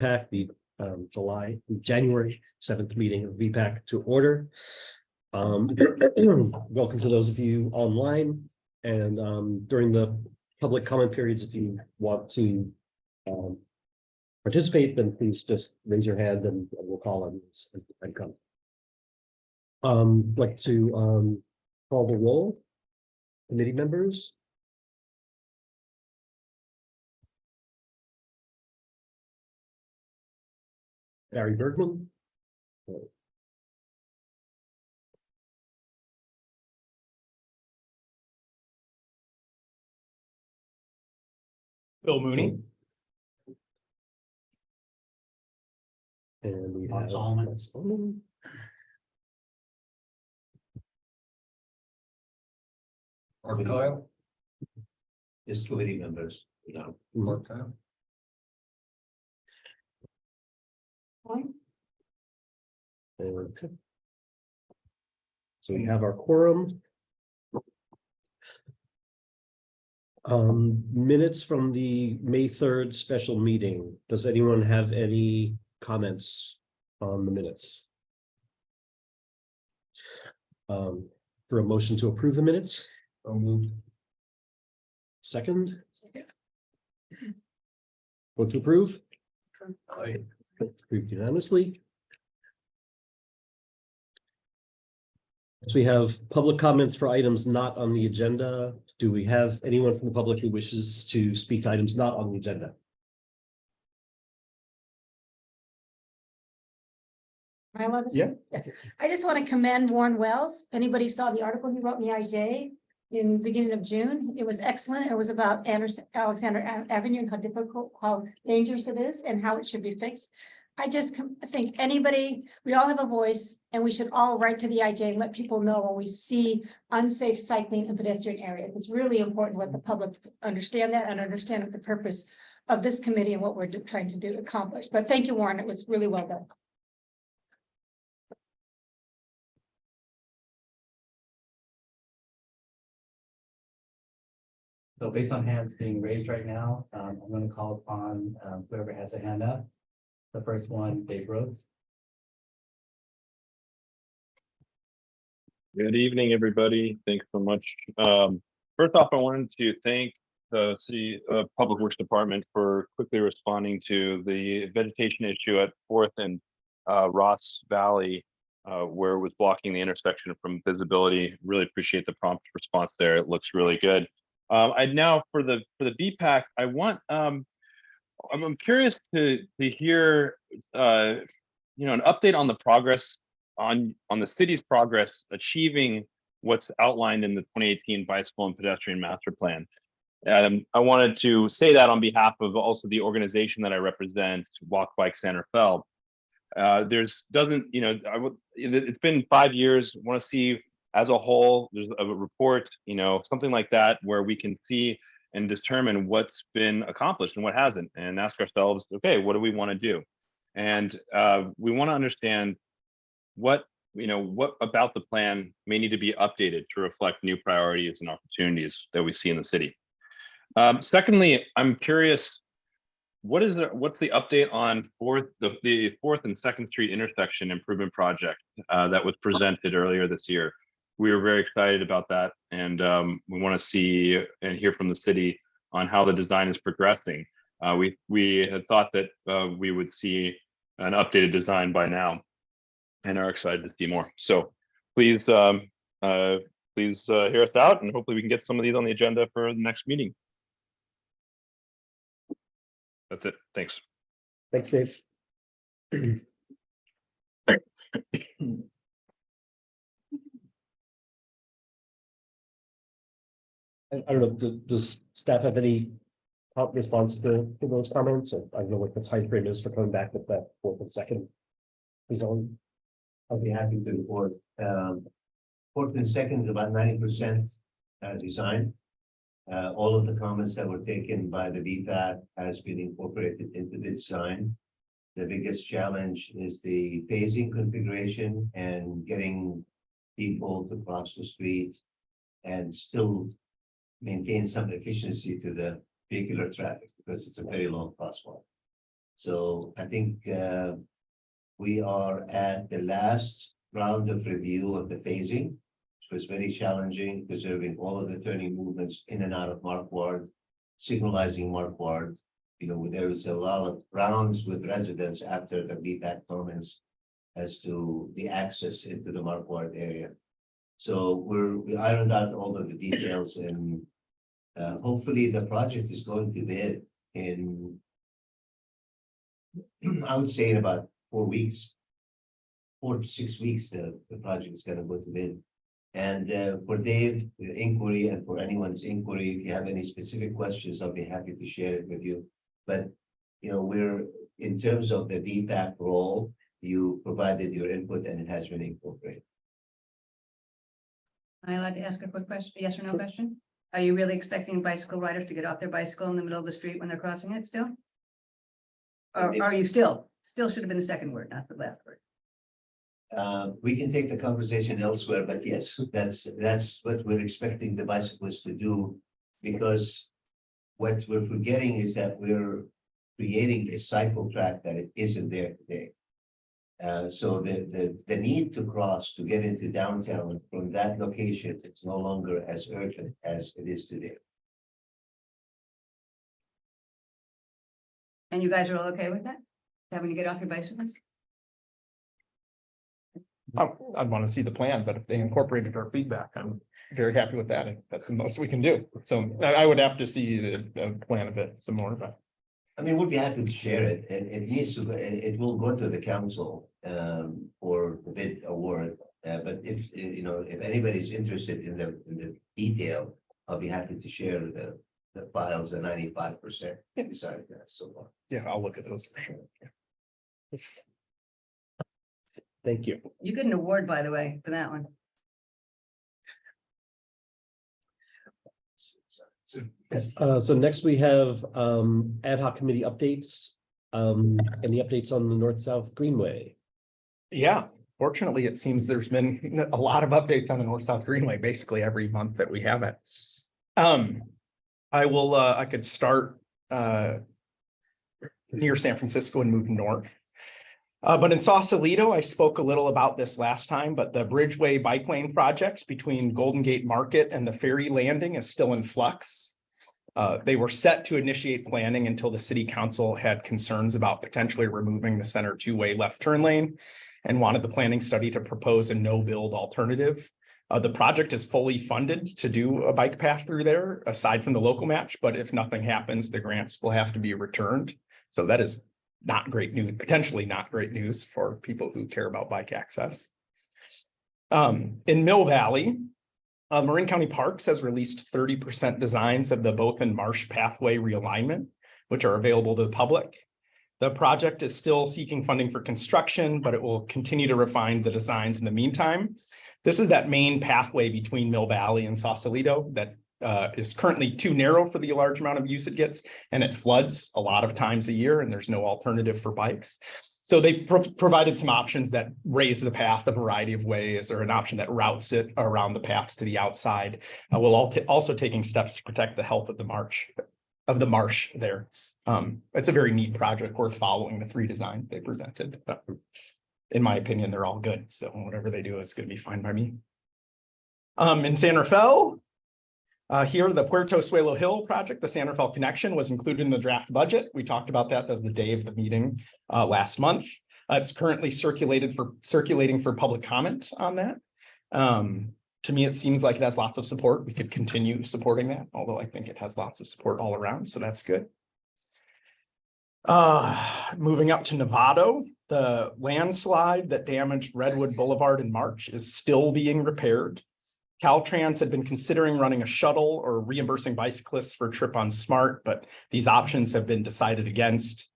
VPAC, the January 7th meeting of VPAC to order. Welcome to those of you online, and during the public comment periods, if you want to participate, then please just raise your hand and we'll call on you as the time comes. I'd like to call the roll. Committee members. Barry Bergman. Bill Mooney. And we Mark have Solomon. Mark Solomon. Mark Kyle. Is committee members, Mark Kyle. Okay. So we have our quorum. Minutes from the May 3rd special meeting. Does anyone have any comments on the minutes? For a motion to approve the minutes? So moved. Second? Vote to approve? Aye. Approved unanimously. So we have public comments for items not on the agenda. Do we have anyone from the public who wishes to speak to items not on the agenda? Am I allowed to Yeah. say? I just want to commend Warren Wells. If anybody saw the article he wrote in the IJ in the beginning of June, it was excellent. It was about Alexander Avenue and how difficult, how dangerous it is and how it should be fixed. I think we all have a voice and we should all write to the IJ and let people know when we see unsafe cycling in pedestrian areas. It's really important to let the public understand that and understand the purpose of this committee and what we're trying to accomplish. But thank you, Warren. It was really well done. So based on hands being raised right now, I'm going to call upon whoever has a hand up. The first one, Dave Rhodes. Good evening, everybody. Thanks so much. First off, I wanted to thank the City Public Works Department for quickly responding to the vegetation issue at 4th and Ross Valley, where it was blocking the intersection from visibility. Really appreciate the prompt response there. It looks really good. I'd now for the BPAC, I want I'm curious to hear an update on the progress on the city's progress achieving what's outlined in the 2018 Bicycle and Pedestrian Master Plan. I wanted to say that on behalf of also the organization that I represent, Walk Bike Santa Fe. It's been 5 years. Want to see as a whole, there's a report, something like that, where we can see and determine what's been accomplished and what hasn't, and ask ourselves, okay, what do we want to do? And we want to understand what about the plan may need to be updated to reflect new priorities and opportunities that we see in the city. Secondly, I'm curious, what's the update on the 4th and 2nd Street intersection improvement project that was presented earlier this year? We were very excited about that, and we want to see and hear from the city on how the design is progressing. We had thought that we would see an updated design by now, and are excited to see more. So please, hear us out, and hopefully we can get some of these on the agenda for the next meeting. That's it. Thanks. Thanks, Dave. I don't know, does staff have any response to those comments? I don't know what the time frame is for coming back with that 4th and 2nd zone. I'll be happy to report. 4th and 2nd is about 90% design. All of the comments that were taken by the VPAC has been incorporated into the design. The biggest challenge is the phasing configuration and getting people to cross the street and still maintain some efficiency to the vehicular traffic, because it's a very long crosswalk. So I think we are at the last round of review of the phasing, which was very challenging, preserving all of the turning movements in and out of Mark Ward, signalizing Mark Ward. You know, there was a lot of rounds with residents after the feedback comments as to the access into the Mark Ward area. So we ironed out all of the details, and hopefully the project is going to bid in, I would say in about 4 weeks. 4 to 6 weeks, the project is gonna go to bid. And for Dave, the inquiry, and for anyone's inquiry, if you have any specific questions, I'll be happy to share it with you. But, you know, we're, in terms of the DPAC role, you provided your input and it has been incorporated. Am I allowed to ask a quick question, yes or no question? Are you really expecting bicycle riders to get off their bicycle in the middle of the street when they're crossing it still? Or are you still should have been the second word, not the last word. We can take the conversation elsewhere, but yes, that's what we're expecting the bicyclists to do. Because what we're forgetting is that we're creating a cycle track that it isn't there today. So the need to cross to get into downtown from that location, it's no longer as urgent as it is today. And you guys are all okay with that? Having to get off your bicycles? I'd want to see the plan, but if they incorporated our feedback, I'm very happy with that. And that's the most we can do. So I would have to see the plan a bit some more, but. I mean, we'd be happy to share it, and it needs to, it will go to the council for the bid award. But if, you know, if anybody's interested in the detail, I'll be happy to share the files, the 95% besides that so far. Yeah, I'll look at those for sure. Thank you. You get an award, by the way, for that one. So next we have ad hoc committee updates and the updates on the North-South Greenway. Yeah, fortunately, it seems there's been a lot of updates on the North-South Greenway, basically every month that we have it. I could start near San Francisco and move north. But in Sausalito, I spoke a little about this last time, but the Bridgeway bike lane project between Golden Gate Market and the ferry landing is still in flux. They were set to initiate planning until the city council had concerns about potentially removing the center two-way left turn lane and wanted the planning study to propose a no-build alternative. The project is fully funded to do a bike path through there, aside from the local match, but if nothing happens, the grants will have to be returned. So that is not great news, potentially not great news for people who care about bike access. In Mill Valley, Marin County Parks has released 30% designs of the Boatman Marsh Pathway realignment, which are available to the public. The project is still seeking funding for construction, but it will continue to refine the designs in the meantime. This is that main pathway between Mill Valley and Sausalito that is currently too narrow for the large amount of use it gets, and it floods a lot of times a year, and there's no alternative for bikes. So they provided some options that raise the path a variety of ways, or an option that routes it around the path to the outside. We'll also taking steps to protect the health of the marsh there. It's a very neat project worth following the 3 designs they presented. In my opinion, they're all good. So whatever they do is going to be fine by me. In San Rafael, here, the Puerto Suelo Hill project, the San Rafael connection, was included in the draft budget. We talked about that as the day of the meeting last month. It's currently circulating for public comment on that. To me, it seems like it has lots of support. We could continue supporting that, although I think it has lots of support all around, so that's good. Moving up to Novato, the landslide that damaged Redwood Boulevard in March is still being repaired. Caltrans had been considering running a shuttle or reimbursing bicyclists for a trip on Smart, but these options have been decided against.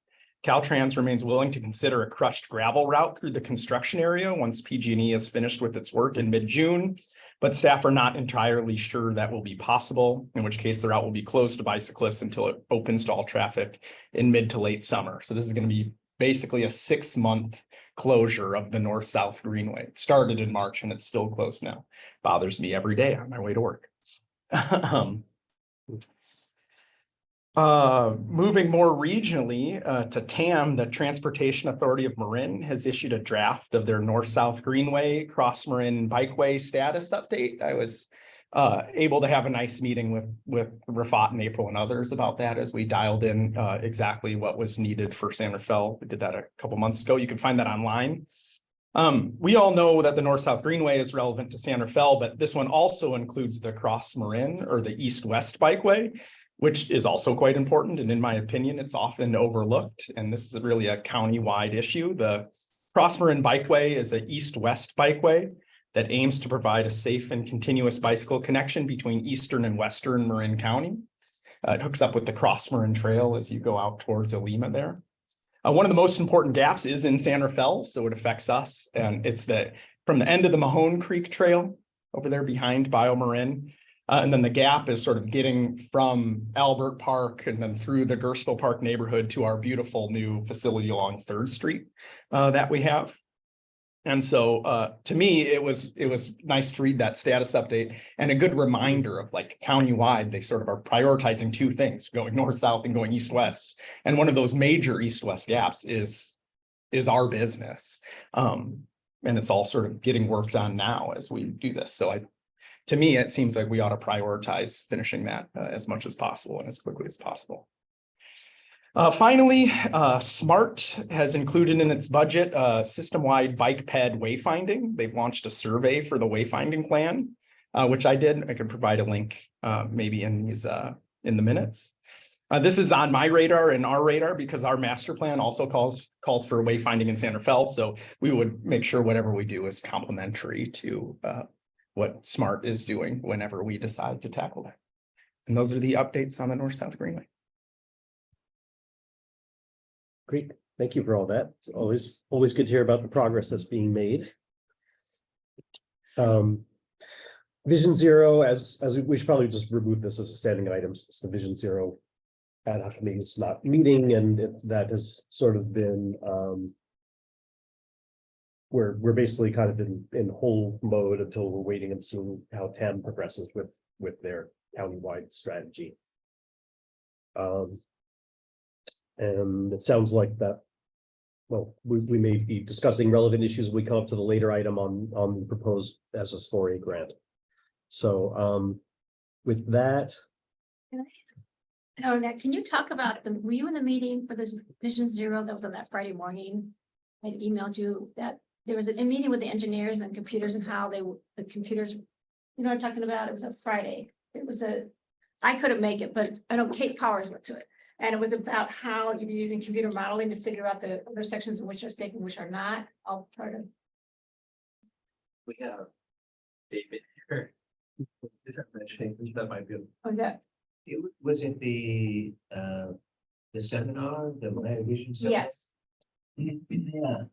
Caltrans remains willing to consider a crushed gravel route through the construction area once PG&E is finished with its work in mid-June, but staff are not entirely sure that will be possible, in which case the route will be closed to bicyclists until it opens to all traffic in mid to late summer. So this is going to be basically a 6-month closure of the North-South Greenway. It started in March and it's still closed now. Bothers me every day on my way to work. Moving more regionally, to TAM, the Transportation Authority of Marin has issued a draft of their North-South Greenway Cross Marin Bikeway status update. I was able to have a nice meeting with Rafat and April and others about that as we dialed in exactly what was needed for San Rafael. We did that a couple months ago. You can find that online. We all know that the North-South Greenway is relevant to San Rafael, but this one also includes the Cross Marin or the East-West Bikeway, which is also quite important. And in my opinion, it's often overlooked. And this is really a county-wide issue. The Cross Marin Bikeway is an east-west bikeway that aims to provide a safe and continuous bicycle connection between eastern and western Marin County. It hooks up with the Cross Marin Trail as you go out towards Alima there. One of the most important gaps is in San Rafael, so it affects us. And it's from the end of the Mahone Creek Trail over there behind BioMarin. And then the gap is sort of getting from Albert Park and then through the Gerstle Park neighborhood to our beautiful new facility along 3rd Street that we have. And so to me, it was nice to read that status update and a good reminder of like countywide, they sort of are prioritizing two things, going north-south and going east-west. And one of those major east-west gaps is our business. And it's all sort of getting worked on now as we do this. So to me, it seems like we ought to prioritize finishing that as much as possible and as quickly as possible. Finally, SMART has included in its budget system-wide bike ped wayfinding. They've launched a survey for the wayfinding plan, which I did. I could provide a link maybe in the minutes. This is on my radar and our radar because our master plan also calls for wayfinding in San Rafael. So we would make sure whatever we do is complementary to what SMART is doing whenever we decide to tackle that. And those are the updates on the North-South Greenway. Great, thank you for all that. It's always good to hear about the progress that's being made. Vision Zero, as we should probably just remove this as a standing item. It's the Vision Zero ad hoc committee is not meeting, and that has sort of been we're basically kind of in hold mode until we're waiting and seeing how TAM progresses with their countywide strategy. And it sounds like that, well, we may be discussing relevant issues when we come up to the later item on the proposed SS4A grant. So with that. Oh, Nick, can you talk about were you in the meeting for this Vision Zero that was on that Friday morning? I emailed you that there was a meeting with the engineers and computers and how the computers, you know what I'm talking about? It was a Friday. I couldn't make it, but I know Kate Powers went to it. And it was about how you're using computer modeling to figure out the other sections of which are safe and which are not, all part of. We have David here. That might be. Oh, that, Was it the seminar, the Maya Vision seminar? yes. Yeah.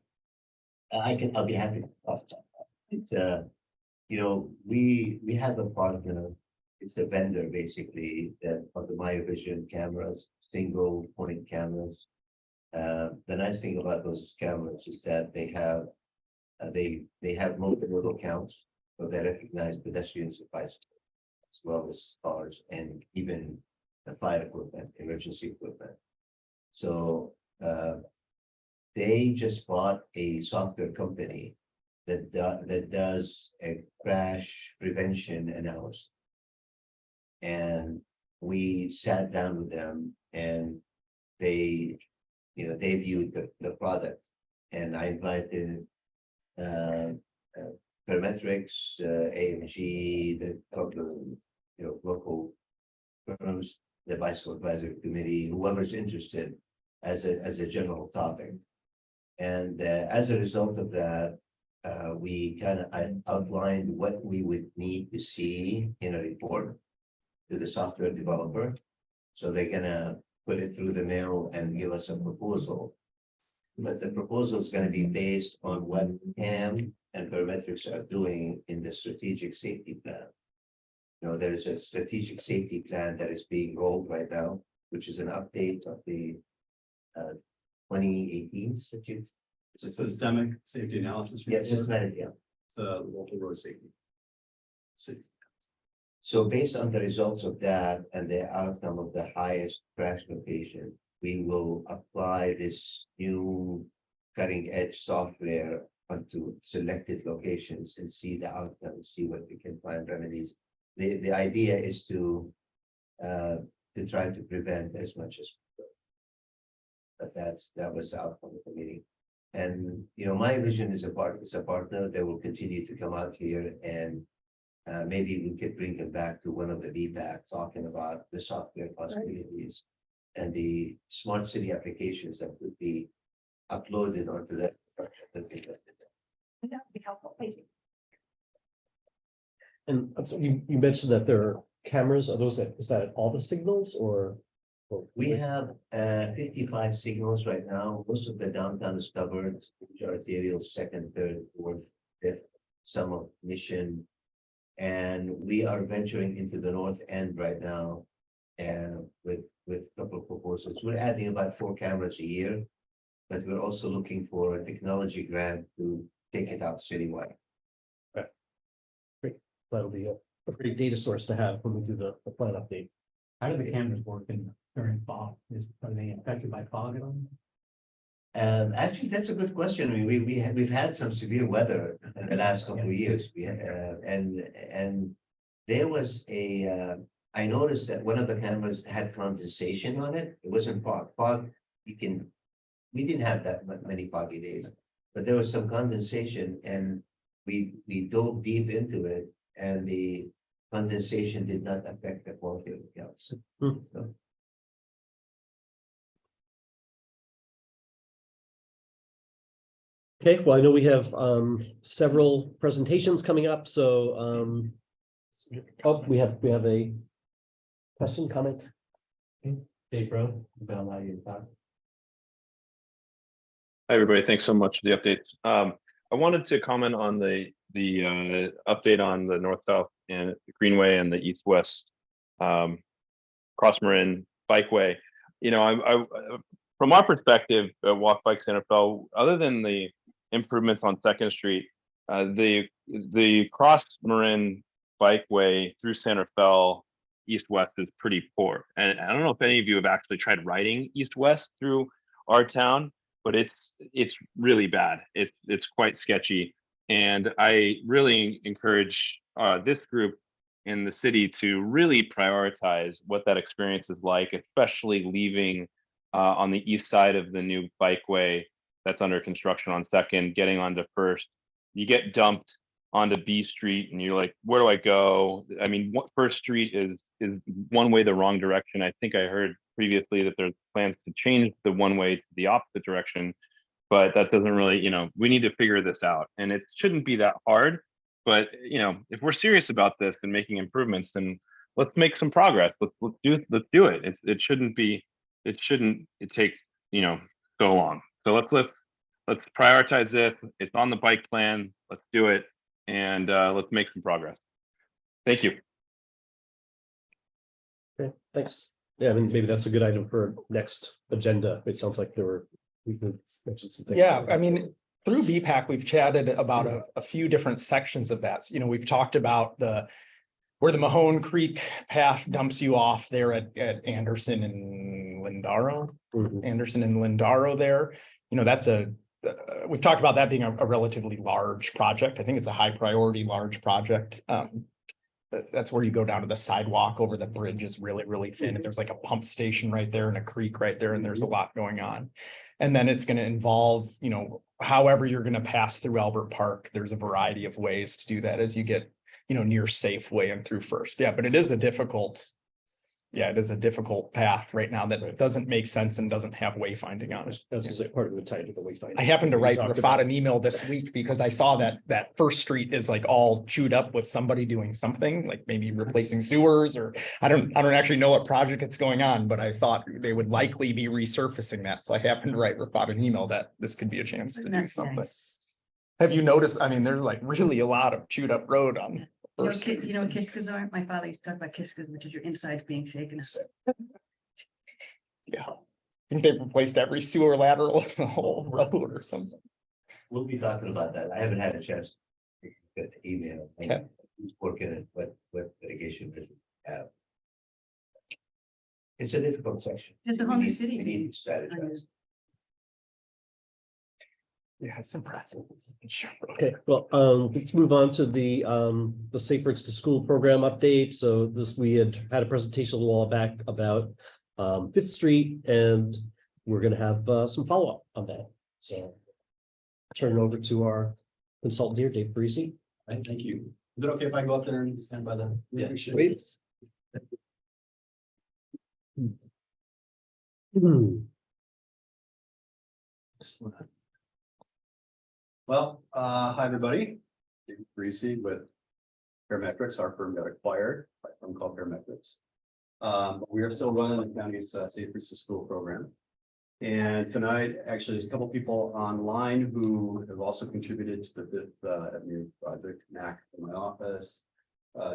I'll be happy to talk about that. You know, we have a partner. It's a vendor basically of the Maya Vision cameras, single point cameras. The nice thing about those cameras is that they have multiple counts, so they recognize pedestrians and bicycles, as well as cars and even the fire equipment, emergency equipment. So they just bought a software company that does a crash prevention analysis. And we sat down with them and they viewed the product, and I invited Parametrics, AMG, the local firms, the bicycle advisory committee, whoever's interested as a general topic. And as a result of that, we kind of outlined what we would need to see in a report to the software developer. So they're gonna put it through the mail and give us a proposal. But the proposal is going to be based on what CAM and Parametrics are doing in the strategic safety plan. You know, there is a strategic safety plan that is being rolled right now, which is an update of the 2018 statute. It's a systemic safety analysis. Yes, report. systematic, yeah. It's a local road safety. So based on the results of that and the outcome of the highest crash location, we will apply this new cutting edge software onto selected locations and see the outcome, see what we can find remedies. The idea is to try to prevent as much as possible. But that was the outcome of the meeting. And, you know, my vision is a partner that will continue to come out here and maybe we could bring them back to one of the VPAC talking about the software possibilities and the smart city applications that would be uploaded onto that. That would be helpful. Thank you. And I'm sorry, you mentioned that there are cameras, are those, is that at all the signals or? We have 55 signals right now. Most of the downtown is covered, which are arterial, second, third, fourth, fifth, some of Mission. And we are venturing into the north end right now. And with a couple of proposals, we're adding about 4 cameras a year. But we're also looking for a technology grant to take it out citywide. That'll be a great data source to have when we do the plan update. How do the cameras work during fog? Are they affected by fog at all? Actually, that's a good question. I mean, we've had some severe weather in the last couple of years. We had, and there was I noticed that one of the cameras had condensation on it. It wasn't fog. Fog, we didn't have that many foggy days, but there was some condensation, and we dove deep into it, and the condensation did not affect the quality of the counts. Hmm. So, Okay, well, I know we have several presentations coming up, so oh, we have a question, comment? Dave Rowe, I'm gonna allow you to talk. Hi, everybody. Thanks so much for the updates. I wanted to comment on the update on the north-south and the Greenway and the east-west Cross Marin Bikeway. You know, I from our perspective, Walk Bike Center Fell, other than the improvements on Second Street, the Cross Marin Bikeway through Santa Fe east-west is pretty poor. And I don't know if any of you have actually tried riding east-west through our town, but it's really bad. It's quite sketchy. And I really encourage this group in the city to really prioritize what that experience is like, especially leaving on the east side of the new bikeway that's under construction on Second, getting onto First. You get dumped onto B Street and you're like, where do I go? I mean, what First Street is one way the wrong direction. I think I heard previously that there's plans to change the one way to the opposite direction, but that doesn't really, you know, we need to figure this out, and it shouldn't be that hard. But you know, if we're serious about this and making improvements, then let's make some progress. Let's do it. It shouldn't take, you know, so long. So let's prioritize it. It's on the bike plan. Let's do it, and let's make some progress. Thank you. Okay, thanks. Yeah, I mean, maybe that's a good item for next agenda. It sounds like we could mention some things. Yeah, I mean, through BPAC, we've chatted about a few different sections of that. You know, we've talked about where the Mahone Creek path dumps you off there at Anderson and Lindaro. Mhm. Anderson and Lindaro there. You know, that's we've talked about that being a relatively large project. I think it's a high priority, large project. That's where you go down to the sidewalk over the bridge is really, really thin. And there's like a pump station right there and a creek right there, and there's a lot going on. And then it's going to involve, you know, however you're going to pass through Albert Park. There's a variety of ways to do that as you get, you know, near Safeway and through First. Yeah, but it is a difficult path right now that doesn't make sense and doesn't have wayfinding on it. That's just like part of the title of the wayfinding. I happened to We write talked Rafat about. an email this week because I saw that First Street is like all chewed up with somebody doing something, like maybe replacing sewers, or I don't actually know what project it's going on, but I thought they would likely be resurfacing that. So I happened to write Rafat an email that this could be a chance to do That's something. nice. Have you noticed? I mean, there's like really a lot of chewed up road on You know, First Street. you know what kishkas are? My father used to talk about kishkas, which is your insides being shaken. Yeah. I think they've replaced every sewer lateral in the whole road or something. we'll be talking about that. I haven't had a chance to get the email. Okay. who's working it, what irrigation does it have? It's a difficult section. It's a We whole new need- city. We need to strategize. Yeah, it's impressive. Okay, well, let's move on to the Safe Routes to School program update. So this, we had a presentation a little while back about Fifth Street, and we're gonna have some follow-up on that. So turn it over to our consultant here, Dave Parisi. Right, thank you. Is it okay if I go up there and stand by the? Yeah, Please. Hmm. Well, hi, everybody. David Parisi with Parametrics. Our firm got acquired by a firm called Parametrics. We are still running the county's Safe Routes to School program. And tonight, actually, there's a couple people online who have also contributed to the Fifth Avenue project, NAC in my office.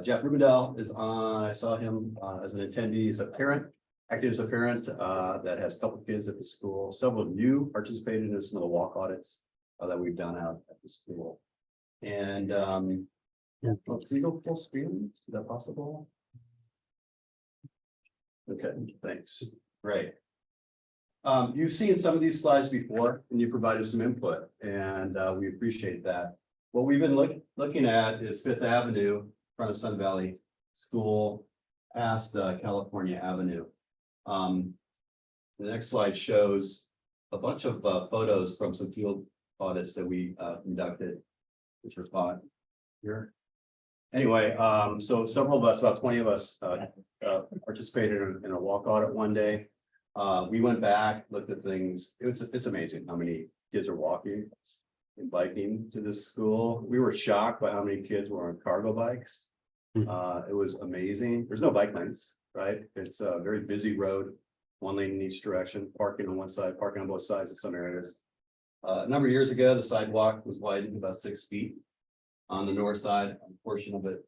Jeff Rubendell is on. I saw him as an attendee, as a parent, acting as a parent that has a couple kids at the school. Several of you participated in some of the walk audits that we've done out at the school. And well, can you go full screen? Is that possible? Okay, thanks. Great. You've seen some of these slides before and you provided some input, and we appreciate that. What we've been looking at is Fifth Avenue, in front of Sun Valley School, past California Avenue. The next slide shows a bunch of photos from some field audits that we conducted, which were fun here. Anyway, so several of us, about 20 of us, participated in a walk audit one day. We went back, looked at things. It's amazing how many kids are walking and biking to this school. We were shocked by how many kids were on cargo bikes. It was amazing. There's no bike lanes, right? It's a very busy road, one lane in each direction, parking on one side, parking on both sides in some areas. A number of years ago, the sidewalk was widened about 6 feet on the north side, a portion of it.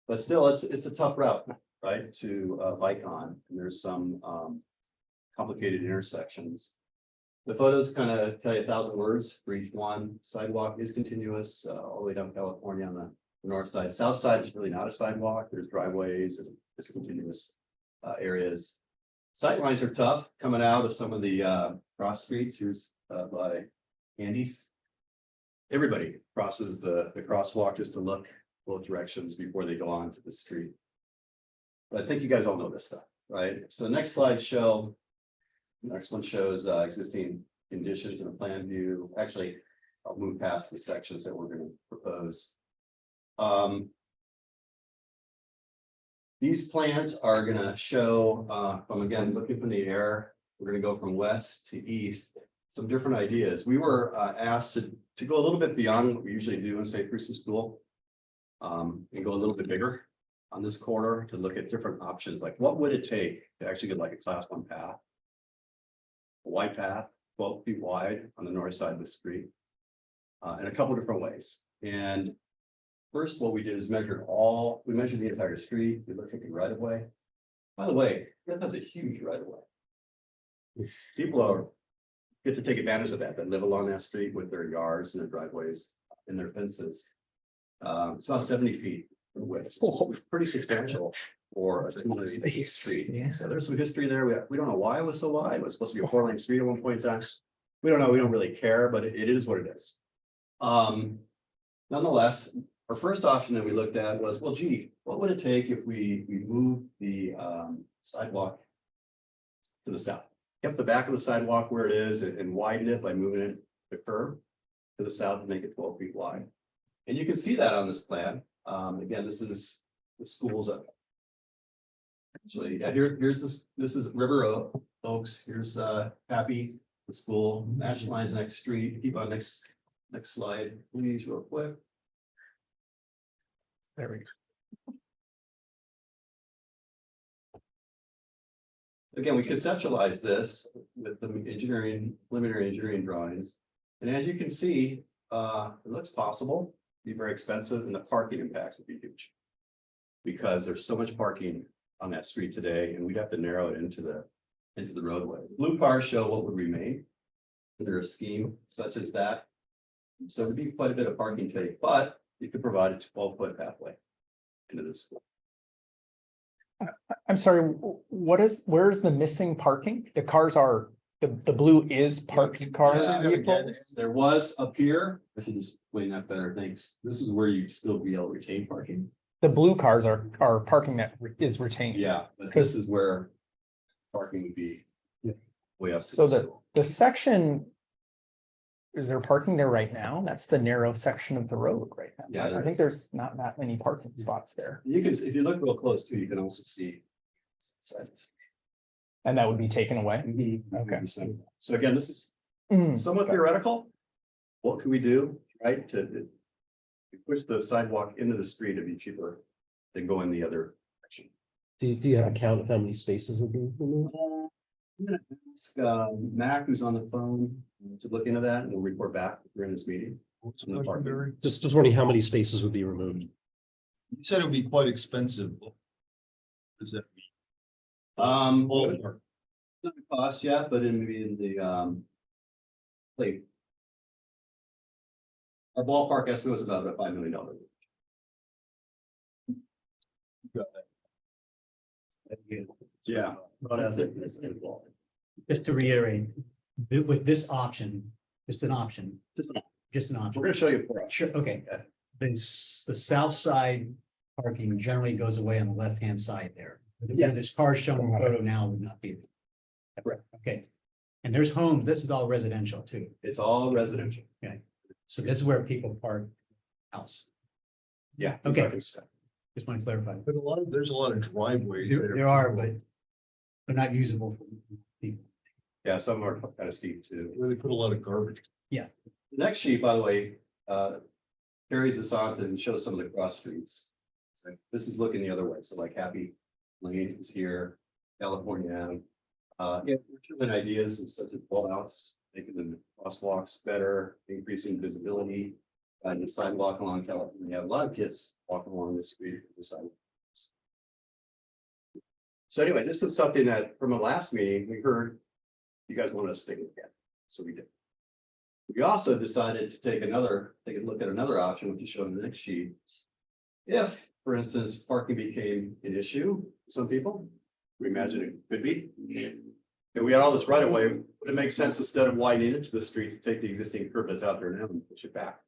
But still, it's a tough route, right, to bike on. And there's some complicated intersections. The photos kind of tell you 1,000 words for each one. Sidewalk is continuous all the way down California on the north side. South side is really not a sidewalk. There's driveways and discontinuous areas. Sight lines are tough coming out of some of the cross streets. Here's by Andy's. Everybody crosses the crosswalk just to look both directions before they go on to the street. But I think you guys all know this stuff, right? So next slide next one shows existing conditions in a plan view. Actually, I'll move past the sections that we're going to propose. These plans are going to show, from again, looking from the air, we're going to go from west to east, some different ideas. We were asked to go a little bit beyond what we usually do in Safe Routes to School, and go a little bit bigger on this corridor to look at different options. Like, what would it take to actually get like a class 1 path? A wide path, 12 feet wide on the north side of the street, in a couple different ways. And first, what we did is we measured the entire street. We looked at the right of way. By the way, that has a huge right of way. People get to take advantage of that live along that street with their yards and their driveways and their fences. It's about 70 feet in width, pretty substantial for a street. Yeah. So there's some history there. We don't know why it was so wide. It was supposed to be a 4-lane street at one point in time. We don't know. We don't really care, but it is what it is. Nonetheless, our first option that we looked at was, well, gee, what would it take if we moved the sidewalk to the south? Kept the back of the sidewalk where it is and widened it by moving it the curb to the south and make it 12 feet wide. And you can see that on this plan. Again, this is the schools up. Actually, yeah, this is River Oaks. Here's Happy, the school. National Line's next street. Keep on next slide, please, real quick. There we go. Again, we conceptualize this with the preliminary engineering drawings. And as you can see, it looks possible, be very expensive, and the parking impacts would be huge. Because there's so much parking on that street today, and we'd have to narrow it into the roadway. Blue cars show what would remain under a scheme such as that. So it'd be quite a bit of parking today, but you could provide a 12-foot pathway into the school. I'm sorry, where's the missing parking? The cars are, the blue is parked cars Yeah, and again, vehicles? there was up here, I should just explain that better, thanks. This is where you still be able to retain parking. The blue cars are parking that is retained. Yeah, but this is where parking would be way up. to So the the, school. the section. Is there parking there right now? That's the narrow section of the road right now. Yeah, there I think is. there's not that many parking spots there. You can, if you look real close too, you can also see. Sizes. And that would be taken away. Okay. So again, this is Mm, somewhat theoretical. What can we do, right, to push the sidewalk into the street? It'd be cheaper than going the other direction. Do you have a count of how many spaces would be removed? I'm gonna ask Mac, who's on the phone, to look into that and we'll report back during this meeting. On the parking. Just wondering how many spaces would be removed. You said it would be quite expensive. What does that mean? Not the cost yet, but in maybe in the like. Our ballpark estimate was about a $5 million. Yeah. That's it. That's it. Just to reiterate, with this option, just an option, Just an- just an We're option. gonna show you. four. Sure, okay. The south side parking generally goes away on the left-hand side there. Yeah. This car shown in the photo now would not be. Correct. Okay. And there's homes, this is all residential too. It's all residential. So this is where people park house. Yeah. Okay. Just want to clarify. But there's a lot of driveways. There are, but they're not usable for people. Yeah, some are kind of steep too. Where they put a lot of garbage. The next sheet, by the way, carries this on and shows some of the cross streets. So this is looking the other way. So like Happy Lane is here, California. Yeah, we're showing ideas of such as rollouts, making the crosswalks better, increasing visibility. And the sidewalk along California, we have a lot of kids walking along the street. The sidewalks. So anyway, this is something that from a last meeting, we heard you guys want us to take it again. So we did. We also decided to take a look at another option, which is shown in the next sheet. If, for instance, parking became an issue, for some people, we imagine it could be. And we had all this right of way, would it make sense instead of widening into the street to take the existing curb that's out there now and push it back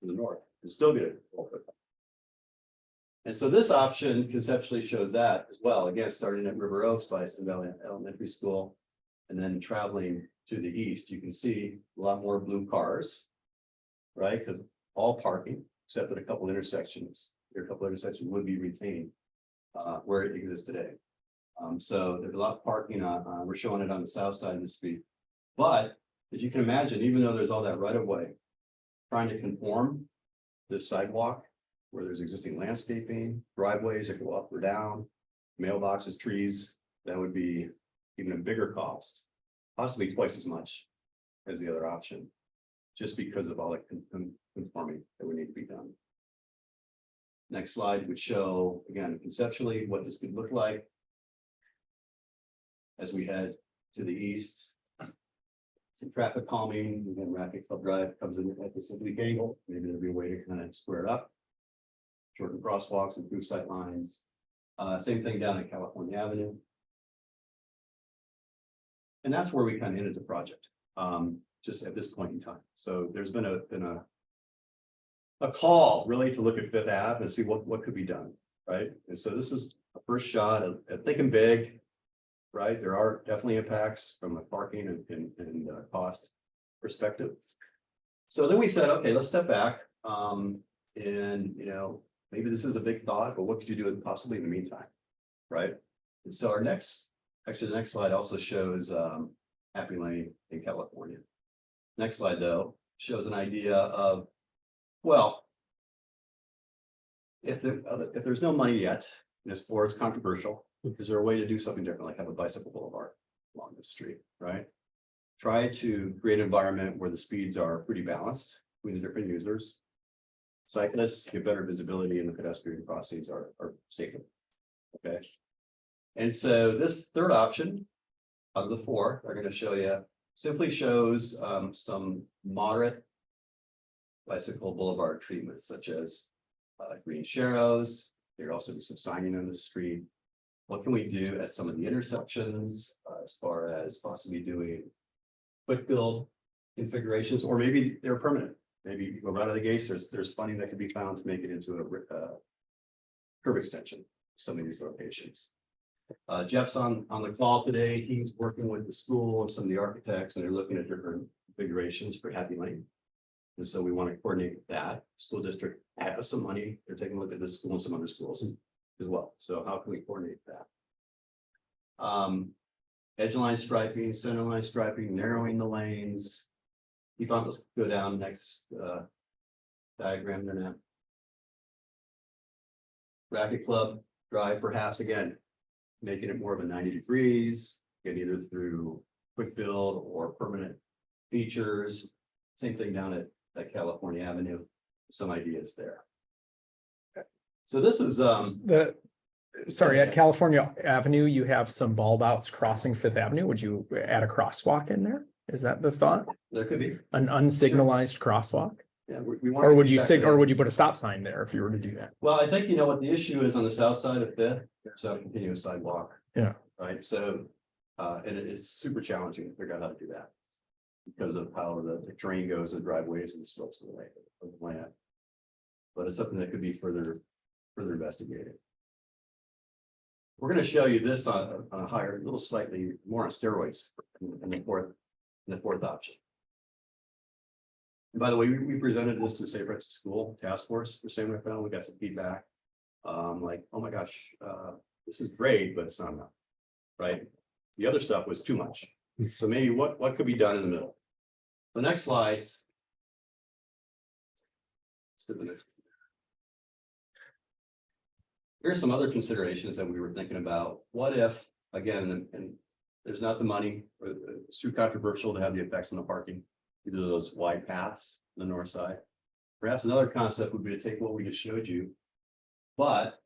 to the north and still get it? And so this option conceptually shows that as well, again, starting at River Oaks by Sun Valley Elementary School. And then traveling to the east, you can see a lot more blue cars. Right, because all parking, except at a couple intersections, would be retained where it exists today. So there's a lot of parking on, we're showing it on the south side of the street. But as you can imagine, even though there's all that right of way, trying to conform this sidewalk where there's existing landscaping, driveways that go up or down, mailboxes, trees, that would be even a bigger cost, possibly twice as much as the other option, just because of all the conforming that would need to be done. Next slide would show, again, conceptually what this could look like as we head to the east. Some traffic calming, again, Rapid Club Drive comes in at the simply angle, maybe there'd be a way to kind of square it up. Shorten crosswalks, improve sight lines. Same thing down at California Avenue. And that's where we kind of ended the project, just at this point in time. So there's been a call really to look at Fifth Ave and see what could be done, right? And so this is a first shot at thinking big, right? There are definitely impacts from a parking and cost perspective. So then we said, okay, let's step back. And maybe this is a big thought, but what could you do possibly in the meantime, right? And so the next slide also shows Happy Lane in California. Next slide, though, shows an idea of, well, if there's no money yet, or it's controversial, is there a way to do something different, like have a bicycle boulevard along the street, right? Try to create an environment where the speeds are pretty balanced between the different users. Cyclists get better visibility and the pedestrian crossings are safer. Okay. And so this third option of the four I'm going to show you simply shows some moderate bicycle boulevard treatments, such as green sharrows, There also be some signing on the street. What can we do at some of the intersections, as far as possibly doing quick build configurations, or maybe they're permanent. Maybe you go right out of the gates, there's funding that can be found to make it into a curb extension, some of these locations. Jeff's on the call today. He's working with the school and some of the architects, and they're looking at different configurations for Happy Lane. And so we want to coordinate that. School district has some money. They're taking a look at this school and some other schools as well. So how can we coordinate that? Edge line striping, center line striping, narrowing the lanes. Keep on, let's go down next diagram there now. Racket Club Drive, perhaps again, making it more of a 90 degrees, again, either through quick build or permanent features. Same thing down at California Avenue, some ideas there. Okay. So this is Sorry, at California Avenue, you have some bulb outs crossing Fifth Avenue. Would you add a crosswalk in there? Is that the thought? there could be, An unsignalized crosswalk? yeah, we want. Or would you or would you put a stop sign there if you were to do that? Well, I think you know what the issue is on the south side of Fifth, there's a continuous sidewalk. Yeah. Right, so, and it's super challenging to figure out how to do that. Because of how the terrain goes and driveways and the slopes of the land. But it's something that could be further investigated. We're going to show you this on a higher, a little slightly more on steroids in the fourth option. And by the way, we presented this to St. Francis School Task Force for San Rafael. We got some feedback. Like, oh my gosh, this is great, but it's not enough. Right? The other stuff was too much. So maybe what could be done in the middle? The next slide. Let's do the next. Here's some other considerations that we were thinking about. What if, again, and there's not the money, or it's too controversial to have the effects on the parking, either of those wide paths on the north side. Perhaps another concept would be to take what we just showed you, but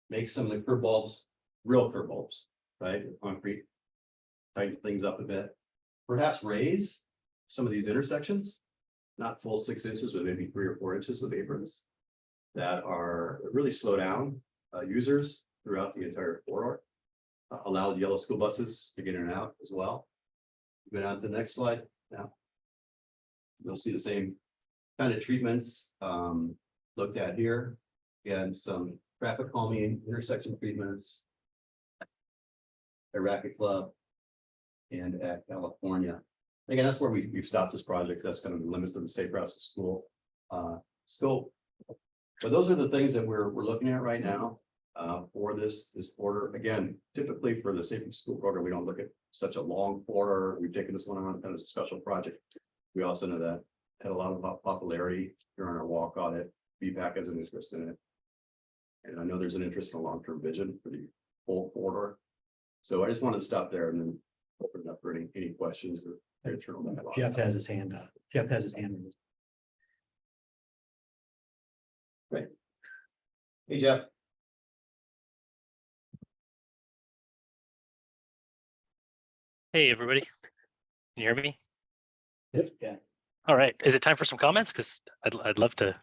make some of the curb bulbs, real curb bulbs, right? Concrete, tighten things up a bit. Perhaps raise some of these intersections, not full 6 inches, but maybe 3 or 4 inches with aprons that are really slow down users throughout the entire corridor. Allow yellow school buses to get in and out as well. Go down to the next slide now. You'll see the same kind of treatments looked at here. Again, some traffic calming intersection treatments at Racket Club and at California. Again, that's where we've stopped this project. That's kind of the limits of the Safe Routes to School scope. But those are the things that we're looking at right now for this quarter. Again, typically for the safety school program, we don't look at such a long quarter. We've taken this one on as a special project. We also know that had a lot of popularity during our walk audit. VPAC has an interest in it. And I know there's an interest in a long-term vision for the whole quarter. So I just wanted to stop there and then open it up for any questions or internal dialogue. Jeff has his hand up. Jeff has his hand raised. Great. Hey, Jeff. Hey, everybody. Can you hear me? Yes. Yeah. All right. Is it time for some comments? Because I'd love to.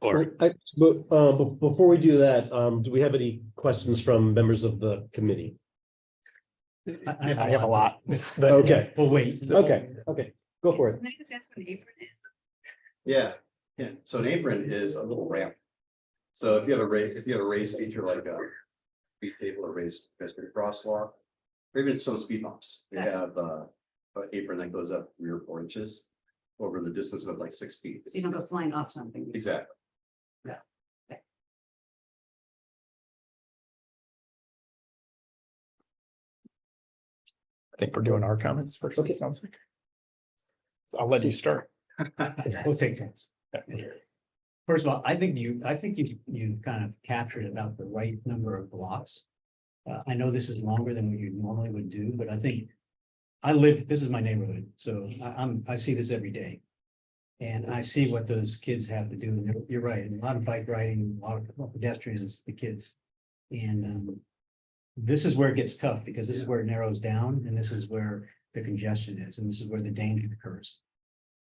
Or Before we do that, do we have any questions from members of the committee? I have a lot. Okay. Well, wait. Okay, go for it. Can I just ask what an apron is? Yeah. So an apron is a little ramp. So if you have a raised feature like a speed table or raised pedestrian crosswalk, or even some speed bumps, they have an apron that goes up 3 or 4 inches over the distance of like 6 feet. So you don't go flying off something. Exactly. I think we're doing our comments first. Okay, sounds like. So I'll let you start. We'll take turns. First of all, I think you've kind of captured about the right number of blocks. I know this is longer than what you normally would do, but I think this is my neighborhood, so I see this every day. And I see what those kids have to do, and you're right, a lot of bike riding, a lot of pedestrians, the kids. And this is where it gets tough, because this is where it narrows down, and this is where the congestion is, and this is where the danger occurs.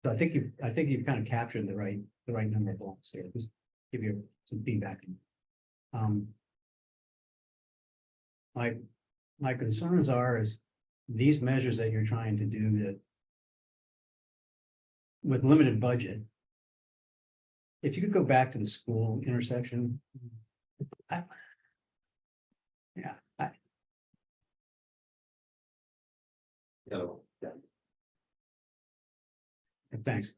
So I think you've kind of captured the right number of blocks there. Just give you some feedback. Um. My concerns are is these measures that you're trying to do that. With limited budget. If you could go back to the school intersection. Yeah, thanks.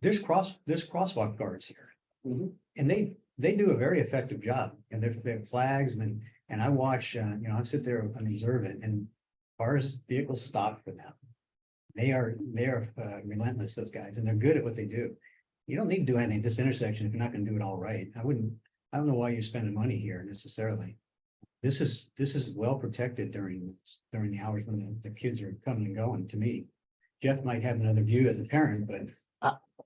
There's crosswalk guards here. Mhm. And they do a very effective job and they have flags and I watch, I sit there and observe it and cars, vehicles stop for them. They are relentless, those guys, and they're good at what they do. You don't need to do anything at this intersection if you're not gonna do it all right. I don't know why you're spending money here necessarily. This is well protected during the hours when the kids are coming and going, to me. Jeff might have another view as a parent, but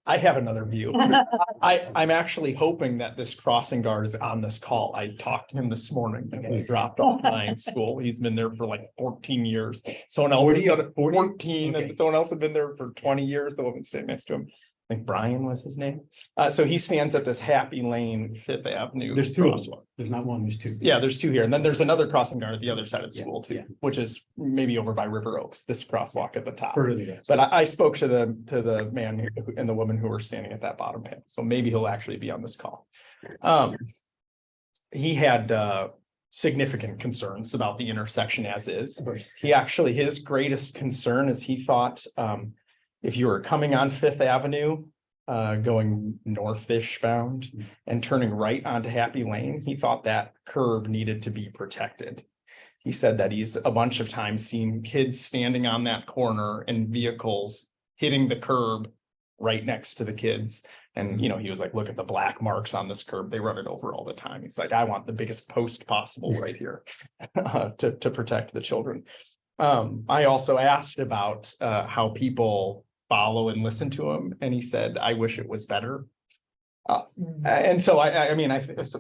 I have another view. I'm actually hoping that this crossing guard is on this call. I talked to him this morning. He dropped off my school. He's been there for like 14 years. Someone else, 14, Okay. and someone else had been there for 20 years. The woman standing next to him. I think Brian was his name. So he stands at this Happy Lane, Fifth Avenue. there's two of them. crosswalk. There's not one, there's two. Yeah, there's two here. And then there's another crossing guard at the other side of the Yeah, school too, yeah. which is maybe over by River Oaks, this crosswalk at the top. Further the rest. But I spoke to the man and the woman who were standing at that bottom panel, so maybe he'll actually be on this call. He had significant concerns about the intersection as is. Of course. His greatest concern is he thought, if you were coming on Fifth Avenue, going northish bound and turning right onto Happy Lane, he thought that curb needed to be protected. He said that he's a bunch of times seen kids standing on that corner and vehicles hitting the curb right next to the kids. And, he was like, look at the black marks on this curb. They run it over all the time. He's like, I want the biggest post possible right here to protect the children. I also asked about how people follow and listen to him. And he said, I wish it was better. And so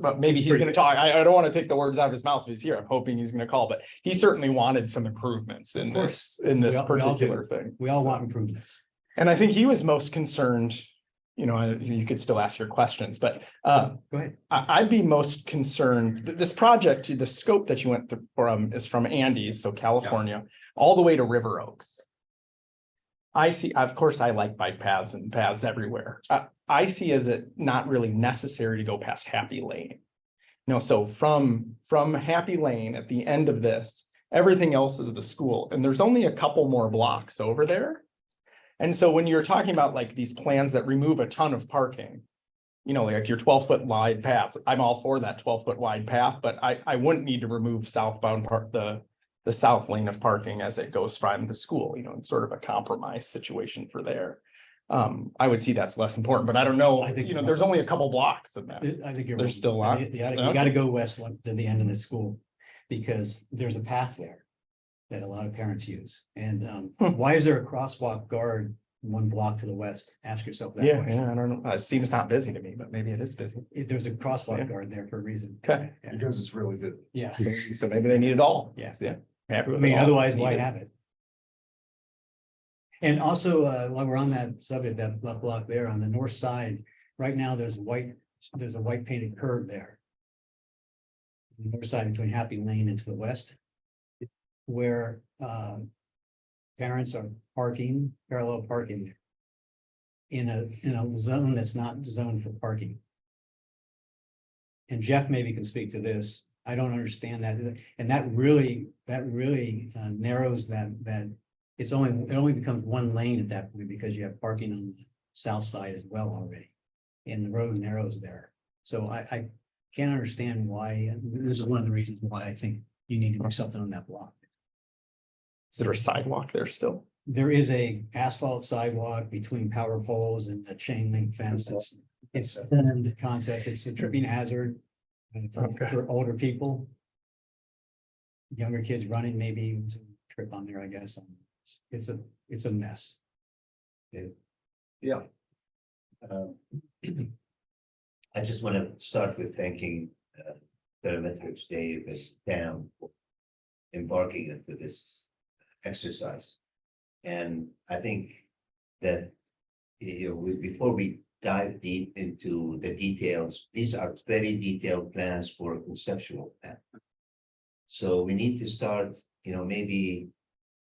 but maybe he's going to talk. I don't want to take the words out of his mouth if he's here. I'm hoping he's going to call, but he certainly wanted some improvements in this We all do. particular thing. We all So- want improvements. And I think he was most concerned, you could still ask your questions, but Go ahead. I'd be most concerned, this project, the scope that you went from is from Andes, so California, all the way to River Oaks. I see, of course, I like bike paths and paths everywhere. I see as it not really necessary to go past Happy Lane. So from Happy Lane at the end of this, everything else is the school, and there's only a couple more blocks over there. And so when you're talking about like these plans that remove a ton of parking, like your 12-foot wide paths, I'm all for that 12-foot wide path, but I wouldn't need to remove southbound the south lane of parking as it goes from the school, it's sort of a compromise situation for there. I would see that's less important, but I don't know, I think- there's only a couple blocks in that. I think you're. There's right. still a lot? You gotta go west to the end of the school, because there's a path there that a lot of parents use. And why is there a crosswalk guard 1 block to the west? Ask yourself that Yeah, question. I don't know. It seems not busy to me, but maybe it is busy. There's a Yeah. crosswalk guard there for a reason. Okay. Yeah. Because it's really good. Yeah, So maybe they need it all. Yeah. Yeah. Happy I with mean, it all. otherwise, why Need it. have it? And also, while we're on that subject, that block there on the north side, right now, there's a white painted curb there. On the north side between Happy Lane and to the west. Where parents are parking, parallel parking there. In a zone that's not zoned for parking. And Jeff maybe can speak to this. I don't understand that, and that really narrows that. It only becomes 1 lane at that point because you have parking on the south side as well already. And the road narrows there. So I can't understand why, this is one of the reasons why I think you need to do something on that block. Is there a sidewalk there still? There is a asphalt sidewalk between power poles and the chain link fence. It's a concept. It's a tripping hazard. Okay. For older people. Younger kids running, maybe to trip on there, I guess. It's a mess. Yeah. I just want to start with thanking Parametrics Dave and Tam for embarking into this exercise. And I think that before we dive deep into the details. These are very detailed plans for a conceptual plan. So we need to start, maybe,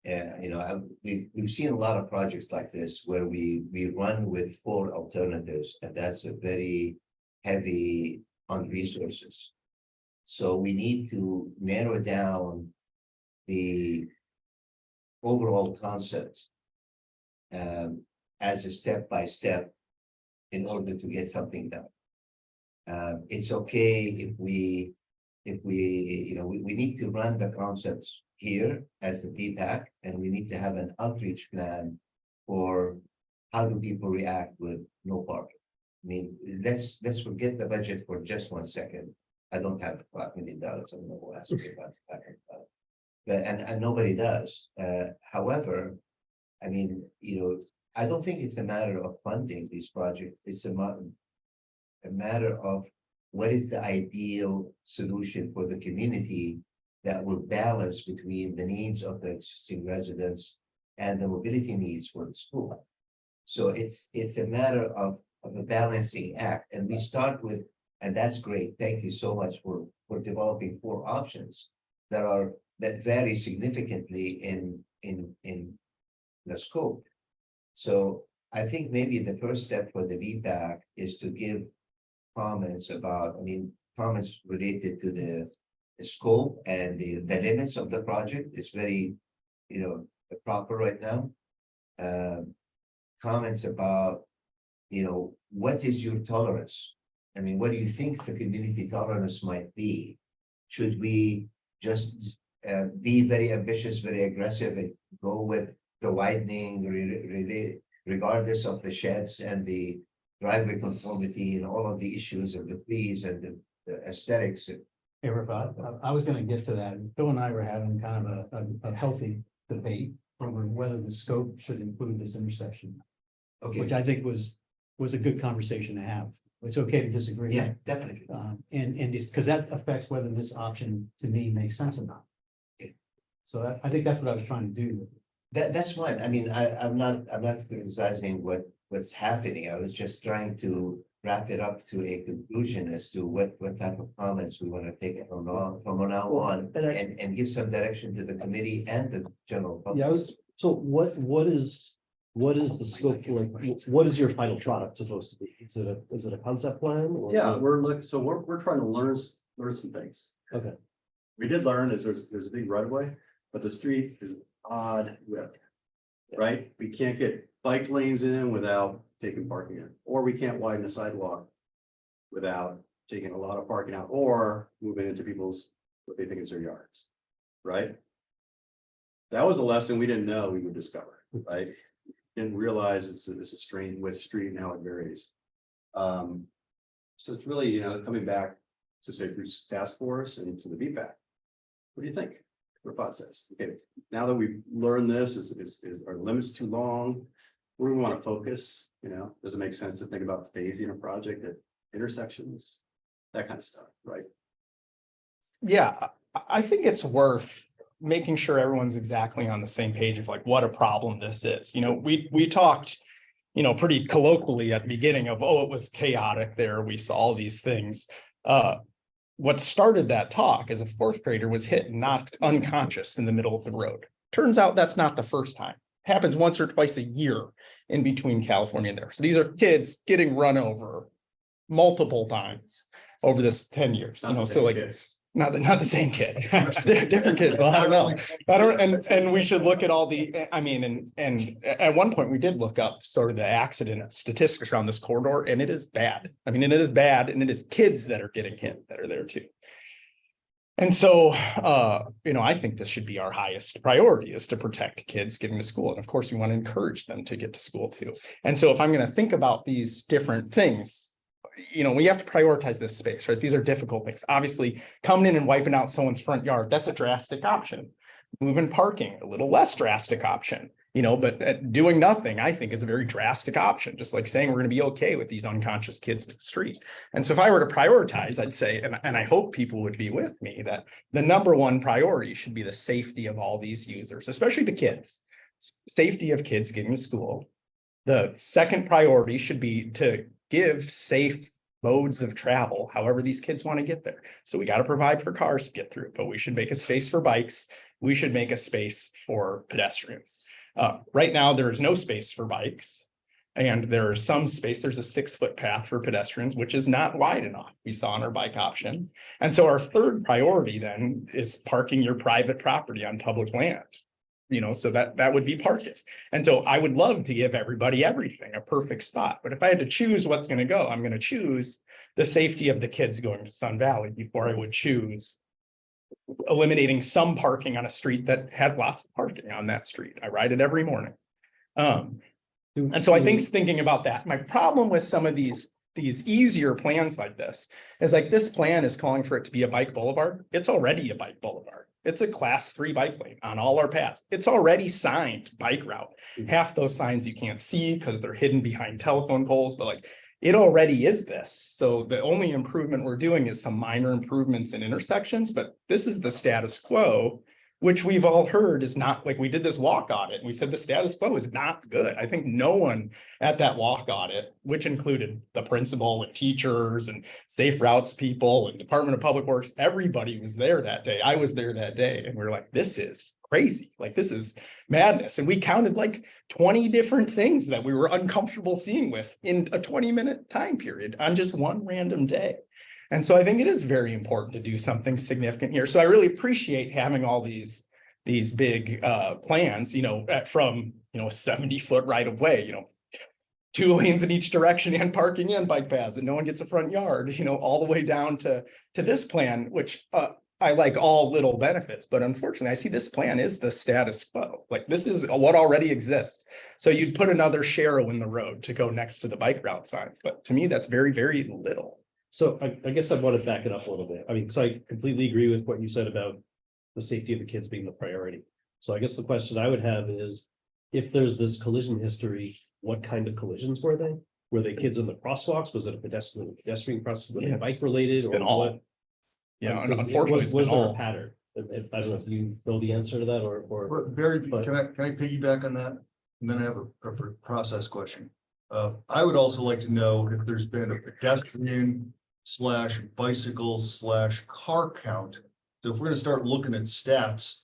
we've seen a lot of projects like this where we run with 4 alternatives, and that's a very heavy on resources. So we need to narrow down the overall concept as a step by step in order to get something done. It's okay if we need to run the concepts here as the PPAC, and we need to have an outreach plan for how do people react with no parking. I mean, let's forget the budget for just 1 second. I don't have $5 million. I don't know who asked me about that. But and nobody does. However, I mean, I don't think it's a matter of funding these projects. It's a matter of what is the ideal solution for the community that will balance between the needs of the existing residents and the mobility needs for the school. So it's a matter of a balancing act, and we start with, and that's great. Thank you so much for developing 4 options that vary significantly in the scope. So I think maybe the first step for the VPAC is to give comments about, comments related to the scope and the limits of the project is very, proper right now. Comments about, what is your tolerance? I mean, what do you think the community tolerance might be? Should we just be very ambitious, very aggressive, and go with the widening regardless of the sheds and the driveway conformity and all of the issues of the trees and the aesthetics? Hey, Rafat, I was gonna get to that. Phil and I were having kind of a healthy debate over whether the scope should include this intersection, Okay, which I think was a good conversation to have. It's okay to disagree. yeah, definitely. And just because that affects whether this option to me makes sense or not. Okay. So I think that's what I was trying to do. That's fine. I mean, I'm not criticizing what's happening. I was just trying to wrap it up to a conclusion as to what type of comments we want to take from now on, and give some direction to the committee and the general public. So what is the scope, like, what is your final product supposed to be? Is it a concept plan? Or Yeah, we're trying to learn some things. Okay. We did learn is there's a big right of way, but the street is odd width. Right? We can't get bike lanes in without taking parking in, or we can't widen the sidewalk without taking a lot of parking out or moving into people's, what they think is their yards. Right? That was a lesson we didn't know we would discover, right? Didn't realize it's a strange width street and how it varies. So it's really, coming back to Bruce Task Force and to the VPAC. What do you think? Rafat says, okay, now that we've learned this, is our limits too long? Where do we want to focus? Does it make sense to think about phasing a project at intersections? That kind of stuff, right? Yeah, I think it's worth making sure everyone's exactly on the same page of like what a problem this is. We talked, pretty colloquially at the beginning of, oh, it was chaotic there. We saw all these things. What started that talk as a 4th grader was hit and knocked unconscious in the middle of the road. Turns out that's not the first time. It happens once or twice a year in between California and there. So these are kids getting run over multiple times over this 10 years, so like, not the same kid, different kids. Well, I don't know. And we should look at all the, and at one point we did look up sort of the accident statistics around this corridor, and it is bad. It is bad, and it is kids that are getting hit that are there too. And so, I think this should be our highest priority, is to protect kids getting to school. And of course, we want to encourage them to get to school too. And so if I'm going to think about these different things, we have to prioritize this space, right? These are difficult things. Obviously, coming in and wiping out someone's front yard, that's a drastic option. Moving parking, a little less drastic option, but doing nothing, I think, is a very drastic option. Just like saying we're going to be okay with these unconscious kids in the street. And so if I were to prioritize, I'd say, and I hope people would be with me, that the number 1 priority should be the safety of all these users, especially the kids. Safety of kids getting to school. The second priority should be to give safe modes of travel, however these kids want to get there. So we got to provide for cars to get through, but we should make a space for bikes. We should make a space for pedestrians. Right now, there is no space for bikes. And there is some space, there's a 6-foot path for pedestrians, which is not wide enough. We saw on our bike option. And so our third priority then is parking your private property on public land. So that would be parking. And so I would love to give everybody everything, a perfect spot. But if I had to choose what's going to go, I'm going to choose the safety of the kids going to Sun Valley before I would choose eliminating some parking on a street that has lots of parking on that street. I ride it every morning. And so I think thinking about that, my problem with some of these easier plans like this is like this plan is calling for it to be a bike boulevard. It's already a bike boulevard. It's a class 3 bike lane on all our paths. It's already signed bike route. Half those signs you can't see because they're hidden behind telephone poles, but like it already is this. So the only improvement we're doing is some minor improvements in intersections, but this is the status quo, which we've all heard is not, like, we did this walk audit and we said the status quo is not good. I think no one at that walk audit, which included the principal and teachers and safe routes people and Department of Public Works, everybody was there that day. I was there that day and we were like, this is crazy. Like, this is madness. And we counted like 20 different things that we were uncomfortable seeing with in a 20-minute time period on just one random day. And so I think it is very important to do something significant here. So I really appreciate having all these big plans, from, a 70-foot right of way, 2 lanes in each direction and parking and bike paths, and no one gets a front yard, all the way down to this plan, which I like all little benefits, but unfortunately I see this plan is the status quo. Like, this is what already exists. So you'd put another Sharrow in the road to go next to the bike route signs. But to me, that's very, very little. So I guess I want to back it up a little bit. I mean, because I completely agree with what you said about the safety of the kids being the priority. So I guess the question I would have is, if there's this collision history, what kind of collisions were they? Were they kids in the crosswalks? Was it a pedestrian crossing, was it bike related? It's been or all. what? Yeah, Was unfortunately, it's was been there a all. pattern? I don't know if you know the answer to that or. Barry, but- can I piggyback on that? And then I have a process question. I would also like to know if there's been a pedestrian / bicycle / car count. So if we're gonna start looking at stats,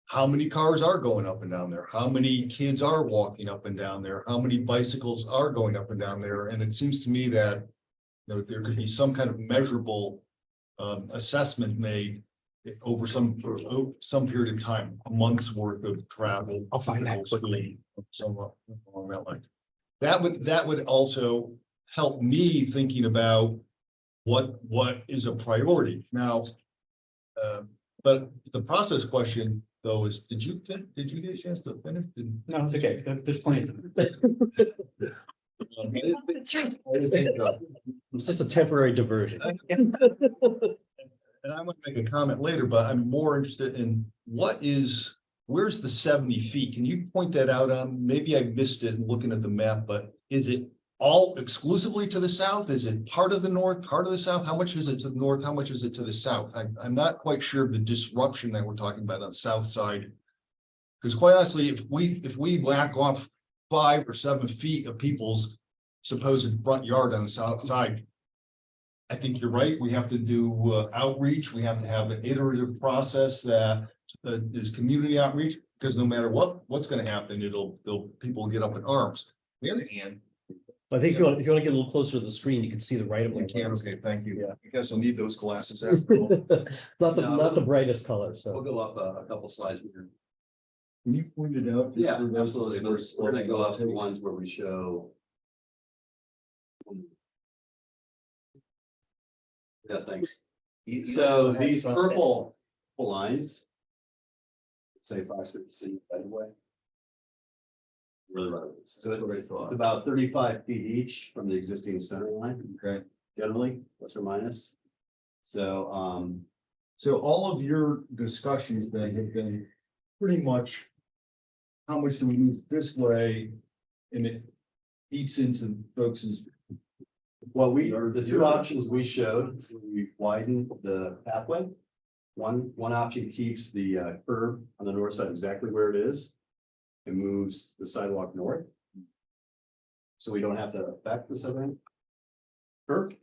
how many cars are going up and down there? How many kids are walking up and down there? How many bicycles are going up and down there? And it seems to me that there could be some kind of measurable assessment made over some period of time, a month's worth of travel. I'll find that quickly. Somewhat along that line. That would also help me thinking about what is a priority now. But the process question though is, did you get a chance to finish? No, it's okay. There's plenty of them. It's just a temporary diversion. And I want to make a comment later, but I'm more interested in where's the 70 feet? Can you point that out on, maybe I missed it looking at the map, but is it all exclusively to the south? Is it part of the north, part of the south? How much is it to the north? How much is it to the south? I'm not quite sure of the disruption that we're talking about on the south side. Because quite honestly, if we whack off 5 or 7 feet of people's supposed front yard on the south side, I think you're right. We have to do outreach. We have to have an iterative process that is community outreach, because no matter what's going to happen, people will get up in arms. On the other hand, I think if you want to get a little closer to the screen, you can see the right of we my can, plans. okay, thank you. Yeah. I guess I'll need those glasses after all. Not the brightest color, so. We'll go up a couple slides here. Can you point it out? Yeah, absolutely. We're gonna go up to the ones where we show. Yeah, thanks. So these purple lines. Say 5 feet right away. Really right. So it's about 35 feet each from the existing center line. Okay. Generally, plus or minus. So, So all of your discussions then have been pretty much, how much do we move this way? And it eats into folks'. well, the two options we showed, we widened the pathway. One option keeps the curb on the north side exactly where it is and moves the sidewalk north. So we don't have to affect the southern curb.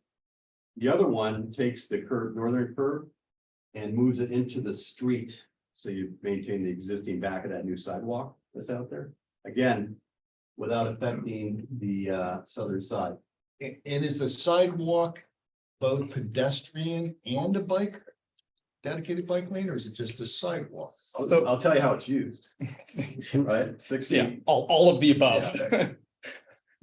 The other one takes the curb, northern curb, and moves it into the street. So you maintain the existing back of that new sidewalk that's out there. Again, without affecting the southern side. And is the sidewalk both pedestrian and a bike? Dedicated bike lane, or is it just a sidewalk? I'll tell you how it's used, right? 60. Yeah, all of the above.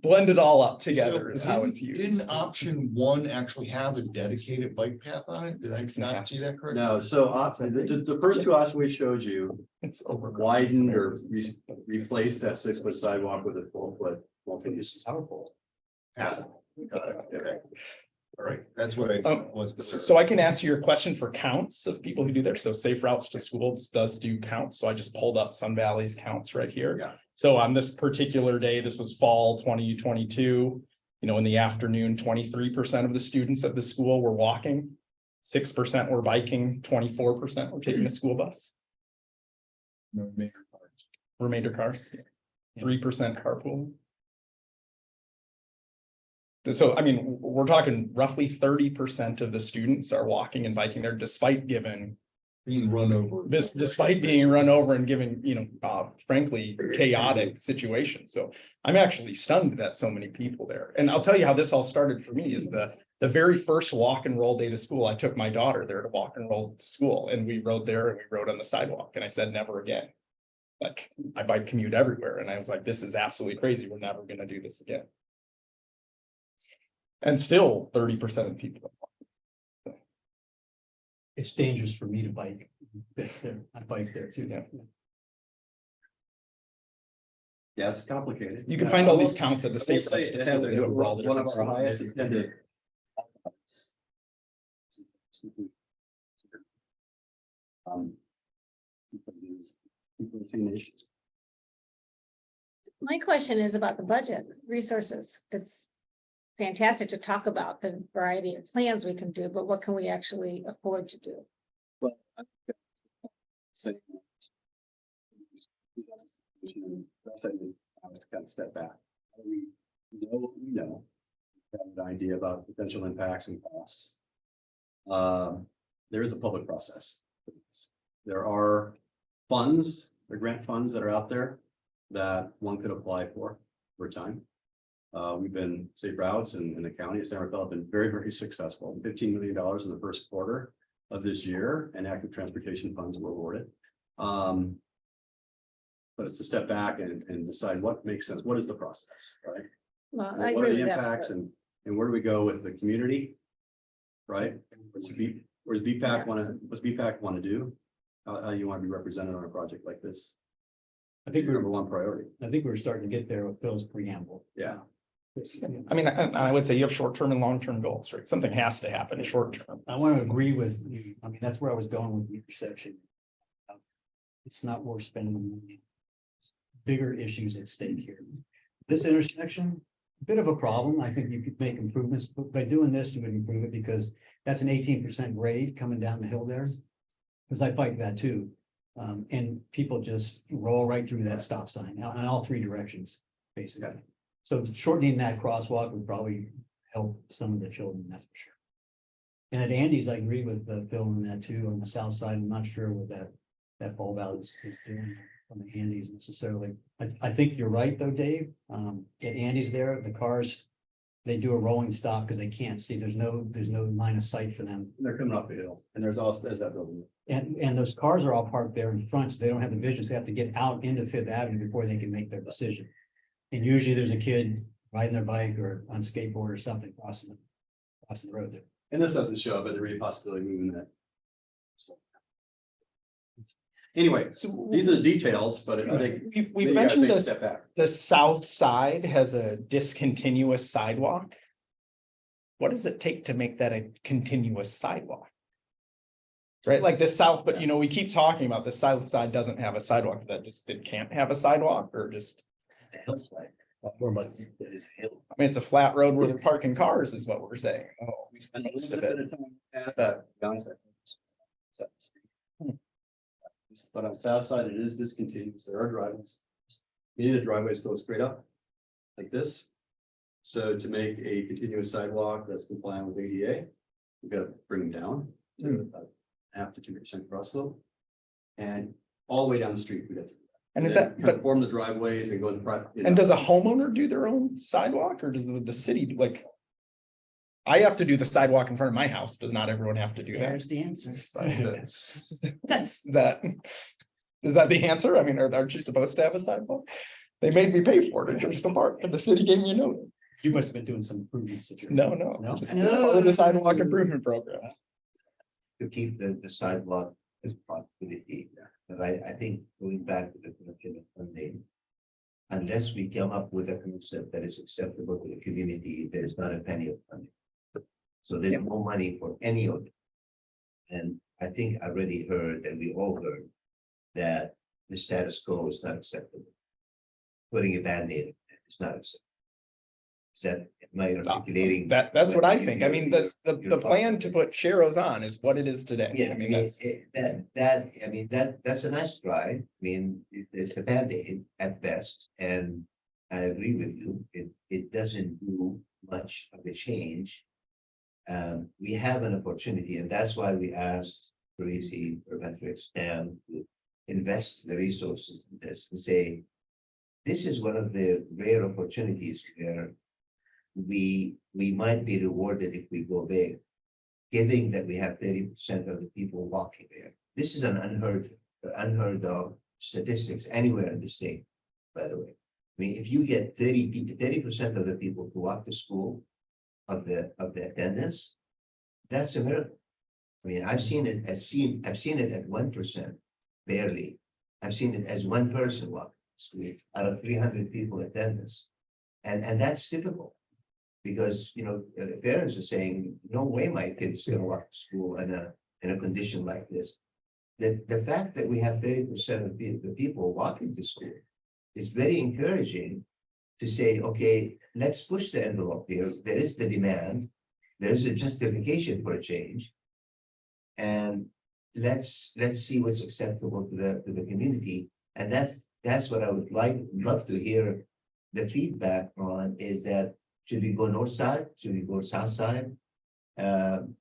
Blend it all up together is how it's Didn't used. option one actually have a dedicated bike path on it? Did I not see that correctly? No, so the first two options we showed you It's over. widened or replaced that 6-foot sidewalk with a 12-foot multi-use. Powerful. path. Okay. All right, that's what I was. So I can answer your question for counts of people who do there. So Safe Routes to Schools does do counts. So I just pulled up Sun Valley's counts right here. Yeah. So on this particular day, this was fall 2022, you know, in the afternoon, 23% of the students at the school were walking. 6% were biking, 24% were taking a school bus. Remainder cars, 3% carpool. So, I mean, we're talking roughly 30% of the students are walking and biking there despite given, Being run over. despite being run over and given, you know, frankly, chaotic situation. So I'm actually stunned that so many people there. And I'll tell you how this all started for me is the very first walk and roll day to school. I took my daughter there to walk and roll to school and we rode there and we rode on the sidewalk and I said, never again. Like I bike commute everywhere. And I was like, this is absolutely crazy. We're never going to do this again. And still 30% of people. It's dangerous for me to bike. I bike there too. Yeah, it's complicated. You can find all these counts at the I will state. say it had one of our highest attended. Because it was people with issues. My question is about the budget resources. It's fantastic to talk about the variety of plans we can do, but what can we actually afford to do? Well, I think saying I was to kind of step back. We know what we know. We have an idea about potential impacts and costs. There is a public process. There are funds, the grant funds that are out there that one could apply for over time. We've been Safe Routes and the county of San Rafael have been very, very successful. $15 million in the first quarter of this year and active transportation funds were awarded. But it's to step back and decide what makes sense. What is the process, right? Well, I What are agree the with that. impacts and where do we go with the community? Right? What's BPAC want to do? How you want to be represented on a project like this? I think Number one priority. we're starting to get there with Phil's preamble. Yeah. I mean, I would say you have short-term and long-term goals, right? Something has to happen short-term. I want to agree with you. I mean, that's where I was going with the intersection. It's not worth spending the money. It's bigger issues at stake here. This intersection, a bit of a problem. I think you could make improvements, but by doing this, you would improve it because that's an 18% grade coming down the hill there. Because I fight that too. And people just roll right through that stop sign in all three directions, basically. So shortening that crosswalk would probably help some of the children, that's for sure. And at Andy's, I agree with Phil on that too, on the south side. I'm not sure what that bulb out is doing on the Andy's necessarily. I think you're right though, Dave. At Andy's there, the cars, they do a rolling stop because they can't see. There's no line of sight for them. They're coming up the hill and there's that building. And those cars are all parked there in front, so they don't have the vision. So they have to get out into Fifth Avenue before they can make their decision. And usually there's a kid riding their bike or on skateboard or something crossing the road there. And this doesn't show, but there is a possibility of moving that. Anyway, So these are the details, but I think we maybe you gotta mentioned take a this. step back. The south side has a discontinuous sidewalk. What does it take to make that a continuous sidewalk? Right, like the south, but you know, we keep talking about the south side doesn't have a sidewalk, it can't have a sidewalk or just. More money. I mean, it's a flat road where they're parking cars is what we're saying. Oh, We spend a most little of bit it. of time but on the south side, it is discontinuous. There are driveways. Many of the driveways go straight up like this. So to make a continuous sidewalk that's compliant with ADA, we've got to bring them down to about 0.5 to 2% cross slope. And all the way down the street, we got to. And is then that, kind of but, form the driveways and go in the front. and does a homeowner do their own sidewalk or does the city like? I have to do the sidewalk in front of my house. Does not everyone have to do that? There's the answer. That's that. Is that the answer? I mean, aren't you supposed to have a sidewalk? They made me pay for it. There's the part, and the city gave me a note. You must have been doing some improvements that you're. No, No? just part of the sidewalk improvement program. To keep the sidewalk as possibility. But I think going back to the question of funding, unless we come up with a concept that is acceptable to the community, there is not a penny of funding. So there's no money for any of it. And I think I already heard, and we all heard, that the status quo is not acceptable. Putting a Band-Aid is not acceptable. Is that, am I articulating? That's what I think. I mean, the plan to put Sharrows on is what it is today. Yeah, I mean, that's. That's a nice try. I mean, it's a Band-Aid at best, and I agree with you. It doesn't do much of a change. We have an opportunity, and that's why we asked Parisi, Urbantrix, Dan to invest the resources in this and say, this is one of the rare opportunities where we might be rewarded if we go big, given that we have 30% of the people walking there. This is an unheard of statistics anywhere in the state, by the way. I mean, if you get 30% of the people who walk to school of the attendance, that's a miracle. I mean, I've seen it at 1%, barely. I've seen it as one person walk to school out of 300 people attendance. And that's typical. Because, you know, the parents are saying, no way my kid's gonna walk to school in a condition like this. The fact that we have 30% of the people walking to school is very encouraging to say, okay, let's push the envelope here. There is the demand. There's a justification for a change. And let's see what's acceptable to the community. And that's what I would love to hear the feedback on, is that should we go north side? Should we go south side? And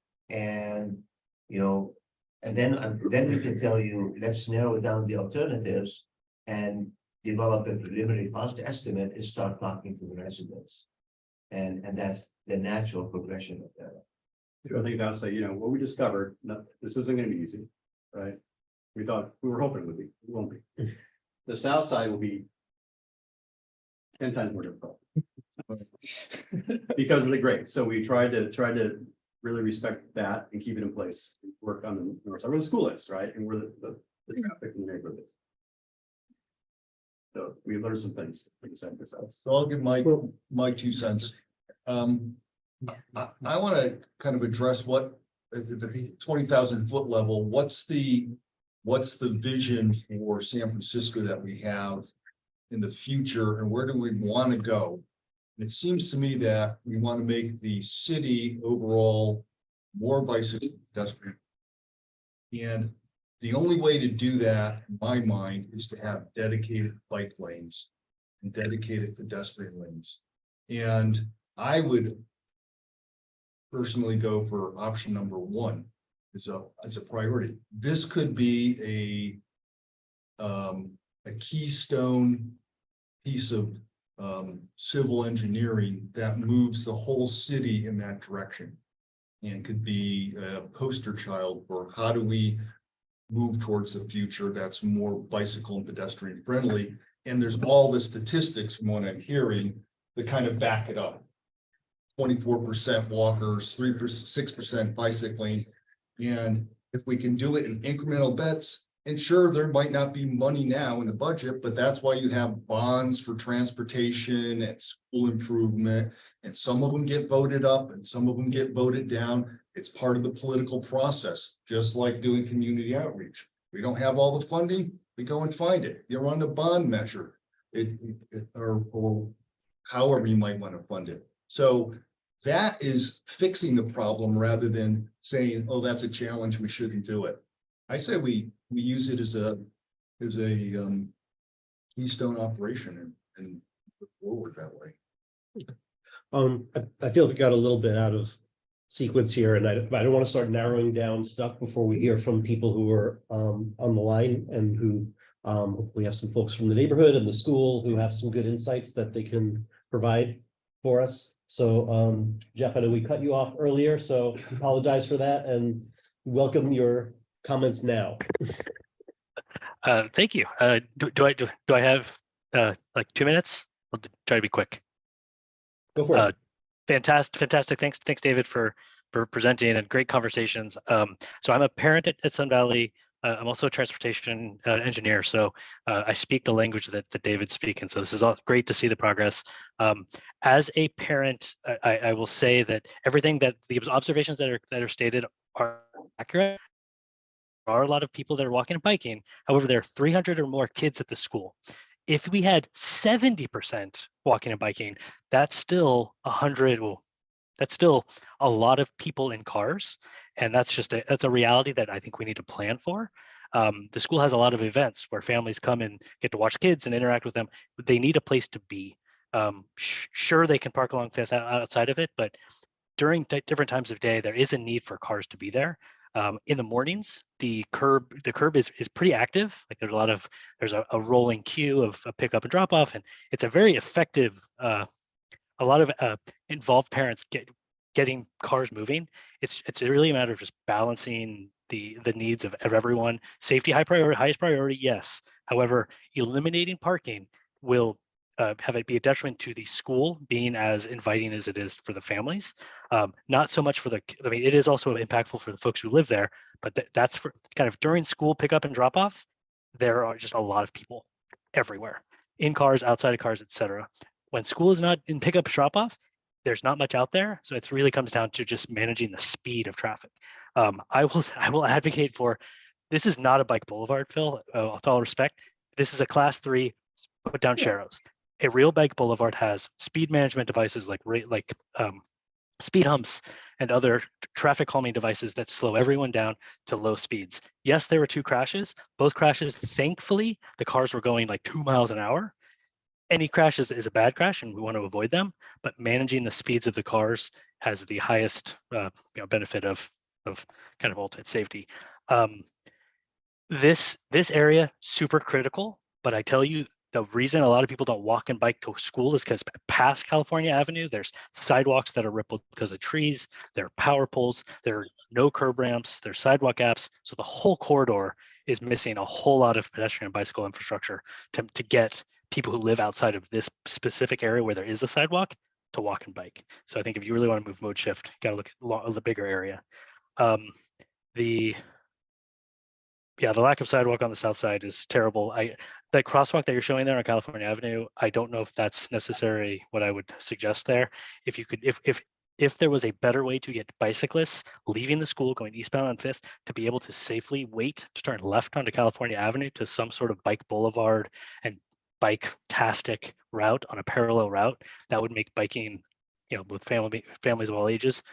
you know, and then we can tell you, let's narrow down the alternatives and develop a preliminary cost estimate and start talking to the residents. And that's the natural progression of that. I think that's what we discovered. This isn't going to be easy, right? We were hoping it would be. It won't be. The south side will be 10 times more difficult because of the grade. So we tried to really respect that and keep it in place. Work on the north side where the school is, right, and where the traffic in the neighborhood is. So we learned some things. So I'll give my 2 cents. I want to kind of address what the 20,000 foot level, what's the vision for San Francisco that we have in the future, and where do we want to go? And it seems to me that we want to make the city overall more bicycle pedestrian. And the only way to do that, in my mind, is to have dedicated bike lanes and dedicated pedestrian lanes. And I would personally go for option number 1 as a priority. This could be a keystone piece of civil engineering that moves the whole city in that direction, and could be a poster child for how do we move towards the future that's more bicycle and pedestrian friendly. And there's all the statistics from what I'm hearing that kind of back it up. 24% walkers, 6% bicycling. And if we can do it in incremental bets, and sure, there might not be money now in the budget, but that's why you have bonds for transportation and school improvement. And some of them get voted up and some of them get voted down. It's part of the political process, just like doing community outreach. We don't have all the funding, we go and find it. You're on the bond measure, or however you might want to fund it. So that is fixing the problem rather than saying, oh, that's a challenge, we shouldn't do it. I say we use it as a keystone operation and move forward that way. I feel we got a little bit out of sequence here, and I don't want to start narrowing down stuff before we hear from people who are on the line and who hopefully have some folks from the neighborhood and the school who have some good insights that they can provide for us. So Jeff, I know we cut you off earlier, so apologize for that and welcome your comments now. Thank you. Do I have like 2 minutes? I'll try to be quick. Go for it. Fantastic. Thanks, David, for presenting and great conversations. So I'm a parent at Sun Valley. I'm also a transportation engineer, so I speak the language that David's speaking. So this is all great to see the progress. As a parent, I will say that everything that the observations that are stated are accurate. There are a lot of people that are walking and biking. However, there are 300 or more kids at the school. If we had 70% walking and biking, that's still 100. Well, that's still a lot of people in cars, and that's a reality that I think we need to plan for. The school has a lot of events where families come and get to watch kids and interact with them. They need a place to be. Sure, they can park along Fifth outside of it, but during different times of day, there is a need for cars to be there. In the mornings, the curb is pretty active. Like there's a rolling queue of a pickup and drop off, and it's a very effective. A lot of involved parents getting cars moving. It's really a matter of just balancing the needs of everyone. Safety highest priority, yes. However, eliminating parking will have it be a detriment to the school being as inviting as it is for the families. Not so much for it is also impactful for the folks who live there, but that's for kind of during school pickup and drop off. There are just a lot of people everywhere, in cars, outside of cars, etc. When school is not in pickup drop off, there's not much out there. So it really comes down to just managing the speed of traffic. I will advocate for, this is not a bike boulevard, Phil, with all respect. This is a class 3 put down sharrows. A real bike boulevard has speed management devices like speed humps and other traffic calming devices that slow everyone down to low speeds. Yes, there were 2 crashes. Both crashes, thankfully, the cars were going like 2 miles an hour. Any crash is a bad crash, and we want to avoid them. But managing the speeds of the cars has the highest benefit of kind of ultimate safety. This area super critical, but I tell you, the reason a lot of people don't walk and bike to school is because past California Avenue, there's sidewalks that are rippled because of trees, there are power poles, there are no curb ramps, there's sidewalk gaps. So the whole corridor is missing a whole lot of pedestrian and bicycle infrastructure to get people who live outside of this specific area where there is a sidewalk to walk and bike. So I think if you really want to move mode shift, you got to look at the bigger area. The lack of sidewalk on the south side is terrible. The crosswalk that you're showing there on California Avenue, I don't know if that's necessarily what I would suggest there. If you could, if there was a better way to get bicyclists leaving the school going eastbound on 5th to be able to safely wait to turn left onto California Avenue to some sort of bike boulevard and bike-tastic route on a parallel route, that would make biking, with families of all ages,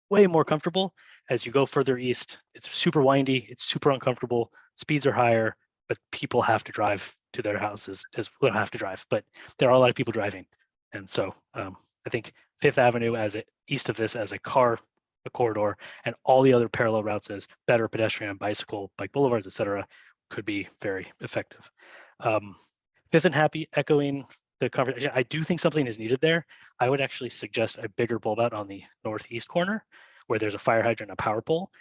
way more comfortable. As you go further east, it's super windy, it's super uncomfortable, speeds are higher, but people have to drive to their houses well, have to drive, but there are a lot of people driving. And so I think 5th Avenue east of this as a corridor, and all the other parallel routes as better pedestrian and bicycle, bike boulevards, etc., could be very effective. 5th and Happy, echoing the conversation, I do think something is needed there. I would actually suggest a bigger bulb out on the northeast corner where there's a fire hydrant and a power pole.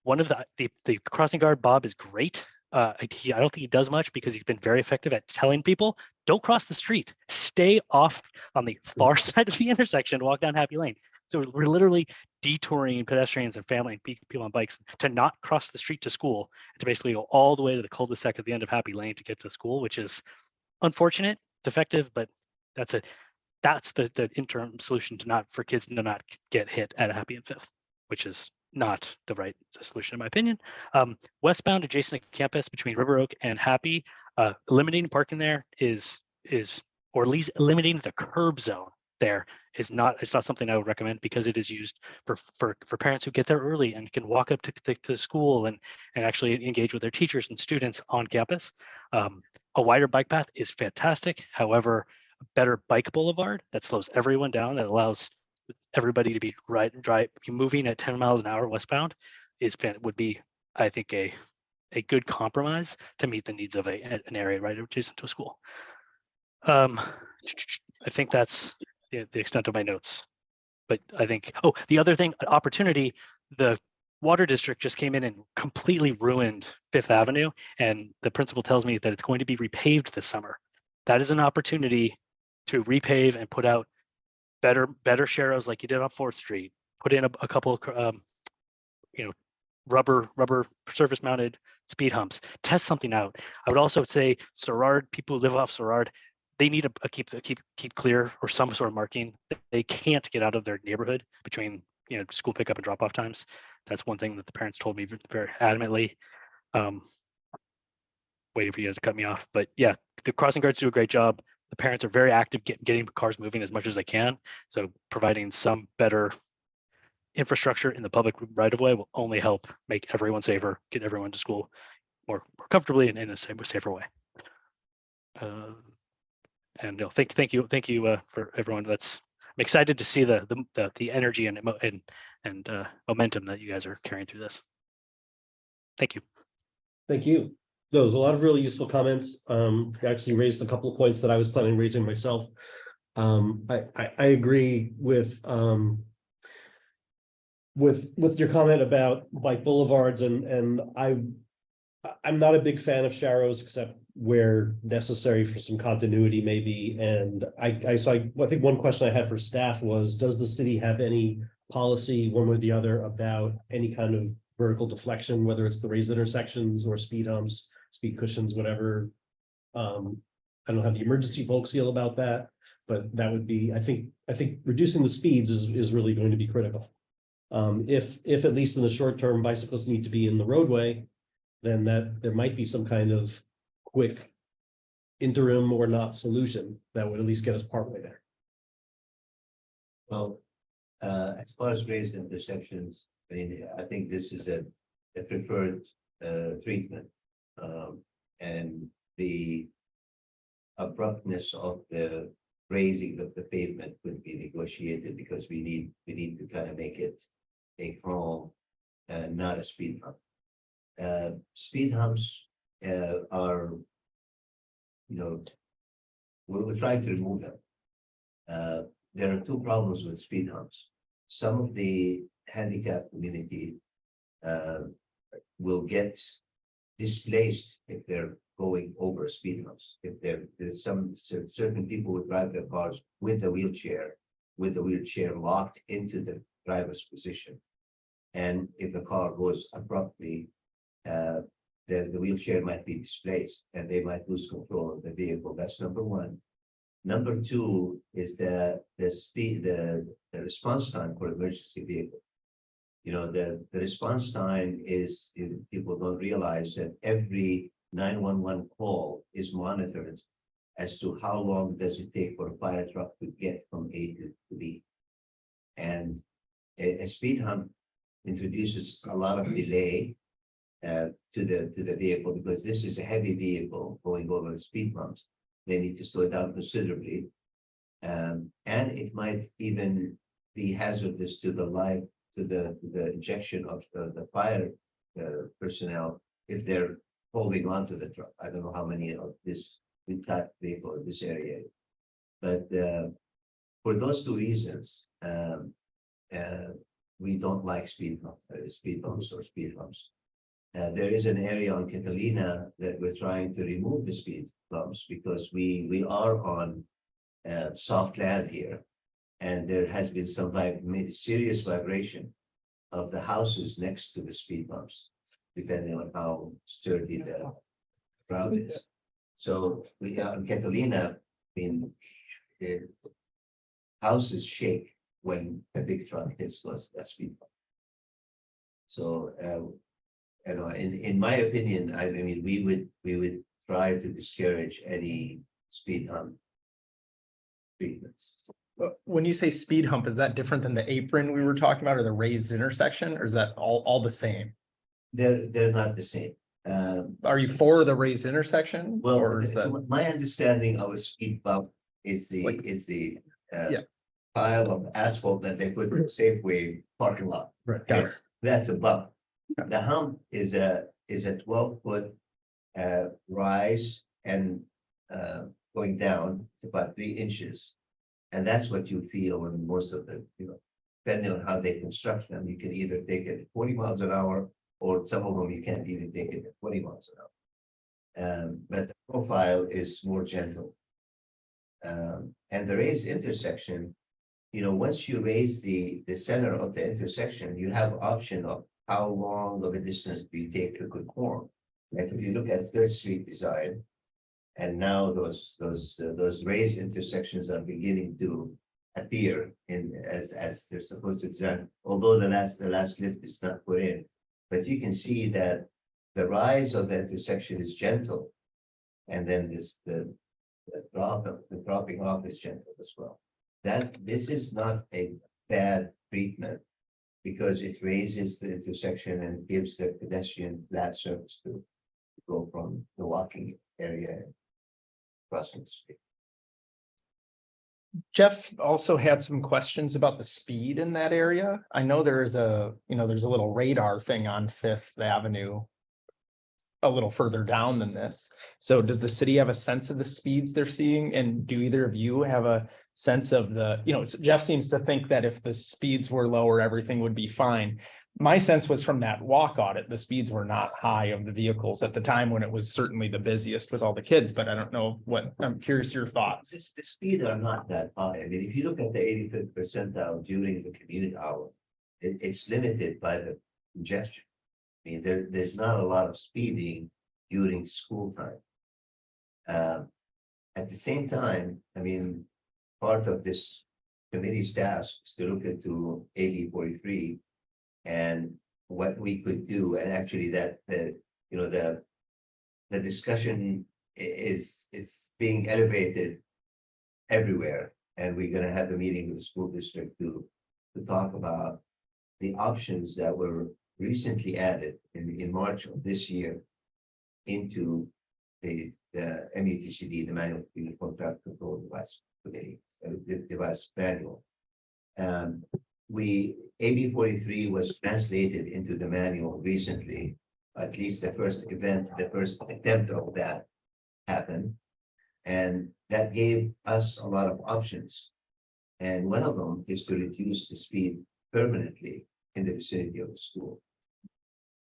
One of the crossing guard, Bob, is great. I don't think he does much because he's been very effective at telling people, don't cross the street. Stay off on the far side of the intersection, walk down Happy Lane. So we're literally detouring pedestrians and family and people on bikes to not cross the street to school, to basically go all the way to the cul-de-sac at the end of Happy Lane to get to school, which is unfortunate. It's effective, but that's the interim solution for kids to not get hit at Happy and 5th, which is not the right solution in my opinion. Westbound adjacent to campus between River Oak and Happy, eliminating parking there or at least eliminating the curb zone there it's not something I would recommend, because it is used for parents who get there early and can walk up to school and actually engage with their teachers and students on campus. A wider bike path is fantastic. However, a better bike boulevard that slows everyone down, that allows everybody to be moving at 10 miles an hour westbound would be, I think, a good compromise to meet the needs of an area right adjacent to a school. I think that's the extent of my notes. But I think, oh, the other thing, opportunity, the water district just came in and completely ruined Fifth Avenue. And the principal tells me that it's going to be repaved this summer. That is an opportunity to repave and put out better sharrows like you did on 4th Street. Put in a couple of, rubber surface mounted speed humps. Test something out. I would also say Sherrard, people who live off Sherrard, they need a keep clear or some sort of marking. They can't get out of their neighborhood between school pickup and drop off times. That's one thing that the parents told me very adamantly. Waiting for you guys to cut me off, but yeah, the crossing guards do a great job. The parents are very active getting cars moving as much as they can. So providing some better infrastructure in the public right of way will only help make everyone safer, get everyone to school more comfortably and in a safer way. And thank you for everyone. I'm excited to see the energy and momentum that you guys are carrying through this. Thank you. Thank you. Those a lot of really useful comments. You actually raised a couple of points that I was planning on raising myself. I agree with your comment about bike boulevards, and I'm not a big fan of sharrows except where necessary for some continuity maybe. And I think one question I had for staff was, does the city have any policy one way or the other about any kind of vertical deflection, whether it's the raised intersections or speed humps, speed cushions, whatever? I don't know how the emergency folks feel about that, but that would be, I think reducing the speeds is really going to be critical. If at least in the short term bicyclists need to be in the roadway, then that there might be some kind of quick interim or not solution that would at least get us partway there. Well, as far as raised intersections, I mean, I think this is a preferred treatment. And the abruptness of the raising of the pavement could be negotiated, because we need to kind of make it a crawl and not a speed hump. Speed humps are, we're trying to remove them. There are two problems with speed humps. Some of the handicapped community will get displaced if they're going over speed humps. If there's some certain people who drive their cars with a wheelchair locked into the driver's position. And if the car goes abruptly, the wheelchair might be displaced and they might lose control of the vehicle. That's number one. Number two is the response time for emergency vehicle. The response time is, people don't realize that every 911 call is monitored as to how long does it take for a fire truck to get from A to B. And a speed hump introduces a lot of delay to the vehicle, because this is a heavy vehicle going over the speed bumps. They need to slow it down considerably. And it might even be hazardous to the life, to the injection of the fire personnel if they're holding on to the truck. I don't know how many of this type vehicle in this area, but for those two reasons, we don't like speed bumps or speed humps. There is an area on Catalina that we're trying to remove the speed bumps, because we are on soft land here, and there has been some serious vibration of the houses next to the speed bumps, depending on how sturdy the ground is. So we are on Catalina, the houses shake when a big truck hits that speed bump. So in my opinion, I mean, we would try to discourage any speed hump treatments. When you say speed hump, is that different than the apron we were talking about, or the raised intersection, or is that all the same? They're not the same. Are you for the raised intersection? Well, or is that... my understanding of a speed bump is the, Like- is the, Yeah. pile of asphalt that they put in Safeway parking lot. Right. Got it. That's a bump. Okay. The hump is a 12-foot rise and going down, it's about 3 inches. And that's what you feel in most of the, depending on how they construct them, you can either take it at 40 miles an hour, or some of them you can't even take it at 20 miles an hour. But the profile is more gentle. And the raised intersection, once you raise the center of the intersection, you have option of how long of a distance do you take to conform. Like if you look at Third Street design, and now those raised intersections are beginning to appear as they're supposed to design, although the last lift is not put in. But you can see that the rise of the intersection is gentle. And then the dropping off is gentle as well. This is not a bad treatment, because it raises the intersection and gives the pedestrian flat surface to go from the walking area and crossing the street. Jeff also had some questions about the speed in that area. I know there's a little radar thing on Fifth Avenue a little further down than this. So does the city have a sense of the speeds they're seeing? And do either of you have a sense of Jeff seems to think that if the speeds were lower, everything would be fine. My sense was from that walk audit, the speeds were not high of the vehicles at the time when it was certainly the busiest with all the kids, but I don't know I'm curious your thoughts. The speed are not that high. I mean, if you look at the 85th percentile during the commute hour, it's limited by the congestion. I mean, there's not a lot of speeding during school time. At the same time, I mean, part of this committee's task is to look into AB 43 and what we could do. And actually that the discussion is being elevated everywhere. And we're going to have a meeting with the school district to talk about the options that were recently added in March of this year into the MUTCD, the Manual Uniform Traffic Control Device Committee, device manual. AB 43 was translated into the manual recently. At least the first attempt of that happened. And that gave us a lot of options. And one of them is to reduce the speed permanently in the vicinity of the school.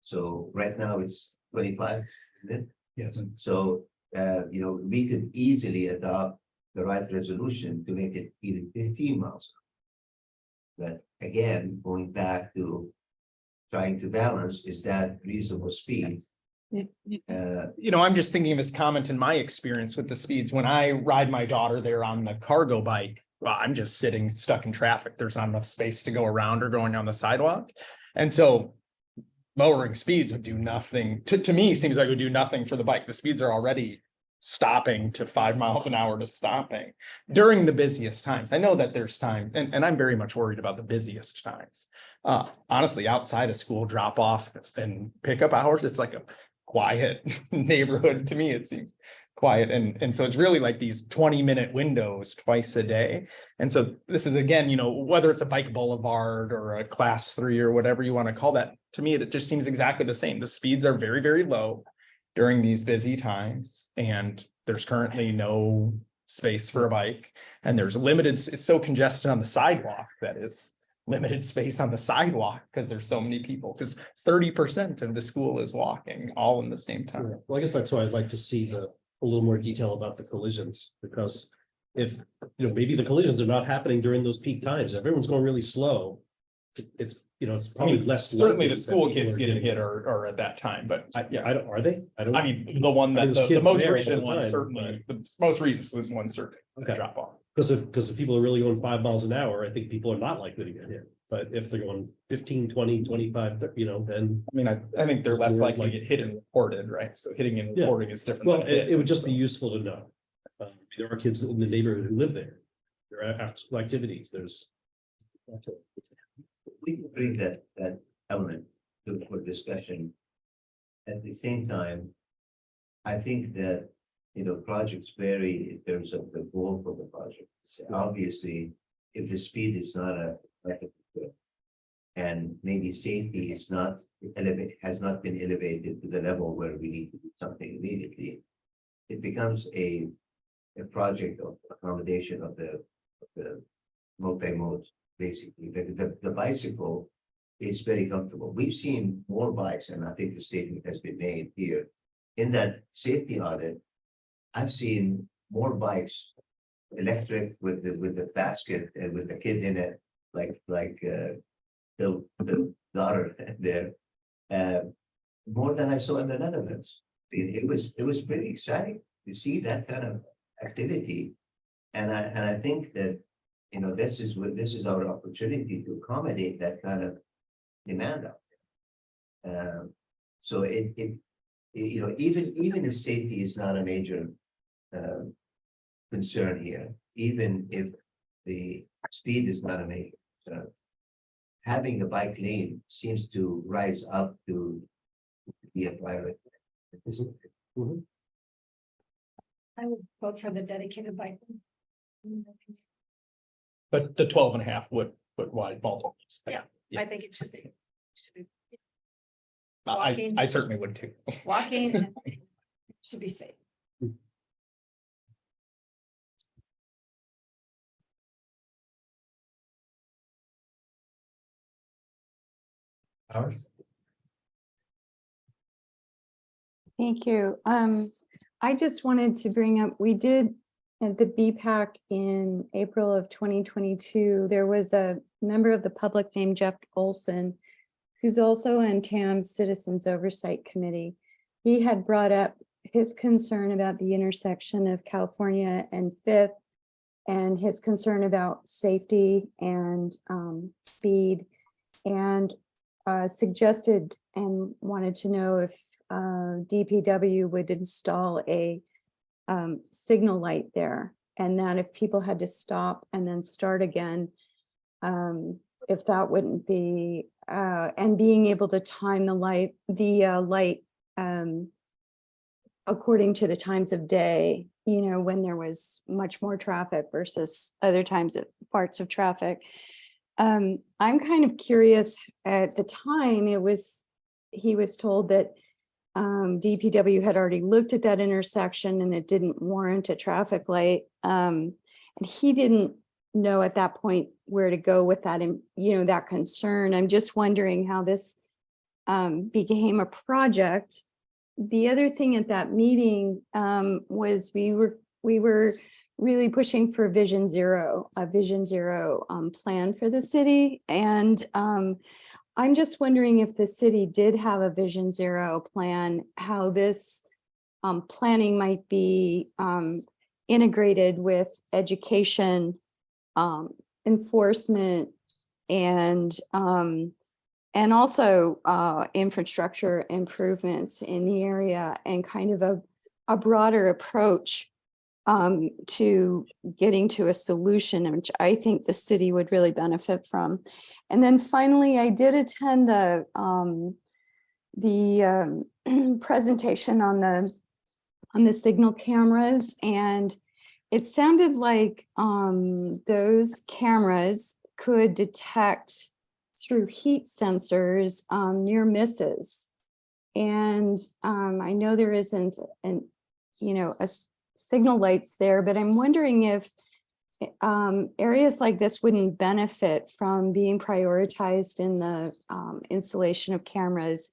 So right now it's 25, isn't it? Yes. So, we could easily adopt the right resolution to make it even 15 miles. But again, going back to trying to balance, is that reasonable speed? I'm just thinking of his comment in my experience with the speeds. When I ride my daughter there on the cargo bike, well, I'm just sitting stuck in traffic. There's not enough space to go around or going on the sidewalk. And so lowering speeds would do nothing. To me, seems like it would do nothing for the bike. The speeds are already stopping to 5 miles an hour to stopping during the busiest times. I know that there's times, and I'm very much worried about the busiest times. Honestly, outside of school drop off and pickup hours, it's like a quiet neighborhood. To me, it seems quiet. And so it's really like these 20-minute windows twice a day. And so this is, again, whether it's a bike boulevard or a class 3 or whatever you want to call that, to me, it just seems exactly the same. The speeds are very, very low during these busy times, and there's currently no space for a bike, and there's limited, it's so congested on the sidewalk that is limited space on the sidewalk because there's so many people, because 30% of the school is walking all in the same time. Well, I guess that's why I'd like to see a little more detail about the collisions, because if, maybe the collisions are not happening during those peak times, everyone's going really slow. It's probably less. Certainly likely the that school people kids are getting hit are at that time, but I don't, are they? I don't. I mean, the one I mean, that there's the kids most there all recent the one, time, certainly, the most recent one, certainly Okay. drop off. Because if people are really going 5 miles an hour, I think people are not likely to get hit. But if they're going 15, 20, 25, then. I mean, I think they're less More likely to like- get hit and reported, right? So hitting and Yeah. reporting is different. Well, than hit. it would just be useful to know. There are kids in the neighborhood who live there. There are after school activities. There's. We can bring that element for discussion. At the same time, I think that projects vary in terms of the goal for the project. Obviously, if the speed is not and maybe safety is not has not been elevated to the level where we need to do something immediately, it becomes a project of accommodation of the multi-mode, basically. The bicycle is very comfortable. We've seen more bikes, and I think the statement has been made here. In that safety audit, I've seen more bikes, electric with the basket and with the kid in it, like the daughter there, more than I saw in the Netherlands. It was pretty exciting to see that kind of activity, and I think that this is our opportunity to accommodate that kind of demand out there. So even if safety is not a major concern here, even if the speed is not a major concern, having a bike lane seems to rise up to be a priority. I would vote for the dedicated bike lane. But the 12.5 foot wide multiples. Yeah. I think it should be I walking. certainly would too. Walking and should be safe. Ours? Thank you. I just wanted to bring up, we did at the BPAC in April of 2022, there was a member of the public named Jeff Olson, who's also on TAM's Citizens Oversight Committee. He had brought up his concern about the intersection of California and Fifth and his concern about safety and speed, and suggested and wanted to know if DPW would install a signal light there, and that if people had to stop and then start again, if that wouldn't be, and being able to time the light according to the times of day, when there was much more traffic versus other times of parts of traffic. I'm kind of curious. At the time, he was told that DPW had already looked at that intersection and it didn't warrant a traffic light. And he didn't know at that point where to go with that, and that concern. I'm just wondering how this became a project. The other thing at that meeting was we were really pushing for a Vision Zero plan for the city. And I'm just wondering if the city did have a Vision Zero plan, how this planning might be integrated with education, enforcement, and also infrastructure improvements in the area, and kind of a broader approach to getting to a solution, which I think the city would really benefit from. And then finally, I did attend the presentation on the signal cameras, and it sounded like those cameras could detect through heat sensors near misses. And I know there isn't a signal lights there, but I'm wondering if areas like this wouldn't benefit from being prioritized in the installation of cameras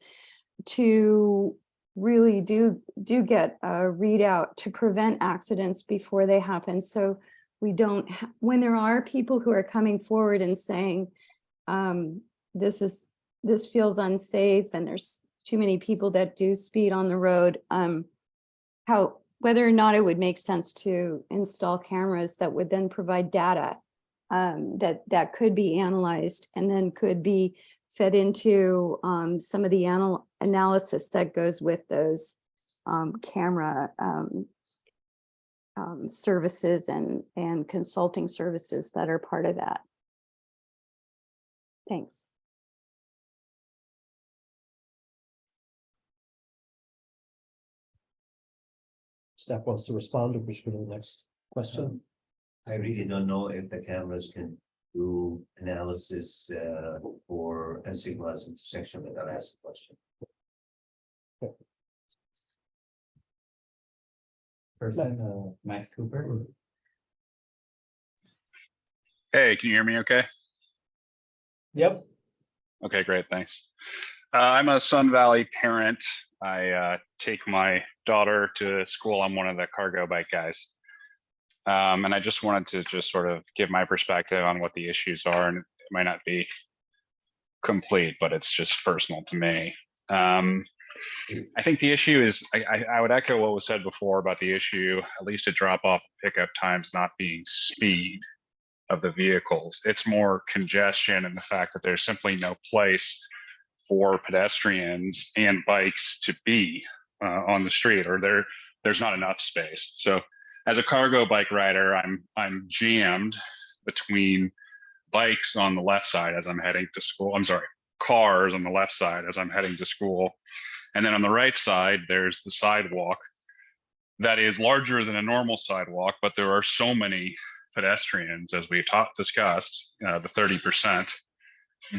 to really do get a readout to prevent accidents before they happen. So we don't, when there are people who are coming forward and saying, this feels unsafe and there's too many people that do speed on the road, whether or not it would make sense to install cameras that would then provide data that could be analyzed and then could be fed into some of the analysis that goes with those camera services and consulting services that are part of that. Thanks. staff wants to respond, or we should go to the next question. I really don't know if the cameras can do analysis for a signals intersection without asking question. Person, Max Cooper. Hey, can you hear me okay? Yep. Okay, great, thanks. I'm a Sun Valley parent. I take my daughter to school. I'm one of the cargo bike guys. And I just wanted to just sort of give my perspective on what the issues are, and it might not be complete, but it's just personal to me. I think the issue is, I would echo what was said before about the issue, at least at drop off pickup times not being speed of the vehicles. It's more congestion and the fact that there's simply no place for pedestrians and bikes to be on the street, or there's not enough space. So as a cargo bike rider, I'm jammed between bikes on the left side as I'm heading to school. I'm sorry, cars on the left side as I'm heading to school. And then on the right side, there's the sidewalk that is larger than a normal sidewalk, but there are so many pedestrians, as we discussed, the 30%,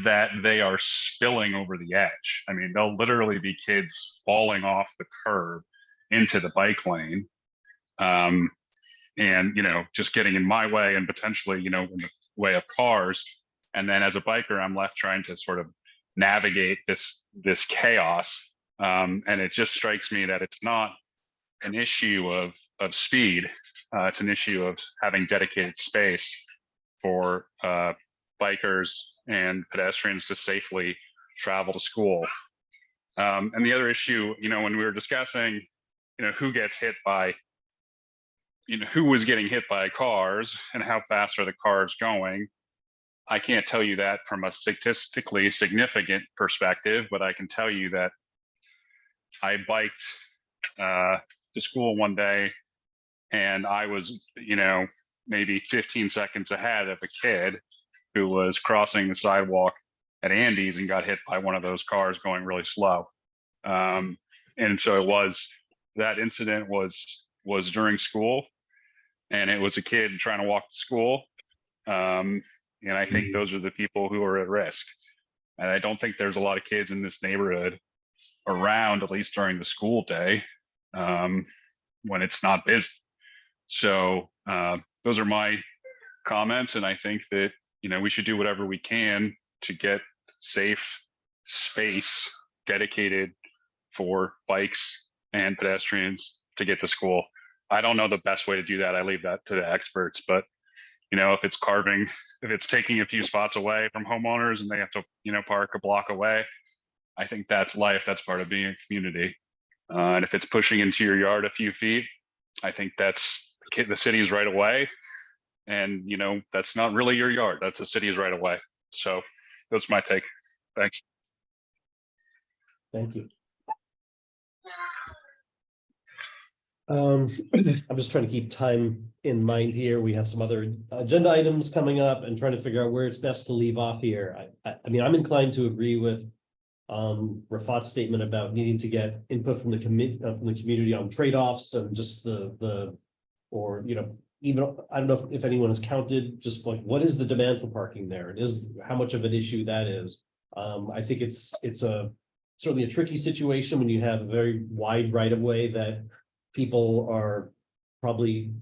that they are spilling over the edge. I mean, there'll literally be kids falling off the curb into the bike lane. And, just getting in my way and potentially, in the way of cars. And then as a biker, I'm left trying to sort of navigate this chaos. And it just strikes me that it's not an issue of speed. It's an issue of having dedicated space for bikers and pedestrians to safely travel to school. And the other issue, when we were discussing, who gets hit by, who was getting hit by cars and how fast are the cars going, I can't tell you that from a statistically significant perspective, but I can tell you that I biked to school one day and I was, maybe 15 seconds ahead of a kid who was crossing the sidewalk at Andy's and got hit by one of those cars going really slow. And so that incident was during school, and it was a kid trying to walk to school. And I think those are the people who are at risk. And I don't think there's a lot of kids in this neighborhood around, at least during the school day, when it's not busy. So those are my comments. And I think that, we should do whatever we can to get safe space dedicated for bikes and pedestrians to get to school. I don't know the best way to do that. I leave that to the experts, but if it's taking a few spots away from homeowners and they have to, park a block away, I think that's life. That's part of being a community. And if it's pushing into your yard a few feet, I think that's the city's right away. And, that's not really your yard. That's the city's right away. So that's my take. Thanks. Thank you. I'm just trying to keep time in mind here. We have some other agenda items coming up and trying to figure out where it's best to leave off here. I mean, I'm inclined to agree with Rafat's statement about needing to get input from the community on trade-offs and just even I don't know if anyone has counted just like what is the demand for parking there, and how much of an issue that is. I think it's certainly a tricky situation when you have a very wide right of way that people are probably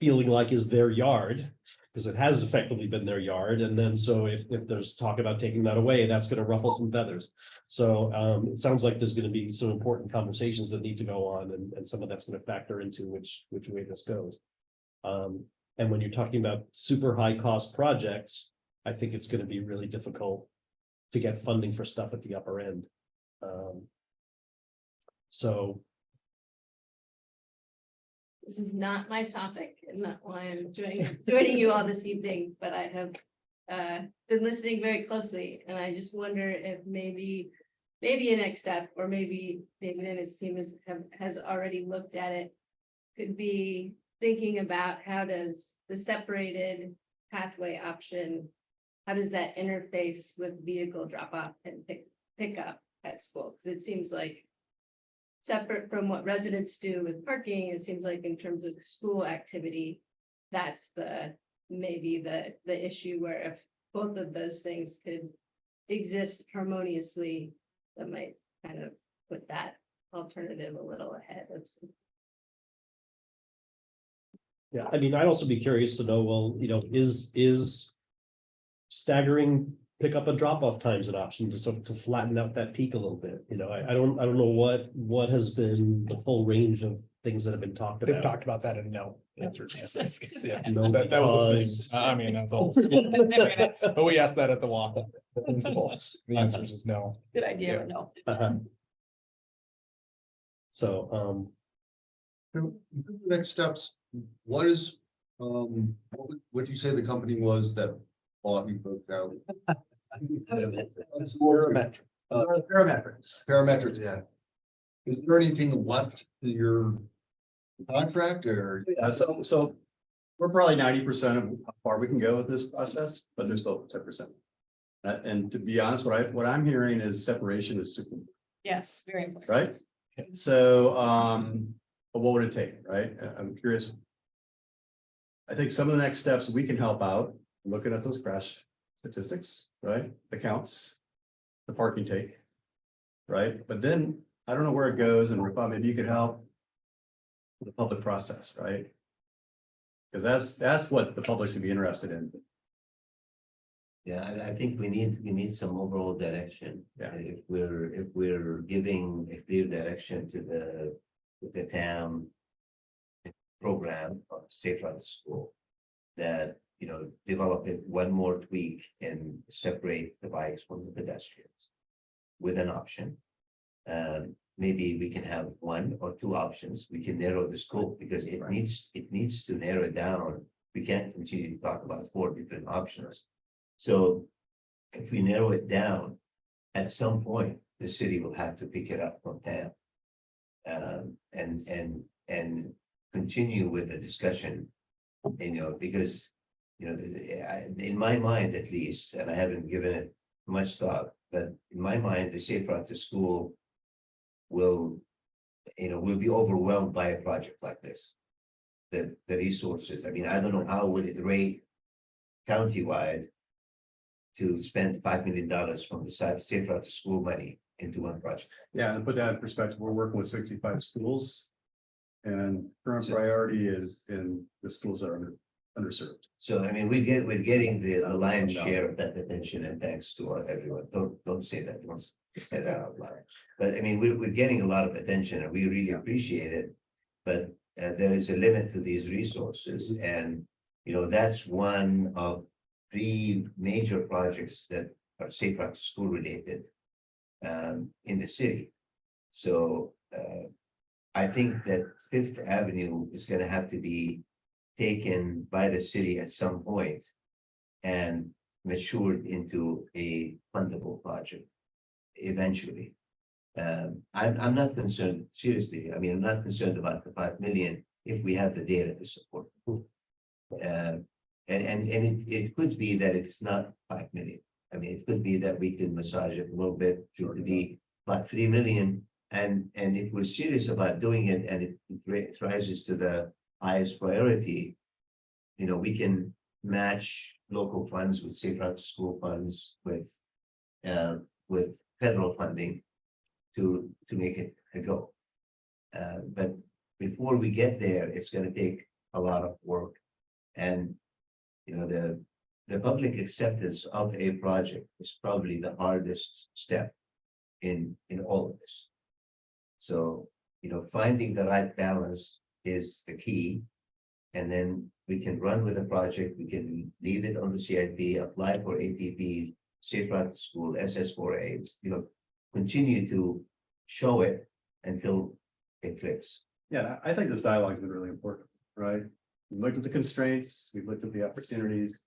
feeling like is their yard, because it has effectively been their yard. And then so if there's talk about taking that away, that's going to ruffle some feathers. So it sounds like there's going to be some important conversations that need to go on, and some of that's going to factor into which way this goes. And when you're talking about super high cost projects, I think it's going to be really difficult to get funding for stuff at the upper end. So this is not my topic and not why I'm joining you all this evening, but I have been listening very closely, and I just wonder if maybe a next step, or maybe David and his team has already looked at it, could be thinking about how does the separated pathway option, how does that interface with vehicle drop off and pick up at school? Because it seems like separate from what residents do with parking, it seems like in terms of school activity, that's maybe the issue where if both of those things could exist harmoniously, that might kind of put that alternative a little ahead of some. Yeah, I mean, I'd also be curious to know, well, is staggering pickup and drop off times an option to sort of to flatten out that peak a little bit? I don't know what has been the full range of things that have been talked They've about. talked about that in no. Answer. Yeah, No, that was a because- thing. I mean, that's old school. But we asked that at the walk. Principal. The answer is no. Good idea, or no? Uh-huh. So, Next steps, what is, what do you say the company was that bought you folks out? Parametrics. Parametrics, yeah. Is there anything left to your contract or? Yeah, so we're probably 90% of how far we can go with this process, but there's still 10%. And to be honest, what I'm hearing is separation is super, Yes, very important. right? So, but what would it take, right? I'm curious. I think some of the next steps we can help out, looking at those crash statistics, right? The counts, the parking take, right? But then I don't know where it goes, and Rafa, maybe you could help with the public process, right? Because that's what the public should be interested in. Yeah, I think we need some overall direction. Yeah. If we're giving a clear direction to the town program of Safe Route to School, that, develop it one more tweak and separate the bikes from the pedestrians with an option. Maybe we can have one or two options. We can narrow the scope because it needs to narrow it down. We can't continue to talk about 4 different options. So if we narrow it down, at some point, the city will have to pick it up from town. And continue with the discussion, because, in my mind at least, and I haven't given it much thought, but in my mind, the Safe Route to School will be overwhelmed by a project like this. The resources, I mean, I don't know how would it rate countywide to spend $5 million from the Safe Route to School money into one project. Yeah, and put that in perspective, we're working with 65 schools. And current priority is in the schools that are underserved. So, I mean, we're getting the lion's share of that attention, and thanks to everyone. Don't say that, don't say that out loud. But I mean, we're getting a lot of attention and we really appreciate it. But there is a limit to these resources, and that's one of 3 major projects that are Safe Route to School related in the city. So I think that Fifth Avenue is going to have to be taken by the city at some point and matured into a fundable project eventually. I'm not concerned, seriously. I mean, I'm not concerned about the 5 million if we have the data to support it. And it could be that it's not 5 million. I mean, it could be that we can massage it a little bit to be about 3 million. And if we're serious about doing it and it rises to the highest priority, we can match local funds with Safe Route to School funds with federal funding to make it a go. But before we get there, it's going to take a lot of work. And the public acceptance of a project is probably the hardest step in all of this. So, finding the right balance is the key. And then we can run with the project, we can leave it on the CIP, apply for ATPs, Safe Route to School, SS4A, continue to show it until it clicks. Yeah, I think this dialogue has been really important, right? We looked at the constraints, we've looked at the opportunities.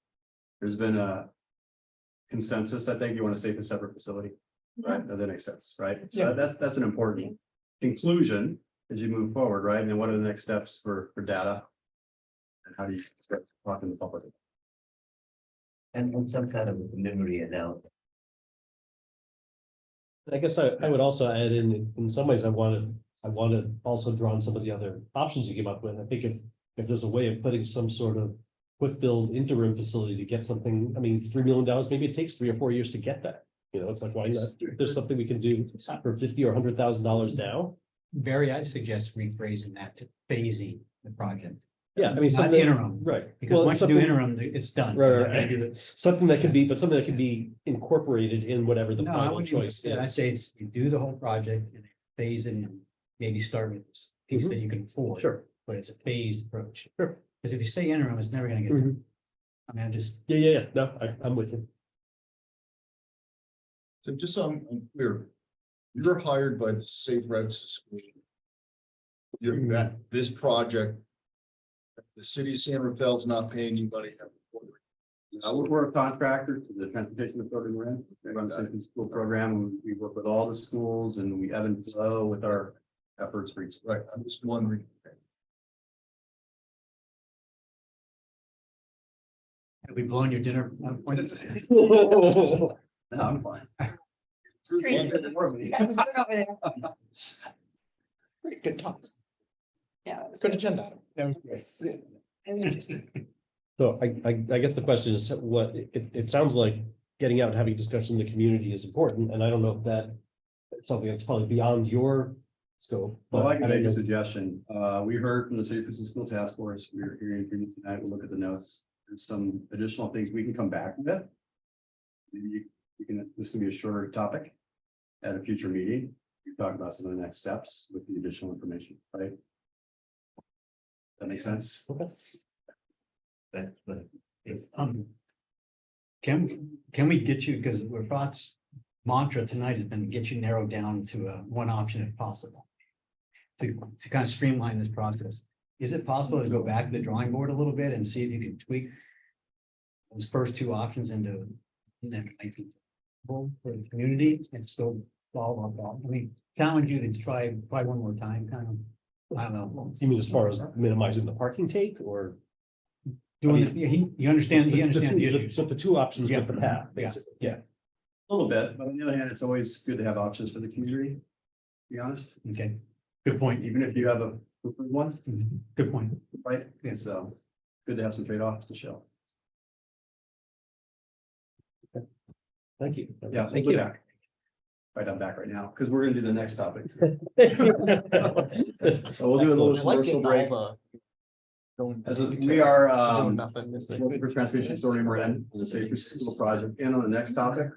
There's been a consensus, I think you want to say for separate facility, right? That makes sense, right? So that's an important conclusion as you move forward, right? And then what are the next steps for data? And how do you start talking to the public? And some kind of memory announcement. I guess I would also add in some ways, I wanted I want to also draw on some of the other options you came up with. I think if there's a way of putting some sort of quick build interim facility to get something, I mean, $3 million, maybe it takes 3 or 4 years to get that. You know, it's like, why not? If there's something we can do for $50,000 or $100,000 now. Barry, I suggest rephrasing that to phasing the project. Yeah, I mean, Not something, interim, right. because Well, once you do something- interim, it's done. Right. Something that can be, but something that can be incorporated in whatever the No, I final wouldn't, choice yeah, I'd is. say it's, you do the whole project and phase it and maybe start with this piece Mhm. that you can afford. Sure. But it's a phased approach. Sure. Because if you say interim, it's never gonna get Mhm. done. I mean, I just, Yeah. No, I'm with you. So just so I'm clear, you're hired by the Safe Routes School. You're that, this project, the city of San Rafael's not paying you money. We're a contractor to the transportation authority we're in. We run the safety school program. We work with all the schools and we ebb and flow with our efforts for each. Right, I'm just wondering. have we blown your dinner? No, I'm fine. Good talk. Yeah. Good agenda. So I guess the question is what, it sounds like getting out and having discussion in the community is important, and I don't know if that. It's something that's probably beyond your scope. Well, but I can don't make a know. suggestion. We heard from the Safe Routes School Task Force. We were hearing from you tonight. We'll look at the notes. There's some additional things we can come back with. Maybe you can, this can be a shorter topic at a future meeting. We talk about some of the next steps with the additional information, right? That makes sense? Okay. That's what it's. Can we get you, because we're thoughts mantra tonight has been get you narrowed down to one option if possible. To kind of streamline this process. Is it possible to go back to the drawing board a little bit and see if you can tweak those first two options into for the community and still solve our problem? I mean, challenge you to try one more time, kind of, I don't know. You mean as far as minimizing the parking take or? Doing, you understand, he The understands the two- issues. So the two options Yeah. with the path, Yeah. basically, yeah. A little bit, but on the other hand, it's always good to have options for the community. To be honest, Okay, good point. even if you have a preferred one, Good point. right? So good to have some trade-offs to show. Thank you. Yeah, so Thank we'll you. be back. Right, I'm back right now, because we're gonna do the next topic. So we'll do a little commercial break. As we are, looking for transportation authority, we're in the safer school project and on the next topic.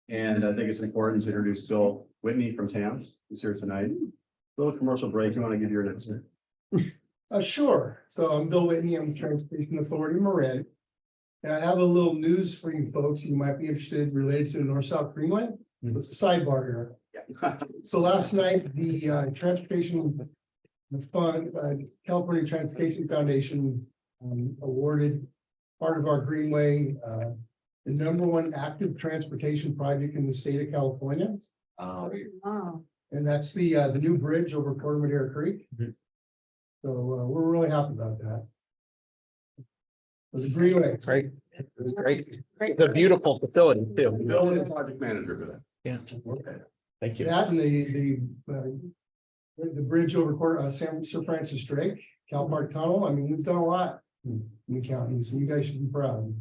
And I think it's important to introduce Bill Whitney from TAM, who's here tonight. Little commercial break, you want to give your next? Sure. So I'm Bill Whitney. I'm Transportation Authority Marin. And I have a little news for you folks. You might be interested related to the North-South Greenway. It's a sidebar here. So last night, the Transportation Fund, California Transportation Foundation awarded part of our Greenway, the #1 active transportation project in the state of California. Wow. And that's the new bridge over Corte Madera Creek. So we're really happy about that. So the Greenway. Great. It was great. It's a beautiful facility too. Bill is the project manager for that. Yeah. Okay. Thank you. That and the bridge over Sir Francis Drake, Cal Park Tunnel. I mean, we've done a lot in the county, so you guys should be proud.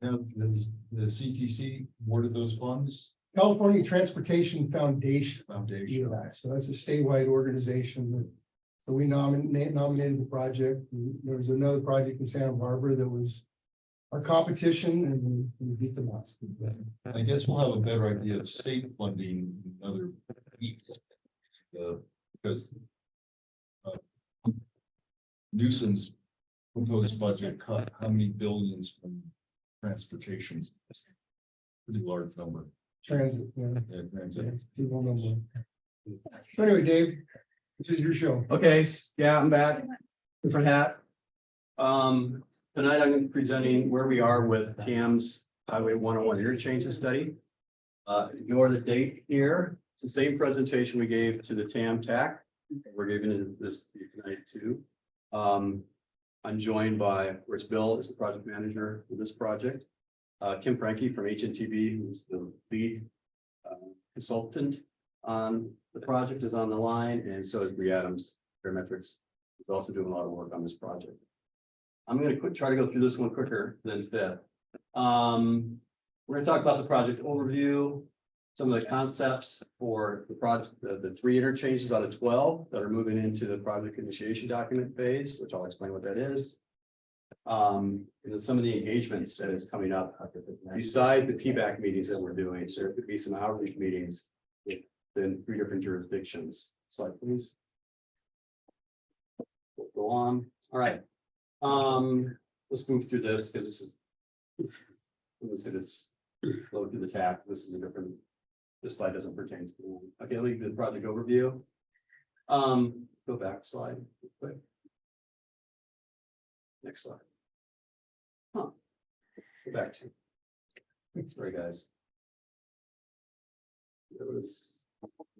Now, the CTC awarded those funds. California Transportation Foundation. Foundation. So that's a statewide organization that, so we nominated the project. There was another project in Santa Barbara that was our competition and we beat them up. I guess we'll have a better idea of state funding in another week. Because Newsom's proposed budget cut how many billions from transportation? Pretty large number. Transit, yeah. Yeah, transit. People know. So anyway, Dave, this is your show. Okay, yeah, I'm back. Different hat. Tonight I'm going to be presenting where we are with CAM's Highway 101 interchange study. Ignore the date here. It's the same presentation we gave to the TAM TAC. We're giving it this tonight too. I'm joined by, where's Bill is the project manager for this project. Kim Franke from HNTB, who's the lead consultant. the project is on the line, and so is Bree Adams, Parametrics. Is also doing a lot of work on this project. I'm gonna try to go through this one quicker than fifth. We're gonna talk about the project overview, some of the concepts for the project, the 3 interchanges out of 12 that are moving into the project initiation document phase, which I'll explain what that is. And then some of the engagements that is coming up besides the PBAC meetings that we're doing. So there could be some outreach meetings in 3 different jurisdictions. Slide, please. Let's go on. All right. Let's move through this because this is. Let's hit this. Go through the tab. This is a different. This slide doesn't pertain to. Okay, I'll leave the project overview. Go back slide. Quick. Next slide. Go back to. Sorry, guys. There was.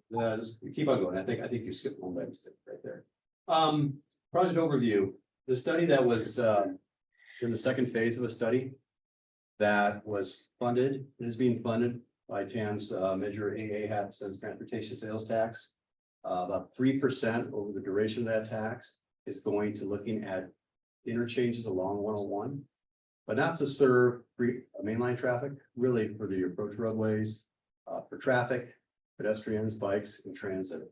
Yeah, just keep on going. I think you skipped one by mistake right there. Project overview. The study that was in the second phase of the study that was funded, is being funded by TAM's Measure AA half cents transportation sales tax. About 3% over the duration of that tax is going to looking at interchanges along 101, but not to serve mainline traffic, really for the approach roadways, for traffic, pedestrians, bikes, and transit.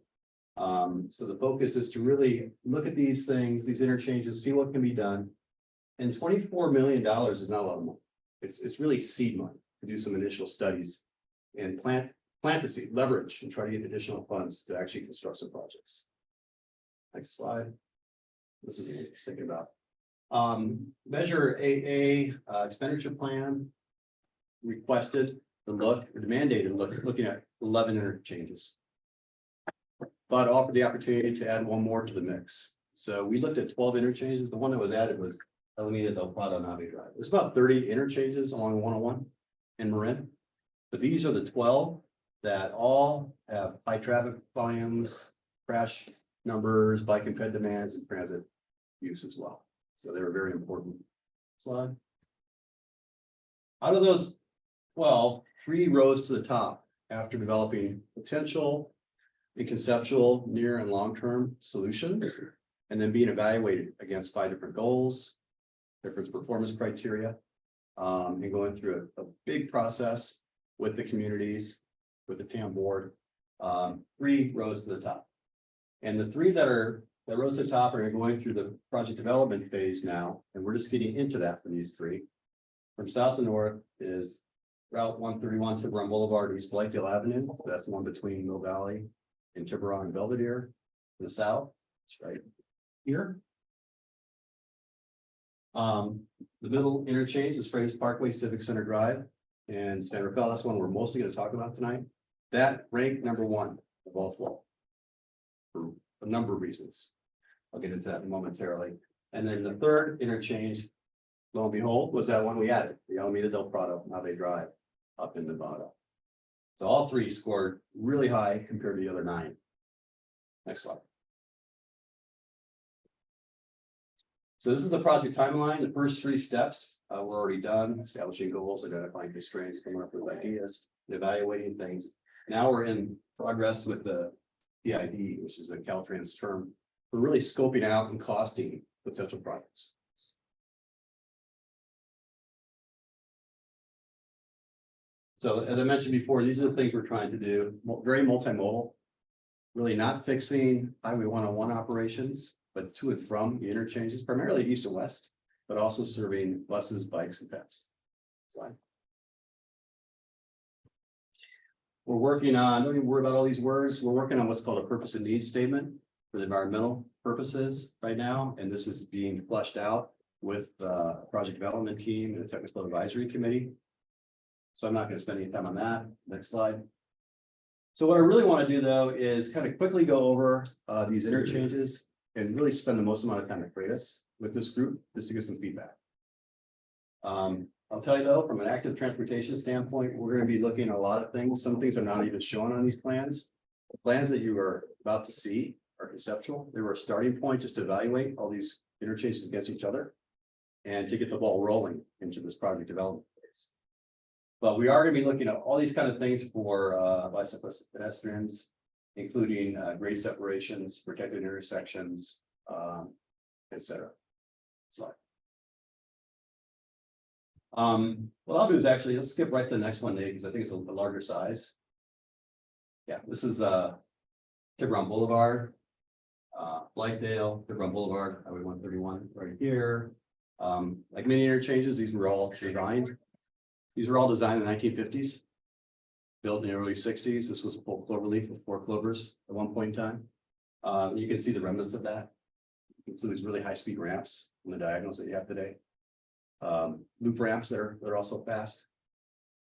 So the focus is to really look at these things, these interchanges, see what can be done. And $24 million is not a lot of money. It's really seed money to do some initial studies and plant the seed, leverage, and try to get additional funds to actually construct some projects. Next slide. This is what I was thinking about. Measure AA expenditure plan requested the mandated looking at 11 interchanges, but offered the opportunity to add one more to the mix. So we looked at 12 interchanges. The one that was added was Alameda Del Prado Nave Drive. There's about 30 interchanges along 101 in Marin, but these are the 12 that all have high traffic volumes, crash numbers, bike and ped demands, and transit use as well. So they were very important. Slide. Out of those 12, 3 rose to the top after developing potential and conceptual near and long-term solutions, and then being evaluated against 5 different goals, different performance criteria, and going through a big process with the communities, with the TAM board. 3 rose to the top. And the 3 that rose to the top are going through the project development phase now, and we're just getting into that for these 3. From south to north is Route 131 Tiburon Boulevard, East Blythedale Avenue. So that's the one between Mill Valley and Tiburon and Belvedere. To the south, it's right here. The middle interchange is Fraser Parkway, Civic Center Drive, and San Rafael. That's one we're mostly going to talk about tonight. That ranked number 1 of all 12 for a number of reasons. I'll get into that momentarily. And then the third interchange, lo and behold, was that one we added, the Alameda Del Prado Nave Drive up in Nevada. So all 3 scored really high compared to the other 9. Next slide. So this is the project timeline. The first 3 steps were already done: establishing goals, identifying constraints, coming up with ideas, evaluating things. Now we're in progress with the PID, which is a Caltrans term, for really scoping out and costing potential projects. So as I mentioned before, these are the things we're trying to do. Very multimodal, really not fixing Highway 101 operations, but to and from the interchanges, primarily east and west, but also serving buses, bikes, and pets. Slide. We're working on, don't even worry about all these words. We're working on what's called a purpose and needs statement for the environmental purposes right now. And this is being fleshed out with the project development team and the technical advisory committee. So I'm not going to spend any time on that. Next slide. So what I really want to do though is kind of quickly go over these interchanges and really spend the most amount of time at Freitas with this group just to get some feedback. I'll tell you though, from an active transportation standpoint, we're going to be looking at a lot of things. Some things are not even shown on these plans. The plans that you are about to see are conceptual. They were a starting point just to evaluate all these interchanges against each other and to get the ball rolling into this project development phase. But we are going to be looking at all these kind of things for bicyclists, pedestrians, including grade separations, protected intersections, et cetera. Slide. What I'll do is actually, let's skip right to the next one, Nate, because I think it's a larger size. Yeah, this is Tiburon Boulevard, Blythedale, Tiburon Boulevard, Highway 131 right here. Like many interchanges, these were all designed. These were all designed in the 1950s. Built in the early 60s. This was a full clover leaf with 4 clovers at one point in time. You can see the remnants of that. It includes really high-speed ramps on the diagonals that you have today. Loop ramps that are also fast.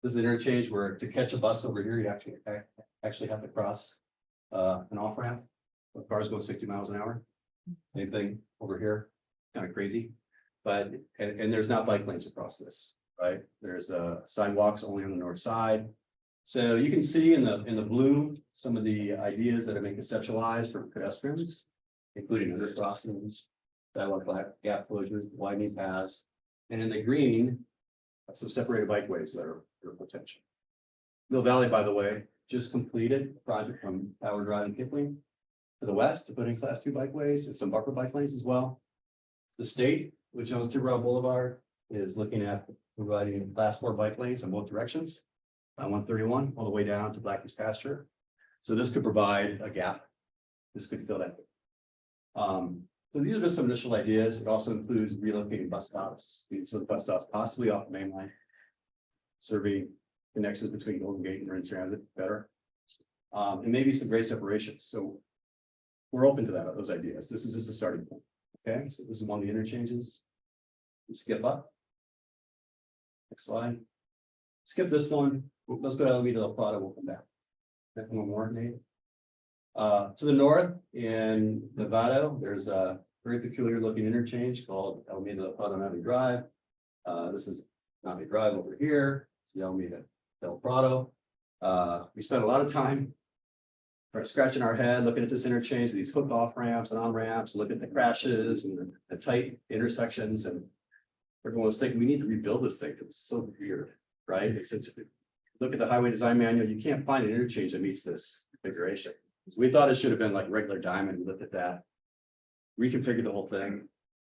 This is an interchange where to catch a bus over here, you actually have to cross an off ramp. With cars going 60 miles an hour. Same thing over here, kind of crazy. But, and there's not bike lanes across this, right? There's sidewalks only on the north side. So you can see in the blue, some of the ideas that have been conceptualized for pedestrians, including under crossings, sidewalk gap closures, widening paths. And in the green, some separated bikeways that are potential. Mill Valley, by the way, just completed a project from Power Drive and Kipling to the west to put in class 2 bikeways and some buffer bike lanes as well. The state, which owns Tiburon Boulevard, is looking at providing class 4 bike lanes in both directions on 131 all the way down to Blackie's pasture. So this could provide a gap. This could fill that. So these are just some initial ideas. It also includes relocating bus stops. So the bus stops possibly off the main line, serving connections between Golden Gate and Ring Transit better. And maybe some grade separations. So we're open to that, those ideas. This is just a starting point. Okay, so this is one of the interchanges. We skip up. Next slide. Skip this one. Let's go to Alameda Del Prado. We'll come back. One more, Nate. To the north in Nevada, there's a very peculiar looking interchange called Alameda Del Prado Nave Drive. This is Nave Drive over here. It's the Alameda Del Prado. We spent a lot of time scratching our head, looking at this interchange, these hook off ramps and on ramps, look at the crashes and the tight intersections. And everyone was thinking we need to rebuild this thing. It was so weird, right? It's look at the highway design manual. You can't find an interchange that meets this configuration. So we thought it should have been like regular diamond. We looked at that, reconfigured the whole thing.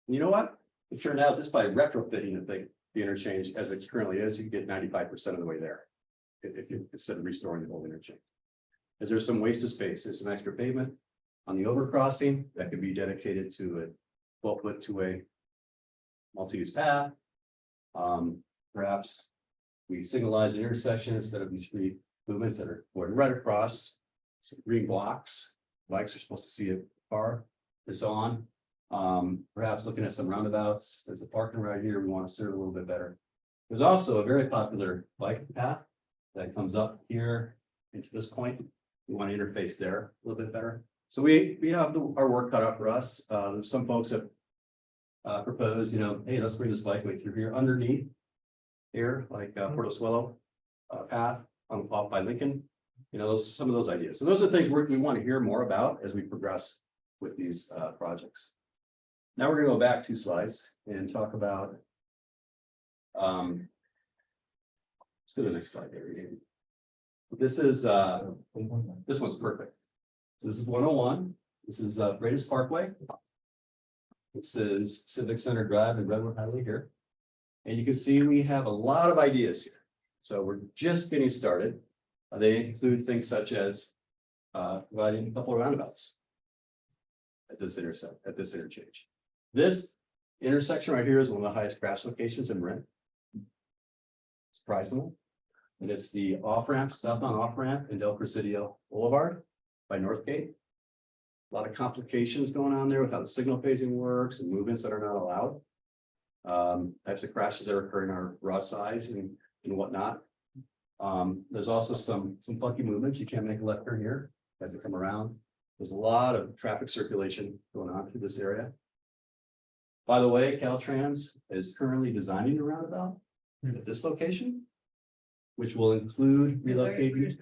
And you know what? It turned out just by retrofitting the interchange as it currently is, you get 95% of the way there. If you instead of restoring the whole interchange. Is there some wasted space? There's some extra pavement on the overcrossing that could be dedicated to a 12-foot two-way multi-use path. Perhaps we signalize the intersection instead of these free movements that are going right across. Some green blocks, bikes are supposed to see it far, and so on. Perhaps looking at some roundabouts. There's a parking right here. We want to serve a little bit better. There's also a very popular bike path that comes up here into this point. We want to interface there a little bit better. So we have our work cut out for us. There's some folks that propose, hey, let's bring this bikeway through here underneath here, like Portosuelo path off by Lincoln. Some of those ideas. So those are things we want to hear more about as we progress with these projects. Now we're going to go back 2 slides and talk about. Let's go to the next slide there. This is this one's perfect. So this is 101. This is Freitas Parkway. This is Civic Center Drive and Redwood Highway here. And you can see we have a lot of ideas here. So we're just getting started. They include things such as providing a couple of roundabouts at this interchange. This intersection right here is one of the highest crash locations in Marin. Surprisingly. And it's the off-ramp, southbound off-ramp in Del Presidio Boulevard by Northgate. A lot of complications going on there with how the signal phasing works and movements that are not allowed. Types of crashes that are occurring are raw size and whatnot. There's also some funky movements. You can't make a left turn here. You have to come around. There's a lot of traffic circulation going on through this area. By the way, Caltrans is currently designing a roundabout at this location, which will include relocating.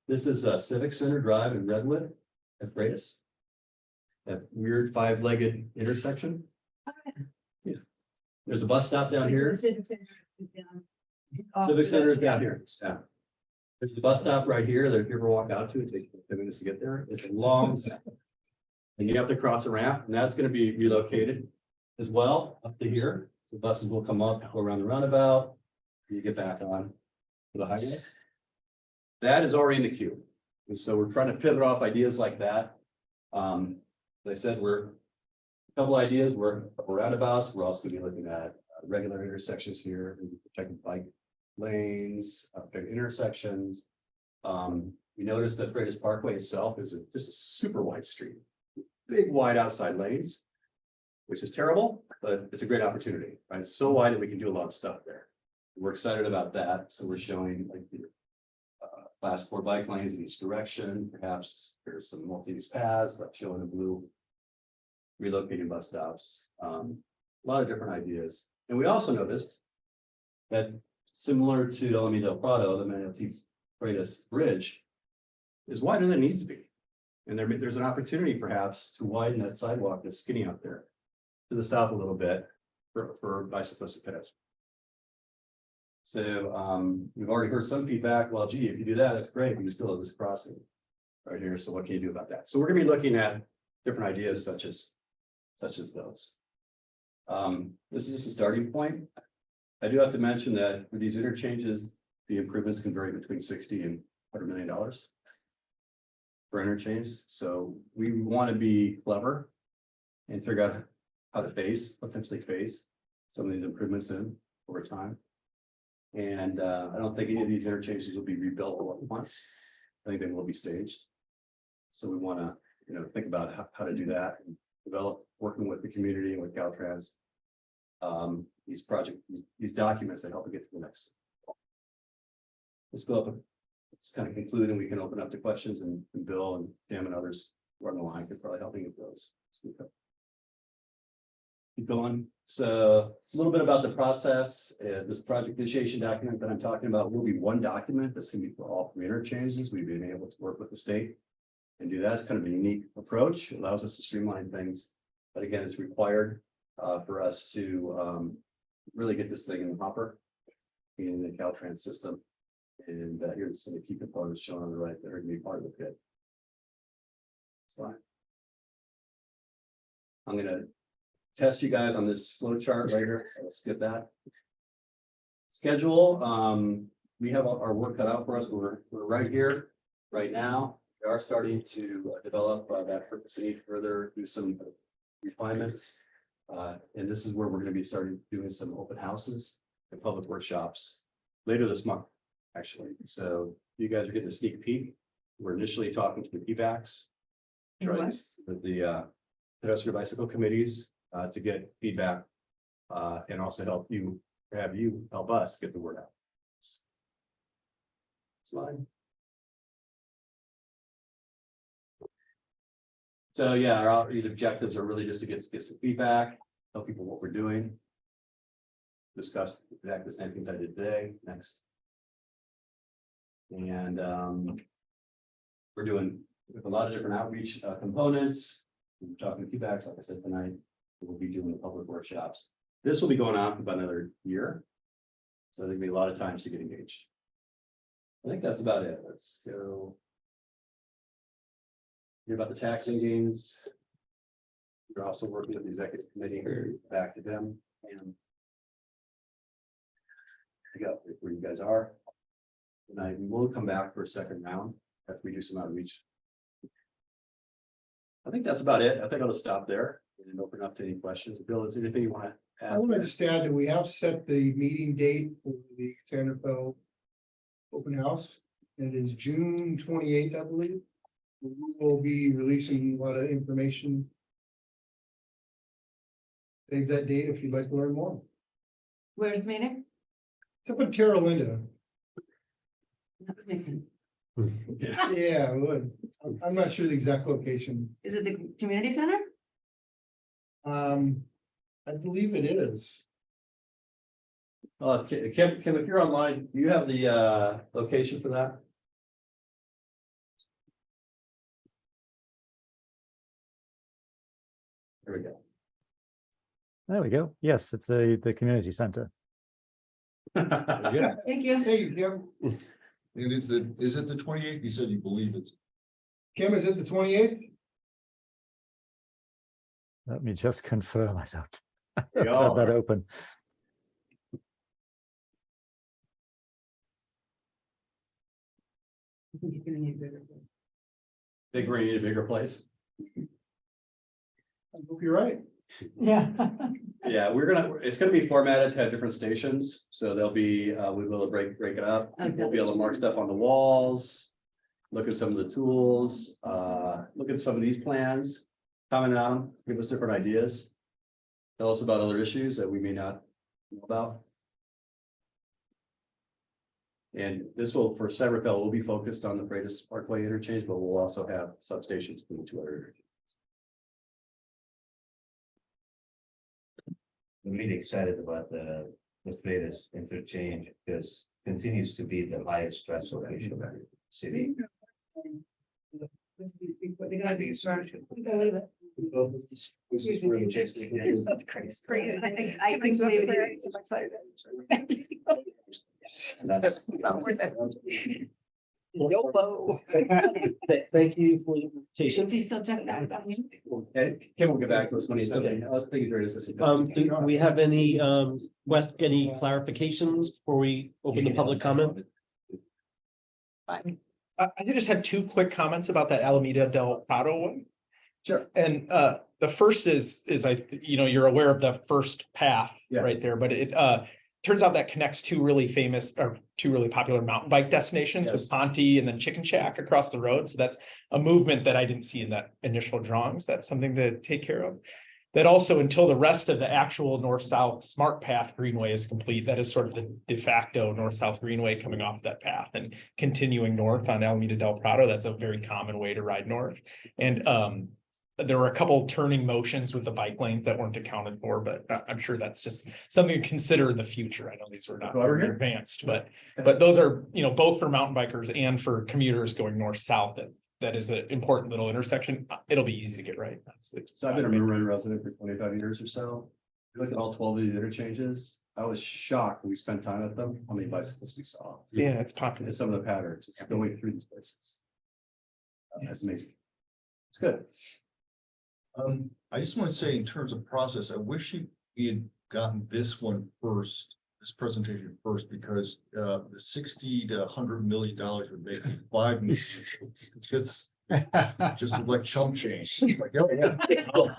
This is Civic Center Drive in Redwood at Freitas. That weird 5-legged intersection. Yeah. There's a bus stop down here. Civic Center is down here. Yeah. There's the bus stop right here that if you ever walk out to, it takes 10 minutes to get there. It's a long. And you have to cross a ramp, and that's gonna be relocated as well up to here. So buses will come up, go around the roundabout, you get back on to the highway. That is already in the queue. And so we're trying to pivot off ideas like that. As I said, we're a couple ideas, we're roundabouts, we're also gonna be looking at regular intersections here, and protected bike lanes, protected intersections. We noticed that Freitas Parkway itself is just a super wide street, big wide outside lanes, which is terrible, but it's a great opportunity, right? It's so wide that we can do a lot of stuff there. We're excited about that, so we're showing like the class 4 bike lanes in each direction. Perhaps there's some multi-use paths like showing the blue, relocating bus stops, a lot of different ideas. And we also noticed that similar to Alameda Del Prado, the Manatee Freitas Bridge is wider than it needs to be. And there's an opportunity perhaps to widen that sidewalk that's skinny out there to the south a little bit for bicyclists and pedestrians. So we've already heard some feedback. Well, gee, if you do that, that's great, but you still have this crossing right here. So what can you do about that? So we're gonna be looking at different ideas such as those. This is just a starting point. I do have to mention that for these interchanges, the improvements can vary between $60 and $100 million for interchange. So we want to be clever and figure out how to potentially phase some of these improvements in over time. And I don't think any of these interchanges will be rebuilt all at once. I think they will be staged. So we want to, think about how to do that and develop, working with the community and with Caltrans. These documents that help us get to the next. Let's go up. Let's kind of conclude, and we can open up to questions, and Bill and Tim and others who are on the line could probably help me with those. Keep going. So a little bit about the process. This project initiation document that I'm talking about will be one document that's going to be for all 3 interchanges. We've been able to work with the state and do that. It's kind of a unique approach. It allows us to streamline things, but again, it's required for us to really get this thing in the hopper in the Caltrans system. And here's some of the key components shown on the right that are going to be part of the pit. Slide. I'm going to test you guys on this flow chart later. Let's skip that. Schedule. We have our work cut out for us. We're right here, right now. We are starting to develop that purpose need further, do some refinements. And this is where we're going to be starting doing some open houses and public workshops later this month, actually. So you guys are getting a sneak peek. We're initially talking to the PBACs, with the pedestrian bicycle committees to get feedback and also have you help us get the word out. Slide. So yeah, our outreach objectives are really just to get some feedback, tell people what we're doing, discuss exactly the same things I did today. Next. And we're doing with a lot of different outreach components. We're talking to feedbacks, like I said tonight. We'll be doing the public workshops. This will be going on for about another year. So there'll be a lot of times to get engaged. I think that's about it. Let's go. Hear about the tax gains. We're also working with the executive committee, back to them. And where you guys are. Tonight, we will come back for a second round after we do some outreach. I think that's about it. I think I'll just stop there and open up to any questions. Bill, is there anything you want to add? I want to just add that we have set the meeting date for the Santa Fe open house. It is June 28th, I believe. We will be releasing a lot of information. Save that date if you'd like to learn more. Where's the meeting? It's up in Terra Linda. That would make sense. Yeah, I would. I'm not sure the exact location. Is it the community center? I believe it is. Oh, it's Kim, if you're online, do you have the location for that? There we go. There we go. Yes, it's the community center. Yeah. Thank you. Hey, Jim. And is it the 28th? You said you believe it's. Kim, is it the 28th? Let me just confirm. I don't. They I've had that are. open. I think you're gonna need bigger. Think we're gonna need a bigger place. I hope you're right. Yeah. Yeah, it's gonna be formatted to have different stations, so there'll be, we'll be able to break it up. We'll be able to mark stuff on the walls. Look at some of the tools, look at some of these plans, comment on them, give us different ideas. Tell us about other issues that we may not know about. And this will, for Severfell, will be focused on the Freitas Parkway interchange, but we'll also have substations between two other interchanges. I'm really excited about the latest interchange because continues to be the highest stress location in the city. I think it's That's crazy. I think That's not worth it. Thank you for the presentation. Is he still checking out about me? And Kim will get back to us when he's done. Okay. I was thinking there is. Do we have any, West, any clarifications before we open the public comment? I just had two quick comments about that Alameda del Prado one. Sure. And the first is you're aware of the first path Yes. right there, but it turns out that connects two really popular mountain bike destinations with Yes. Ponte and then Chicken Shack across the road. So that's a movement that I didn't see in that initial drawings. That's something to take care of. That also, until the rest of the actual north-south smart path greenway is complete, that is sort of the de facto north-south greenway coming off that path and continuing north on Alameda del Prado. That's a very common way to ride north. And there were a couple turning motions with the bike lanes that weren't accounted for, but I'm sure that's just something to consider in the future. I know these were not very advanced, but those are, both for mountain bikers and for commuters going north-south. That is an important little intersection. It'll be easy to get right. So I've been a Marin resident for 25 years or so. We looked at all 12 of these interchanges. I was shocked when we spent time at them, how many bicycles we saw. Yeah, it's popular. And some of the patterns, it's going through these places. That's amazing. It's good. I just want to say in terms of process, I wish we had gotten this one first, this presentation first, because the 60 to 100 million dollars would make 5 million. It's just like chump change. Like, oh, yeah.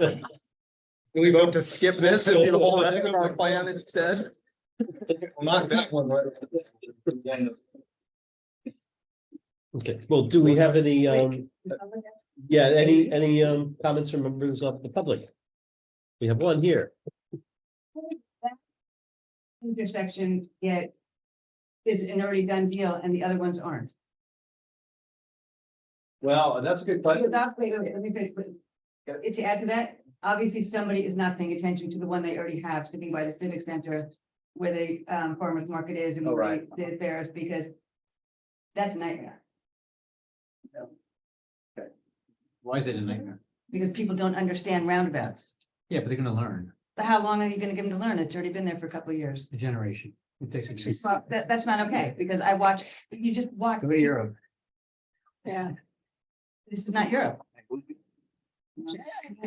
Can we vote to skip this and do the whole rest of our plan instead? Knock that one right. Okay, well, do we have any, any comments from members of the public? We have one here. Intersection yet is an already done deal and the other ones aren't. Well, that's a good question. Wait, let me finish. To add to that, obviously somebody is not paying attention to the one they already have sitting by the civic center where the farmer's market is and Oh, where right. the fairs, because that's a nightmare. Why is it a nightmare? Because people don't understand roundabouts. Yeah, but they're gonna learn, But how long are you gonna give them to learn? It's already been there for a couple of years. a generation. It takes a. Well, that's not okay, because you just watch. Go to Europe. Yeah. This is not Europe.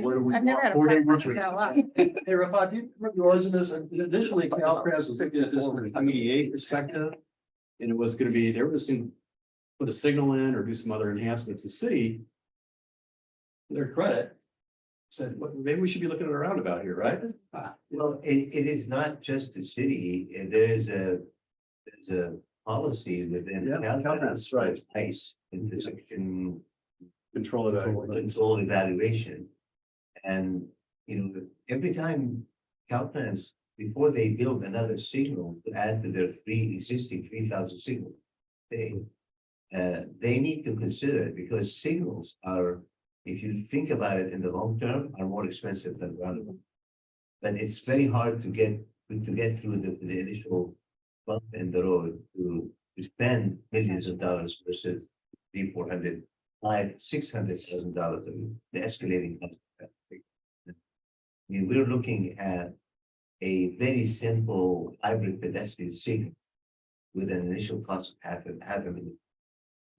Where do we I've never had a want- friend where who do we- got a lot. Hey, Rafa, do you remember the origin of this? Initially, Caltrans was looking at this from an MEA perspective. And it was gonna be, they were just gonna put a signal in or do some other enhancements. The city, to their credit, said, "Well, maybe we should be looking at a roundabout here, right?" Well, it is not just the city, there's a policy within. Yeah, Caltrans, right. Place intersection Control of that. control evaluation. And, every time Caltrans, before they build another signal to add to their existing 3,000 signals, they need to consider it because signals are, if you think about it in the long term, are more expensive than roundabout. But it's very hard to get through the initial bump in the road to spend millions of dollars versus $300,000, $400,000, $600,000, the escalating cost. I mean, we're looking at a very simple hybrid pedestrian signal with an initial cost of half a million.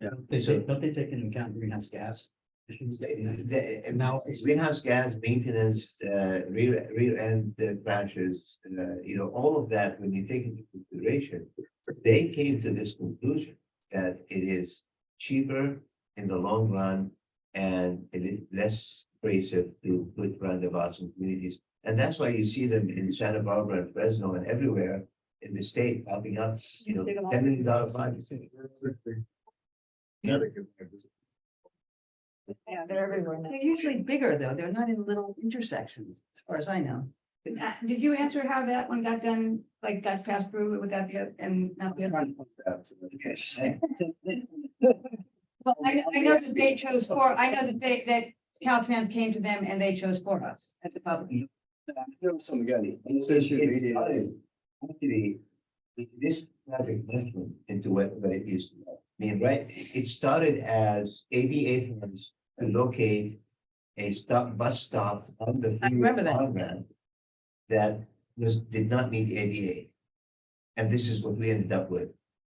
Don't they take into account greenhouse gas? emissions? And now it's greenhouse gas maintenance, rear end crashes, all of that, when you take into consideration, they came to this conclusion that it is cheaper in the long run and it is less abrasive to put roundabouts in communities. And that's why you see them in Santa Barbara and Fresno and everywhere in the state popping up, $10 million projects. Yeah, they're everywhere now. They're usually bigger though. They're not in little intersections, as far as I know. Did you answer how that one got done, like got passed through with that and not the other one? Well, I know that they chose for, I know that that Caltrans came to them and they chose for us as a public. Actually, this project went into what it used to be. I mean, right, it started as ADA funds to locate a bus stop on the I remember that. on-ramp that did not meet ADA. And this is what we ended up with,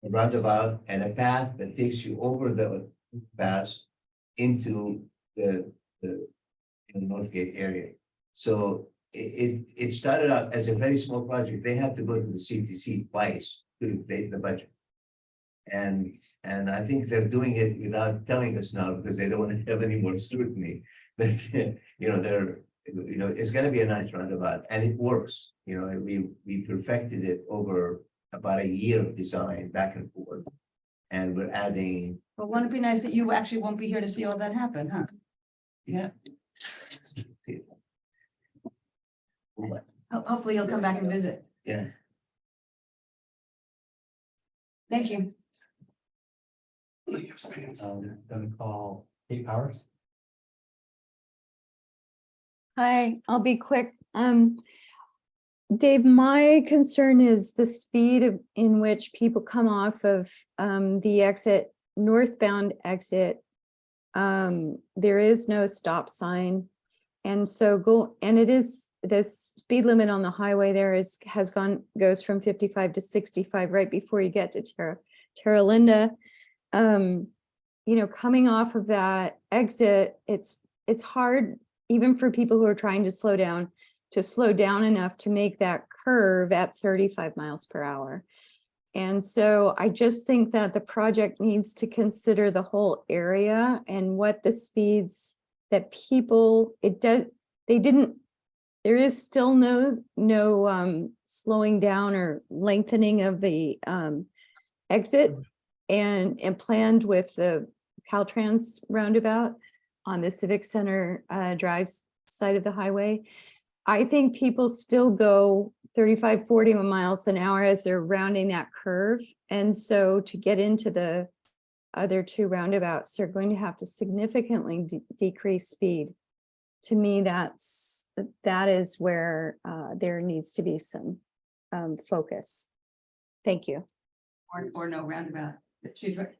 a roundabout and a path that takes you over the pass into the Northgate area. So it started out as a very small project. They had to go to the CTC twice to inflate the budget. And I think they're doing it without telling us now because they don't want to have any more scrutiny. But it's going to be a nice roundabout and it works. We perfected it over about a year of design back and forth, and we're adding. Well, wouldn't it be nice that you actually won't be here to see all that happen, huh? Yeah. Hopefully you'll come back and visit. Yeah. Thank you. Gonna call Kate Powers. Hi, I'll be quick. Dave, my concern is the speed in which people come off of the northbound exit. There is no stop sign. And so the speed limit on the highway there goes from 55 to 65 right before you get to Terra Linda. Coming off of that exit, it's hard even for people who are trying to slow down enough to make that curve at 35 miles per hour. And so I just think that the project needs to consider the whole area and what the speeds that there is still no slowing down or lengthening of the exit and planned with the Caltrans roundabout on the Civic Center Drive side of the highway. I think people still go 35, 40 miles an hour as they're rounding that curve. And so to get into the other two roundabouts, they're going to have to significantly decrease speed. To me, that is where there needs to be some focus. Thank you. Or no roundabout. She's right.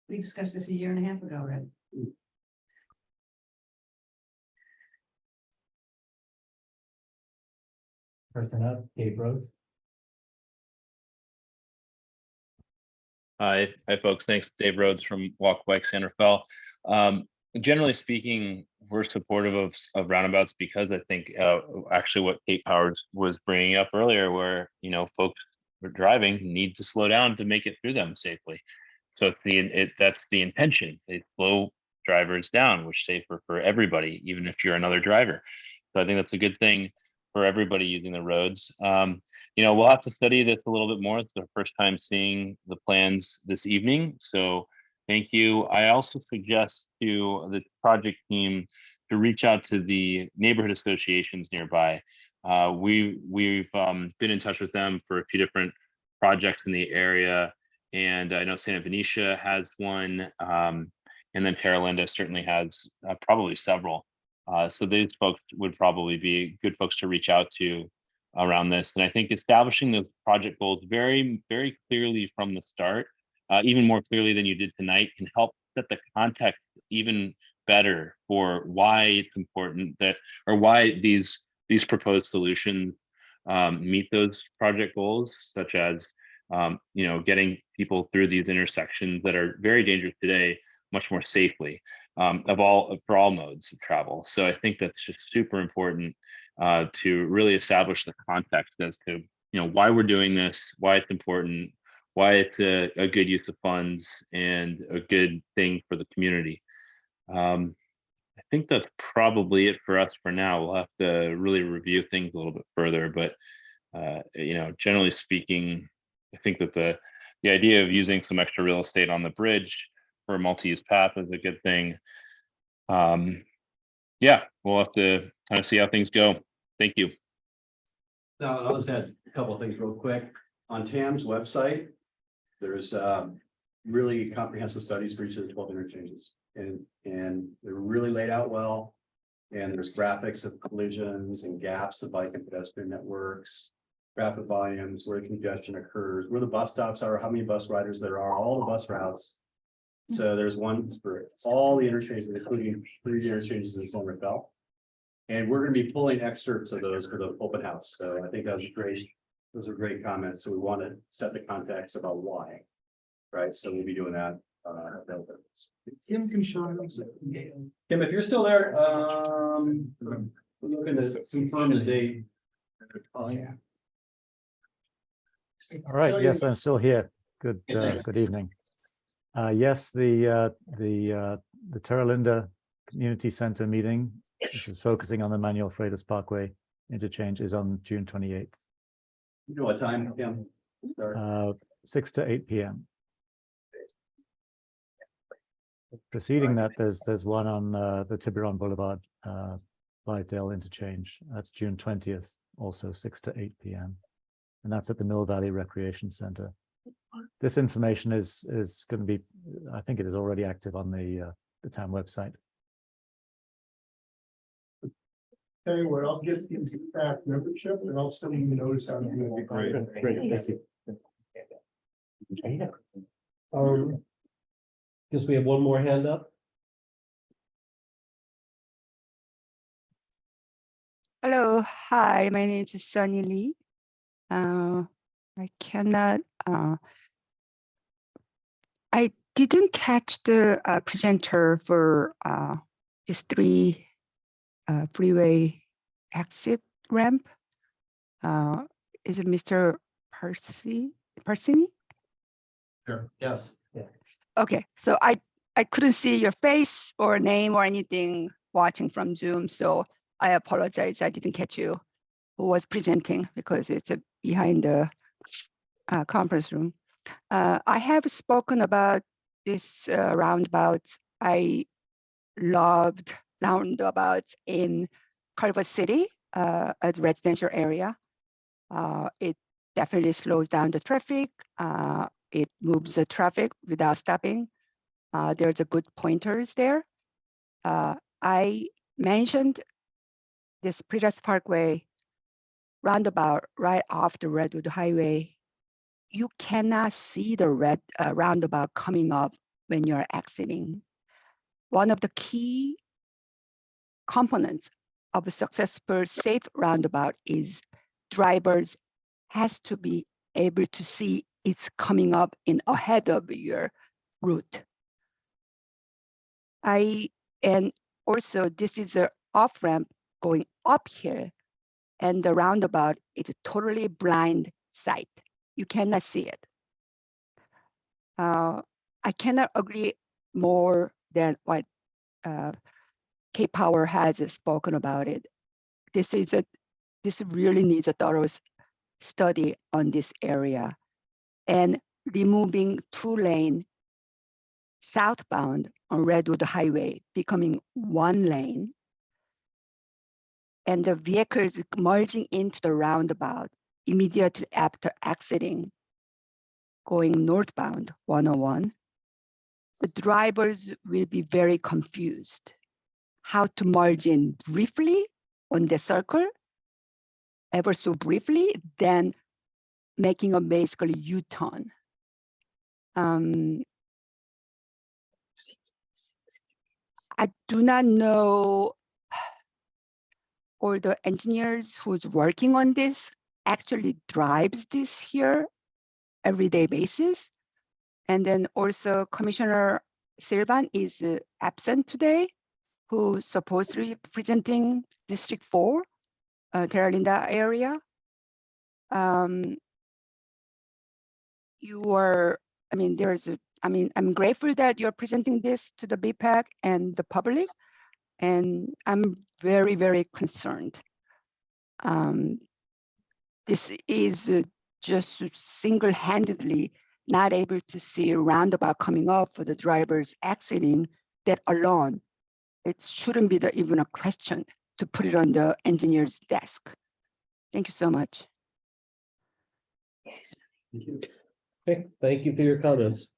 We discussed this a year and a half ago, right? Person up, Dave Rhodes. Hi, folks. Thanks, Dave Rhodes from Walk Bike Santa Fe. Generally speaking, we're supportive of roundabouts because I think actually what Kate Powers was bringing up earlier, where folks who are driving need to slow down to make it through them safely. So that's the intention. They slow drivers down, which is safer for everybody, even if you're another driver. So I think that's a good thing for everybody using the roads. We'll have to study this a little bit more. It's the first time seeing the plans this evening. So thank you. I also suggest to the project team to reach out to the neighborhood associations nearby. We've been in touch with them for a few different projects in the area. And I know Santa Venetia has one. And then Terra Linda certainly has probably several. So these folks would probably be good folks to reach out to around this. And I think establishing those project goals very, very clearly from the start, even more clearly than you did tonight, can help set the context even better for why it's important or why these proposed solutions meet those project goals, such as you know, getting people through these intersections that are very dangerous today much more safely, for all modes of travel. So I think that's just super important to really establish the context as to, you know, why we're doing this, why it's important, why it's a good use of funds and a good thing for the community. I think that's probably it for us for now. We'll have to really review things a little bit further, but you know, generally speaking, I think that the idea of using some extra real estate on the bridge for a multi-use path is a good thing. Yeah, we'll have to kind of see how things go. Thank you. Now, I'll just add a couple of things real quick. On TAM's website, there's really comprehensive studies for each of the 12 interchanges. And they're really laid out well. And there's graphics of collisions and gaps of bike and pedestrian networks, traffic volumes, where congestion occurs, where the bus stops are, how many bus riders there are, all the bus routes. So there's one for all the interchanges, including 3 interchanges in Silver Bell. And we're going to be pulling excerpts of those for the open house. So I think that was great. Those are great comments. So we want to set the context about why. Right. So we'll be doing that. Tim can show up. Kim, if you're still there, we're looking to confirm the date. All right, yes, I'm still here. Good, good evening. Yes, the Terra Linda Community Center meeting, which is focusing on the Manuel Freitas Parkway interchange, is on June 28th. You know what time, Kim? 6 to 8 p.m. Preceding that, there's one on the Tiburon Boulevard, Blythedale interchange. That's June 20th, also 6 to 8 p.m. And that's at the Mill Valley Recreation Center. This information is going to be, I think it is already active on the town website. Tell you what, I'll get the exact membership and I'll send you a notice out. Great. Guess we have one more hand up. Hello, hi, my name is Sunny Lee. I cannot, I didn't catch the presenter for this 3 freeway exit ramp. Is it Mr. Parsini? Sure. Yes. Yeah. Okay, so I couldn't see your face or name or anything watching from Zoom, so I apologize. I didn't catch you who was presenting because it's behind the conference room. I have spoken about this roundabout. I loved roundabouts in Culver City as a residential area. It definitely slows down the traffic. It moves the traffic without stopping. There's a good pointers there. I mentioned this Pedestrian Parkway roundabout right off the Redwood Highway. You cannot see the roundabout coming up when you're exiting. One of the key components of a successful safe roundabout is drivers has to be able to see it's coming up in ahead of your route. And also this is an off ramp going up here, and the roundabout is a totally blind sight. You cannot see it. I cannot agree more than what K-Power has spoken about it. This really needs a thorough study on this area, and removing 2-lane southbound on Redwood Highway, becoming 1 lane, and the vehicles merging into the roundabout immediately after exiting, going northbound 101, the drivers will be very confused how to merge in briefly on the circle, ever so briefly, then making a basically U-turn. I do not know, or the engineers who's working on this actually drives this here everyday basis. And then also Commissioner Silvan is absent today, who supposedly representing District 4, Terra Linda area. You are, I mean, I'm grateful that you're presenting this to the BPAC and the public, and I'm very, very concerned. This is just single-handedly not able to see a roundabout coming up for the drivers exiting. That alone, it shouldn't be even a question to put it on the engineer's desk. Thank you so much. Yes. Okay, thank you for your comments.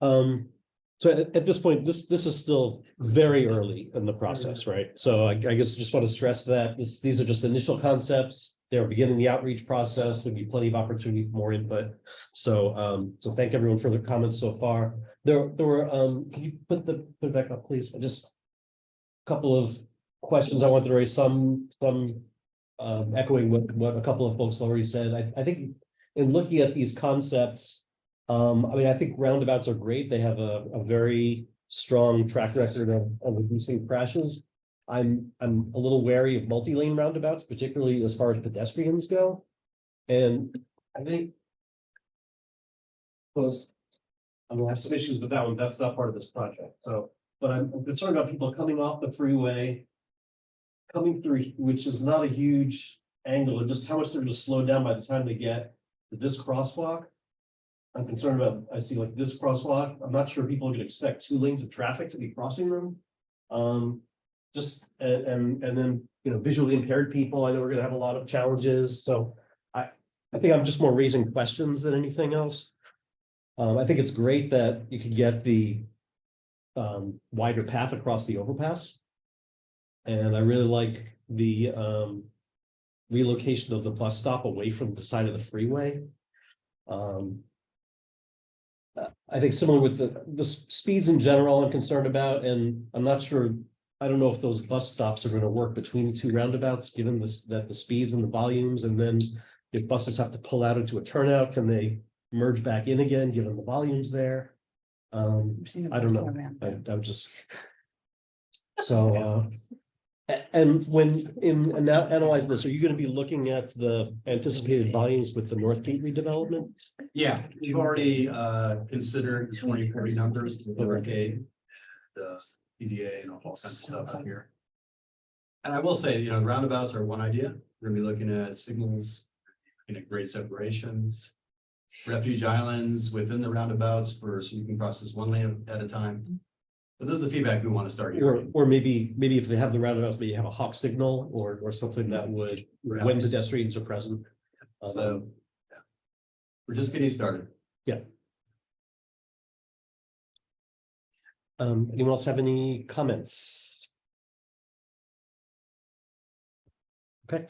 So at this point, this is still very early in the process, right? So I guess just want to stress that these are just initial concepts. They're beginning the outreach process. There'll be plenty of opportunity for more input. So thank everyone for their comments so far. There were can you put it back up, please? Just a couple of questions I wanted to raise. Some echoing what a couple of folks already said. I think in looking at these concepts, I mean, I think roundabouts are great. They have a very strong track record of reducing crashes. I'm a little wary of multi-lane roundabouts, particularly as far as pedestrians go. And I think I'm gonna have some issues with that one. That's not part of this project. So, but I'm concerned about people coming off the freeway, coming through, which is not a huge angle, and just how much they're just slowed down by the time they get to this crosswalk. I'm concerned about, I see like this crosswalk. I'm not sure people can expect 2 lanes of traffic to be crossing them. And then, you know, visually impaired people, I know we're gonna have a lot of challenges. So I think I'm just more raising questions than anything else. I think it's great that you could get the wider path across the overpass. And I really like the relocation of the bus stop away from the side of the freeway. I think similar with the speeds in general I'm concerned about, and I'm not sure, I don't know if those bus stops are going to work between the 2 roundabouts, given that the speeds and the volumes, and then if buses have to pull out into a turnout, can they merge back in again, given the volumes there? I don't know. I'm just, so and when now analyzing this, are you going to be looking at the anticipated volumes with the North Gate redevelopment? Yeah, we've already considered 2040 numbers, the Northgate, the PDA and all kinds of stuff out here. And I will say, you know, roundabouts are one idea. We're gonna be looking at signals, looking at grade separations, refuge islands within the roundabouts so you can process 1 lane at a time. But this is the feedback we want to start hearing. Or maybe if they have the roundabouts, maybe have a hawk signal or something that would, when pedestrians are present. So yeah. We're just getting started. Yeah. Anyone else have any comments? Okay,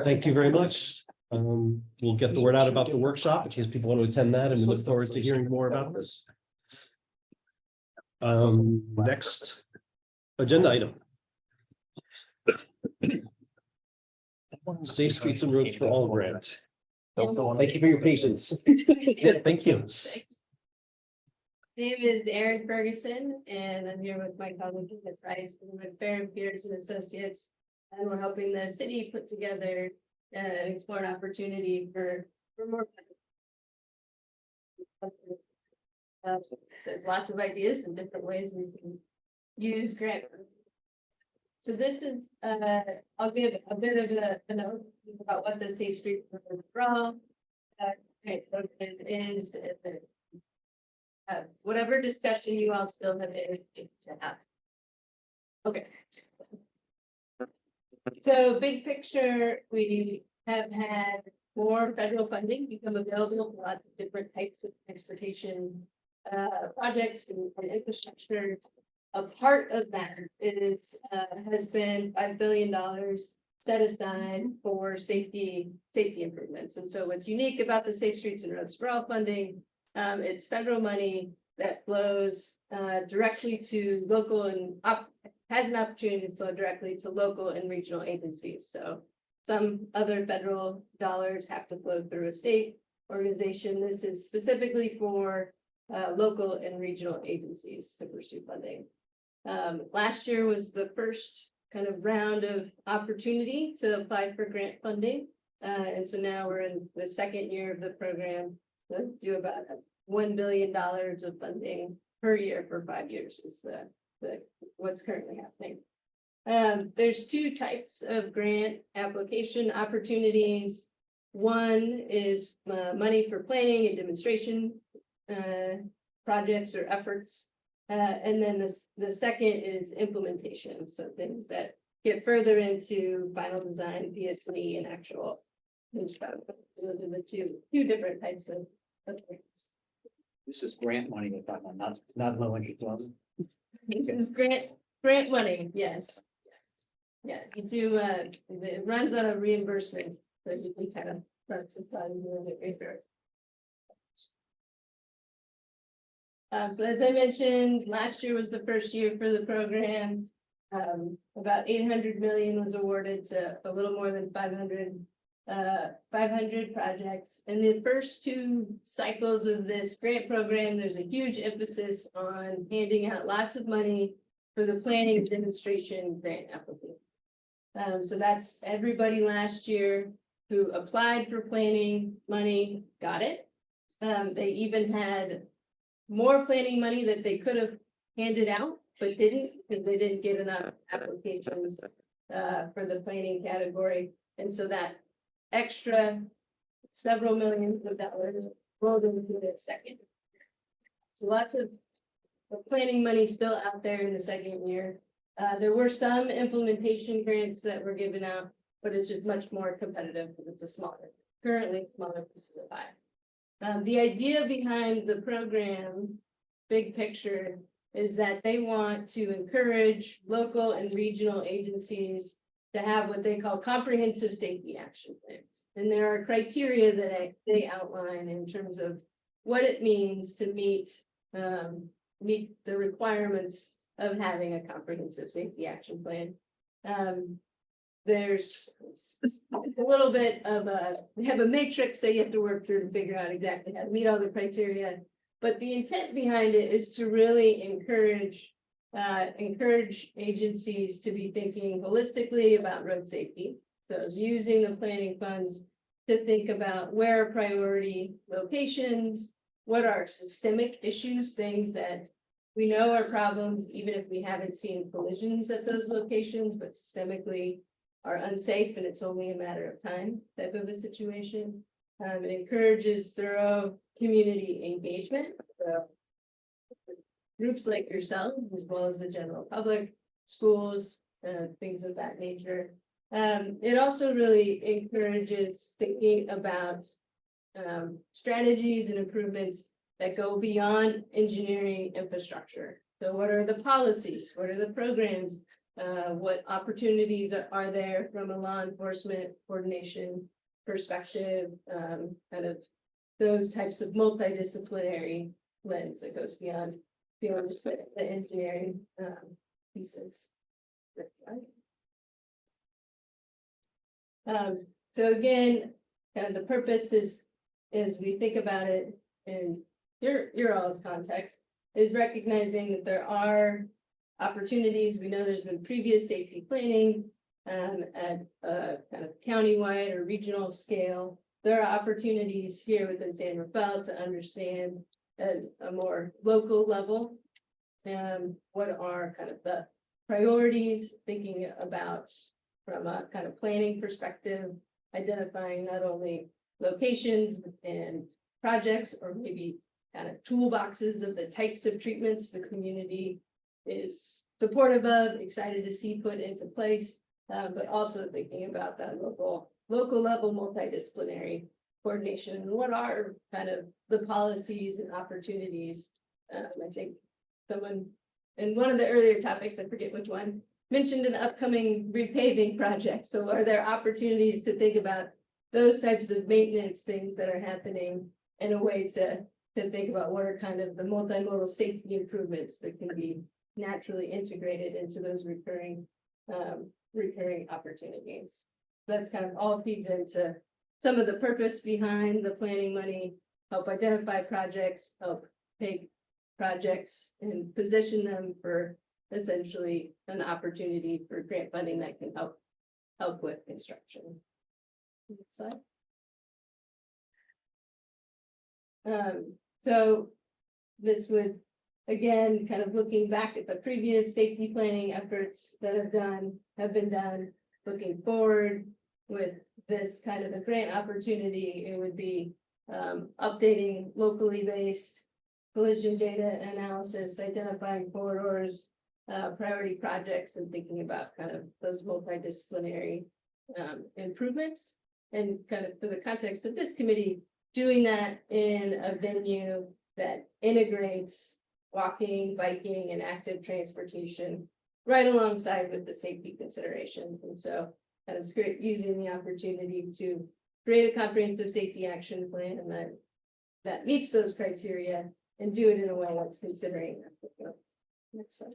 thank you very much. We'll get the word out about the workshop in case people want to attend that, and we look forward to hearing more about this. Next agenda item. Safe Streets and Roads for All grant. Thank you for your patience. Yeah, thank you. My name is Erin Ferguson, and I'm here with my colleague Ed Price from Fair Peters and Associates. And we're helping the city put together and explore an opportunity for more. There's lots of ideas and different ways we can use grant. So this is, I'll give a bit of a note about what the Safe Street from is. Whatever discussion you all still have to have. Okay. So big picture, we have had more federal funding become available for lots of different types of transportation projects and infrastructure. A part of that is has been $5 billion set aside for safety improvements. And so what's unique about the Safe Streets and Roads for All funding, it's federal money that flows directly to local and has an opportunity to flow directly to local and regional agencies. So some other federal dollars have to flow through a state. organization. This is specifically for local and regional agencies to pursue funding. Last year was the first kind of round of opportunity to apply for grant funding. And so now we're in the second year of the program. To do about $1 billion of funding per year for 5 years is what's currently happening. There's two types of grant application opportunities. One is money for planning and demonstration projects or efforts. And then the second is implementation. So things that get further into final design, PSC, and actual. Those are the two different types of grants. This is grant money we're talking about, not low interest loans. This is grant money, yes. Yeah, you do, it runs on a reimbursement, so you can kind of run some fun and get reimbursed. So as I mentioned, last year was the first year for the program. About 800 million was awarded to a little more than 500 projects. In the first two cycles of this grant program, there's a huge emphasis on handing out lots of money for the planning demonstration grant application. So that's everybody last year who applied for planning money got it. They even had more planning money that they could have handed out, but didn't, because they didn't get enough applications for the planning category. And so that extra several millions of dollars rolled into the second. So lots of planning money still out there in the second year. There were some implementation grants that were given out, but it's just much more competitive because it's a currently smaller piece of the pie. The idea behind the program, big picture, is that they want to encourage local and regional agencies to have what they call comprehensive safety action plans. And there are criteria that they outline in terms of what it means to meet the requirements of having a comprehensive safety action plan. There's a little bit of we have a matrix that you have to work through to figure out exactly how to meet all the criteria. But the intent behind it is to really encourage agencies to be thinking holistically about road safety. So using the planning funds to think about where are priority locations, what are systemic issues, things that we know are problems, even if we haven't seen collisions at those locations, but systemically are unsafe and it's only a matter of time type of a situation. It encourages thorough community engagement. So groups like yourselves, as well as the general public, schools, things of that nature. It also really encourages thinking about strategies and improvements that go beyond engineering infrastructure. So what are the policies? What are the programs? What opportunities are there from a law enforcement coordination perspective? Kind of those types of multidisciplinary lens that goes beyond just the engineering pieces. So again, kind of the purpose is we think about it in your all's context, is recognizing that there are opportunities. We know there's been previous safety planning at a kind of countywide or regional scale. There are opportunities here within San Rafael to understand at a more local level what are kind of the priorities, thinking about from a kind of planning perspective, identifying not only locations and projects, or maybe kind of toolboxes of the types of treatments the community is supportive of, excited to see put into place, but also thinking about that local level multidisciplinary coordination and what are kind of the policies and opportunities. I think someone in one of the earlier topics, I forget which one, mentioned an upcoming repaving project. So are there opportunities to think about those types of maintenance things that are happening in a way to think about what are kind of the multimodal safety improvements that can be naturally integrated into those recurring opportunities. That's kind of all feeds into some of the purpose behind the planning money, help identify projects, help take projects and position them for essentially an opportunity for grant funding that can help with construction. Next slide. So this would, again, kind of looking back at the previous safety planning efforts that have been done, looking forward with this kind of a grant opportunity, it would be updating locally based collision data analysis, identifying corridors, priority projects, and thinking about kind of those multidisciplinary improvements. And kind of for the context of this committee, doing that in a venue that integrates walking, biking, and active transportation right alongside with the safety considerations. And so kind of using the opportunity to create a comprehensive safety action plan that meets those criteria and do it in a way that's considering that. Next slide.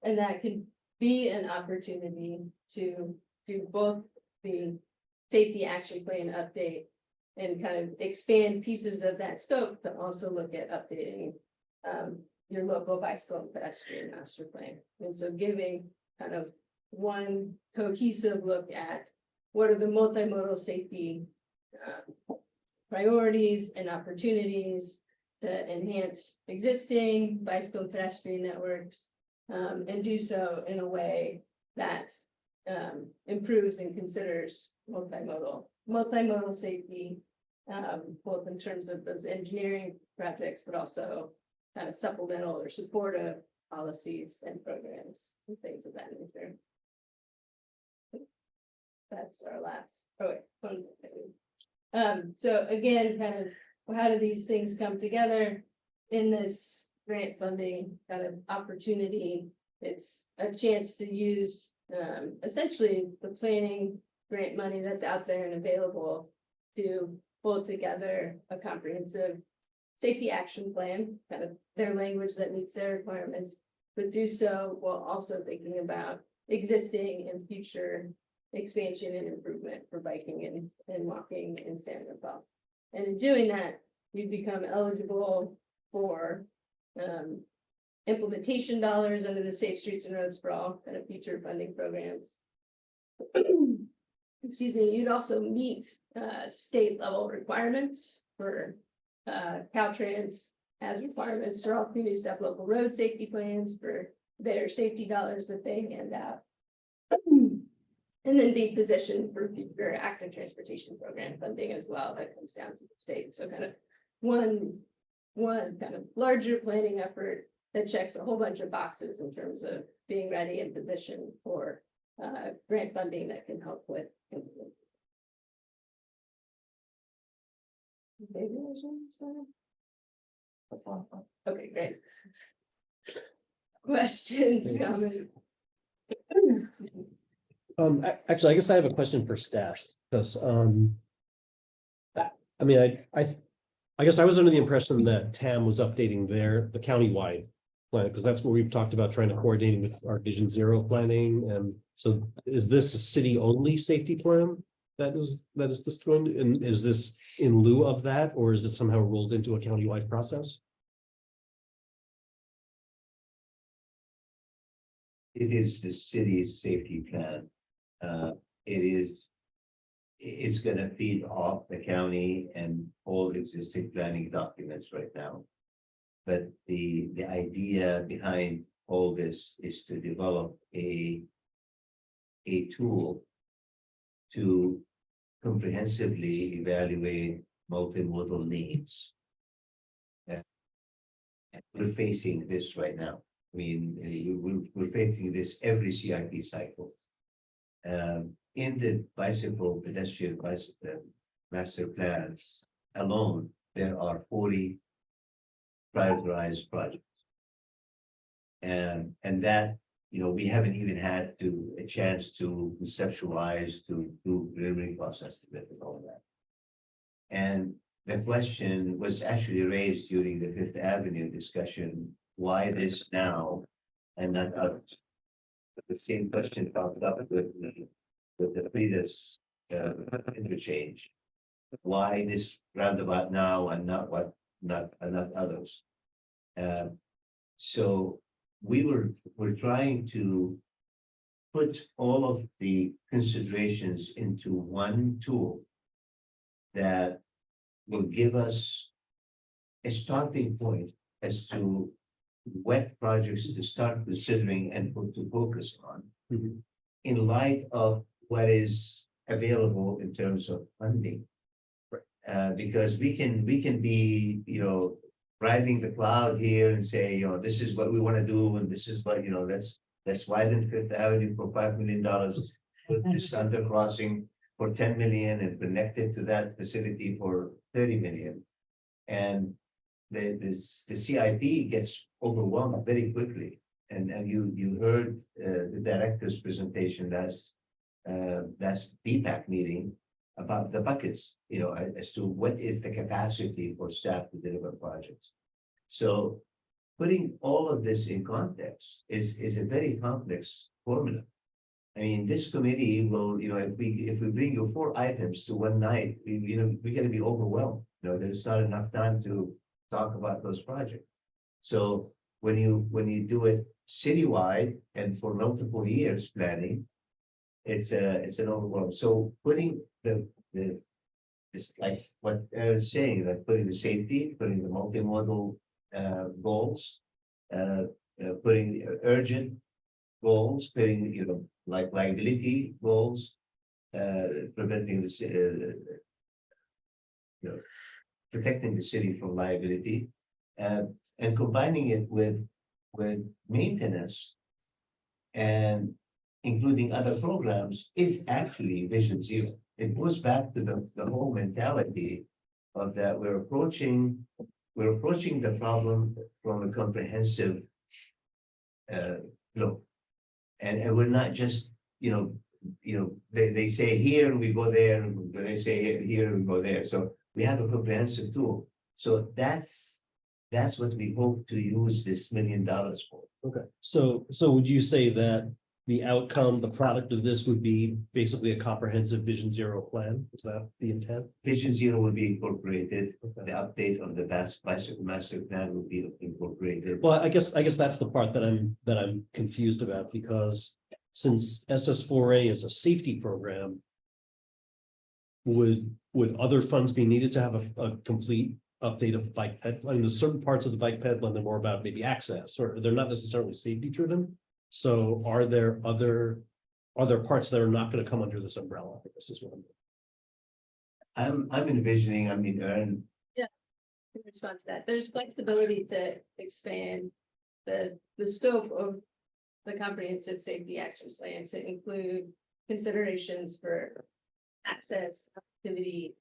And that could be an opportunity to do both the safety action plan update and kind of expand pieces of that scope to also look at updating your local bicycle and pedestrian master plan. And so giving kind of one cohesive look at what are the multimodal safety priorities and opportunities to enhance existing bicycle and pedestrian networks, and do so in a way that improves and considers multimodal safety, both in terms of those engineering projects, but also kind of supplemental or supportive policies and programs and things of that nature. That's our last. Oh wait, one thing. So again, kind of how do these things come together in this grant funding kind of opportunity? It's a chance to use essentially the planning grant money that's out there and available to pull together a comprehensive safety action plan, kind of their language that meets their requirements, but do so while also thinking about existing and future expansion and improvement for biking and walking in San Rafael. And in doing that, you become eligible for implementation dollars under the Safe Streets and Roads for All kind of future funding programs. Excuse me, you'd also meet state level requirements for Caltrans has requirements for all communities to have local road safety plans for their safety dollars that they hand out. And then be positioned for future active transportation program funding as well. That comes down to the state. So kind of one kind of larger planning effort that checks a whole bunch of boxes in terms of being ready and positioned for grant funding that can help with. Okay, great. Questions, comments? Actually, I guess I have a question for staff, because, I mean, I guess I was under the impression that TAM was updating the countywide plan, because that's what we've talked about, trying to coordinate with our Vision Zero planning. And so is this a city-only safety plan that is this going to, and is this in lieu of that, or is it somehow rolled into a countywide process? It is the city's safety plan. It's gonna feed off the county and all existing planning documents right now. But the idea behind all this is to develop a tool to comprehensively evaluate multimodal needs. And we're facing this right now. I mean, we're facing this every CIP cycle. In the bicycle pedestrian master plans alone, there are 40 prioritized projects. And that, you know, we haven't even had a chance to conceptualize, to do preliminary process to get all of that. And the question was actually raised during the Fifth Avenue discussion, why this now and not others? The same question popped up with the previous interchange. Why this roundabout now and not not others? So we're trying to put all of the considerations into one tool that will give us a starting point as to what projects to start considering and to focus on in light of what is available in terms of funding. Because we can be, riding the cloud here and say, this is what we want to do, and this is what, let's widen Fifth Avenue for $5 million, put this undercrossing for 10 million and connect it to that facility for 30 million. And the CIP gets overwhelmed very quickly. And you heard the director's presentation last BPAC meeting about the buckets, as to what is the capacity for staff to deliver projects. So putting all of this in context is a very complex formula. I mean, this committee will, if we bring you 4 items to one night, we're going to be overwhelmed. There's not enough time to talk about those projects. So when you do it citywide and for multiple years planning, it's an overwhelm. So putting this, like what Aaron's saying, like putting the safety, putting the multimodal goals, putting the urgent goals, putting like liability goals, preventing the protecting the city from liability, and combining it with maintenance and including other programs is actually Vision Zero. It goes back to the whole mentality of that we're approaching the problem from a comprehensive look. And we're not just, they say here and we go there, and they say here and we go there. So we have a comprehensive tool. So that's what we hope to use this $1 million for. Okay, so would you say that the outcome, the product of this would be basically a comprehensive Vision Zero plan? Is that the intent? Vision Zero will be incorporated. Okay. The update of the bicycle master plan will be incorporated. Well, I guess that's the part that I'm confused about, because since SS4A is a safety program, would other funds be needed to have a complete update of bike ped? I mean, there's certain parts of the bike ped plan that are more about maybe access, or they're not necessarily safety driven. So are there other parts that are not going to come under this umbrella? I think this is what I'm envisioning, Aaron, In response to that, there's flexibility to expand the scope of the comprehensive safety action plan to include considerations for access, activity,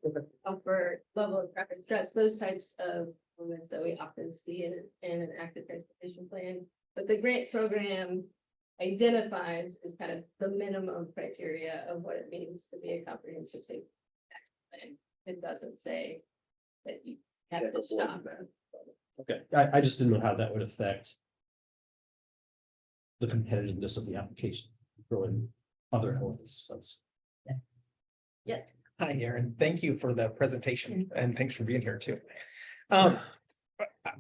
comfort, level of traffic stress, those types of elements that we often see in an active transportation plan. But the grant program identifies as kind of the minimum criteria of what it means to be a comprehensive safety action plan. It doesn't say that you have to stop. Okay, I just didn't know how that would affect the competitiveness of the application, throwing other elements. Yeah. Hi, Aaron. Thank you for the presentation and thanks for being here too.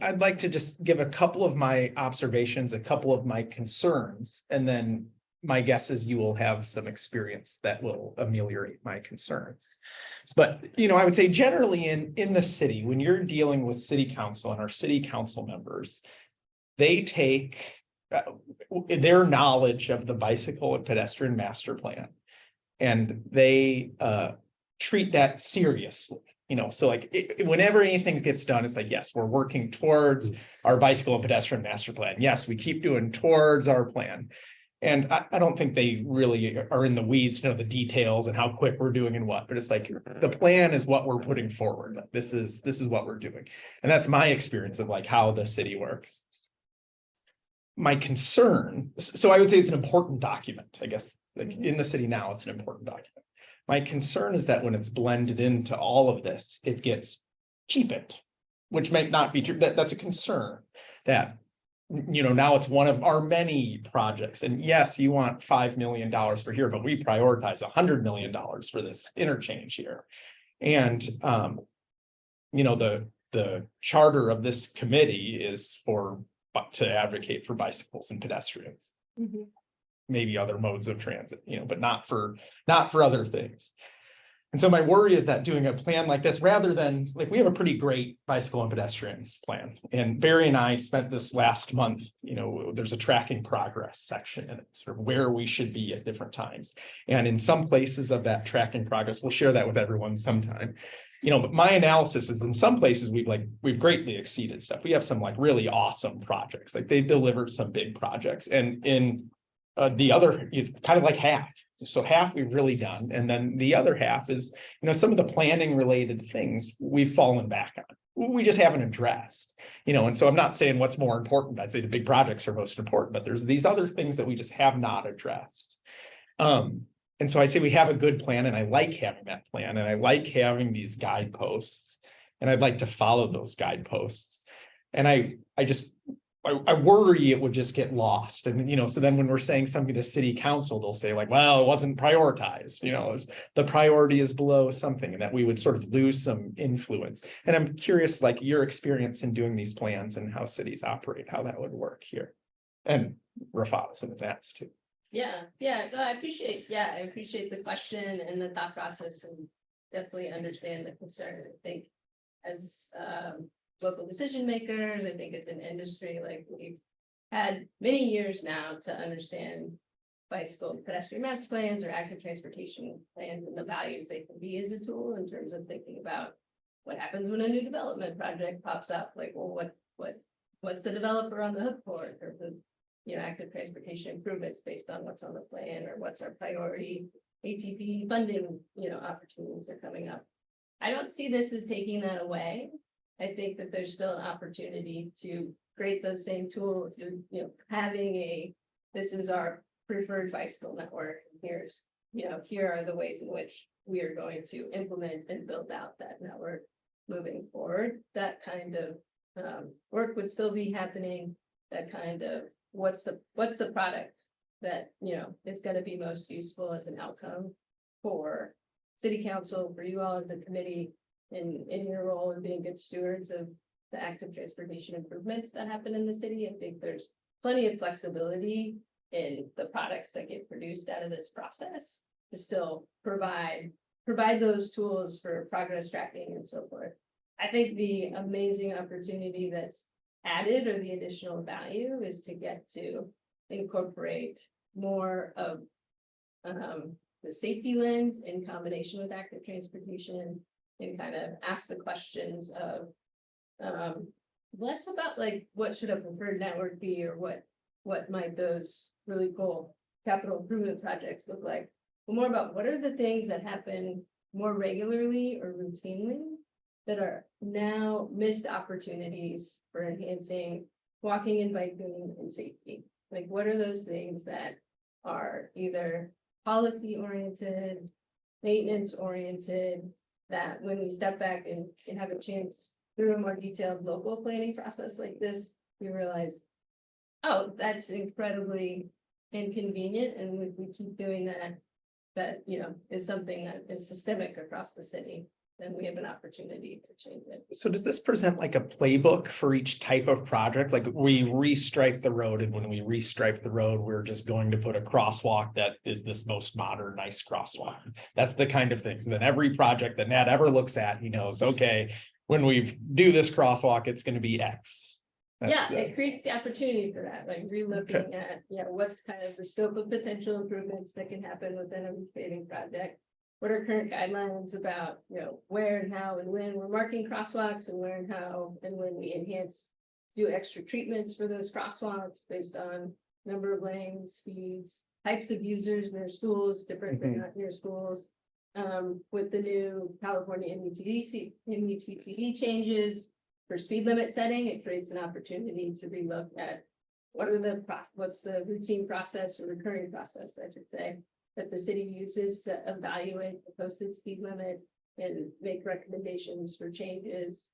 I'd like to just give a couple of my observations, a couple of my concerns, and then my guess is you will have some experience that will ameliorate my concerns. But, I would say generally in the city, when you're dealing with city council and our city council members, they take their knowledge of the bicycle and pedestrian master plan, and they treat that seriously. So like whenever anything gets done, it's like, yes, we're working towards our bicycle and pedestrian master plan. Yes, we keep doing towards our plan. And I don't think they really are in the weeds to know the details and how quick we're doing and what, but it's like the plan is what we're putting forward. Like, this is what we're doing. And that's my experience of like how the city works. My concern, so I would say it's an important document, I guess, like in the city now, it's an important document. My concern is that when it's blended into all of this, it gets cheapened, which might not be true. That's a concern, that now it's one of our many projects. And yes, you want $5 million for here, but we prioritize $100 million for this interchange here. And, the charter of this committee is to advocate for bicycles and pedestrians. Maybe other modes of transit, but not for other things. And so my worry is that doing a plan like this, rather than, like, we have a pretty great bicycle and pedestrian plan. And Barry and I spent this last month, there's a tracking progress section in it, sort of where we should be at different times. And in some places of that tracking progress, we'll share that with everyone sometime. But my analysis is in some places we've greatly exceeded stuff. We have some like really awesome projects, like they've delivered some big projects. And in the other, it's kind of like half. So half we've really done. And then the other half is, some of the planning related things we've fallen back on. We just haven't addressed, and so I'm not saying what's more important. I'd say the big projects are most important, but there's these other things that we just have not addressed. And so I say we have a good plan, and I like having that plan, and I like having these guideposts, and I'd like to follow those guideposts. And I worry it would just get lost. And, so then when we're saying something to city council, they'll say like, well, it wasn't prioritized, the priority is below something, and that we would sort of lose some influence. And I'm curious, like your experience in doing these plans and how cities operate, how that would work here. And Rafa's in advance too. Yeah, no, I appreciate the question and the thought process, and definitely understand the concern. I think as local decision makers, I think it's an industry like we've had many years now to understand bicycle and pedestrian master plans or active transportation plans and the values they can be as a tool in terms of thinking about what happens when a new development project pops up. Like, well, what's the developer on the hook for in terms of active transportation improvements based on what's on the plan, or what's our priority ATP funding, opportunities are coming up. I don't see this as taking that away. I think that there's still an opportunity to create those same tools, having this is our preferred bicycle network. Here's, here are the ways in which we are going to implement and build out that network moving forward. That kind of work would still be happening. That kind of what's the product that is going to be most useful as an outcome for city council, for you all as a committee, in your role in being good stewards of the active transportation improvements that happen in the city. I think there's plenty of flexibility in the products that get produced out of this process to still provide those tools for progress tracking and so forth. I think the amazing opportunity that's added, or the additional value, is to get to incorporate more of the safety lens in combination with active transportation, and kind of ask the questions of less about like what should a preferred network be, or what might those really cool capital improvement projects look like, but more about what are the things that happen more regularly or routinely that are now missed opportunities for enhancing walking and biking and safety. Like, what are those things that are either policy oriented, maintenance oriented, that when we step back and have a chance through a more detailed local planning process like this, we realize, oh, that's incredibly inconvenient. And if we keep doing that, is something that is systemic across the city, then we have an opportunity to change it. So does this present like a playbook for each type of project? Like, we restripe the road, and when we restripe the road, we're just going to put a crosswalk that is this most modern, nice crosswalk. That's the kind of things. And then every project that Nat ever looks at, he knows, okay, when we do this crosswalk, it's going to be X. It creates the opportunity for that, like relooking at, what's kind of the scope of potential improvements that can happen within a repaving project. What are current guidelines about, where and how and when we're marking crosswalks, and where and how and when we do extra treatments for those crosswalks based on number of lanes, speeds, types of users near schools, different than not near schools. With the new California MUTCD changes for speed limit setting, it creates an opportunity to relook at what's the routine process or recurring process, I should say, that the city uses to evaluate the posted speed limit and make recommendations for changes.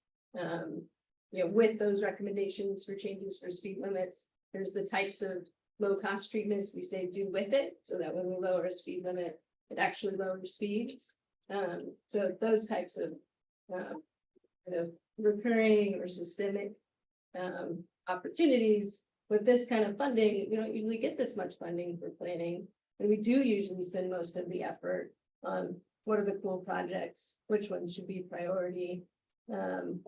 with those recommendations for changes for speed limits, there's the types of low cost treatments we say do with it, so that when we lower a speed limit, it actually lowers speeds. So those types of recurring or systemic opportunities with this kind of funding, we don't usually get this much funding for planning. And we do usually spend most of the effort on what are the cool projects, which ones should be priority, and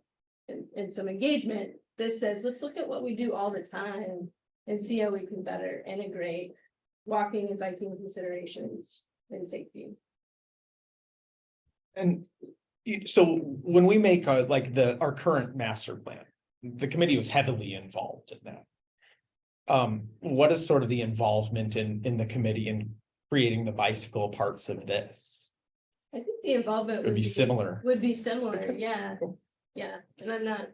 some engagement. This says, let's look at what we do all the time and see how we can better integrate walking and biking considerations and safety. And so when we make our current master plan, the committee was heavily involved in that. What is sort of the involvement in the committee in creating the bicycle parts of this? I think the involvement Would be similar. Would be similar, yeah, yeah. And I'm not,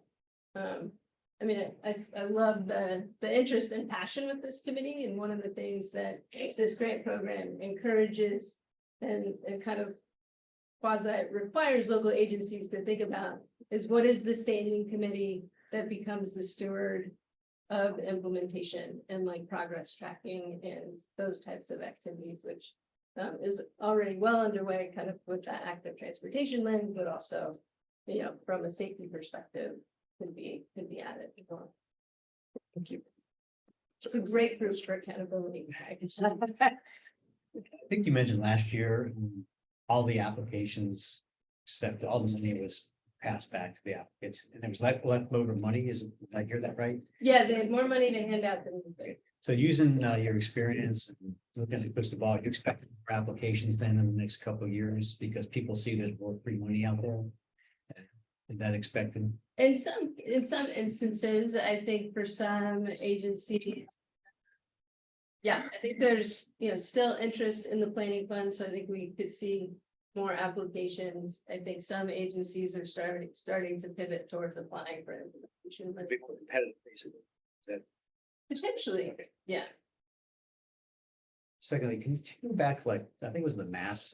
I mean, I love the interest and passion with this committee, and one of the things that this grant program encourages and kind of quasi requires local agencies to think about is what is the standing committee that becomes the steward of implementation and like progress tracking and those types of activities, which is already well underway kind of with that active transportation lens, but also, from a safety perspective could be added as well. Thank you. It's a great group for accountability. I think you mentioned last year, all the applications, except all the money was passed back to the applicants, and there was leftover money, did I hear that right? Yeah, they had more money to hand out than they. So using your experience and looking at the crystal ball, you expect more applications then in the next couple of years, because people see there's more free money out there? Is that expected? In some instances, I think for some agencies. Yeah, I think there's, still interest in the planning fund, so I think we could see more applications. I think some agencies are starting to pivot towards applying for implementation. A bit more competitive, basically. Potentially, yeah. Secondly, can you go back to I think it was the math,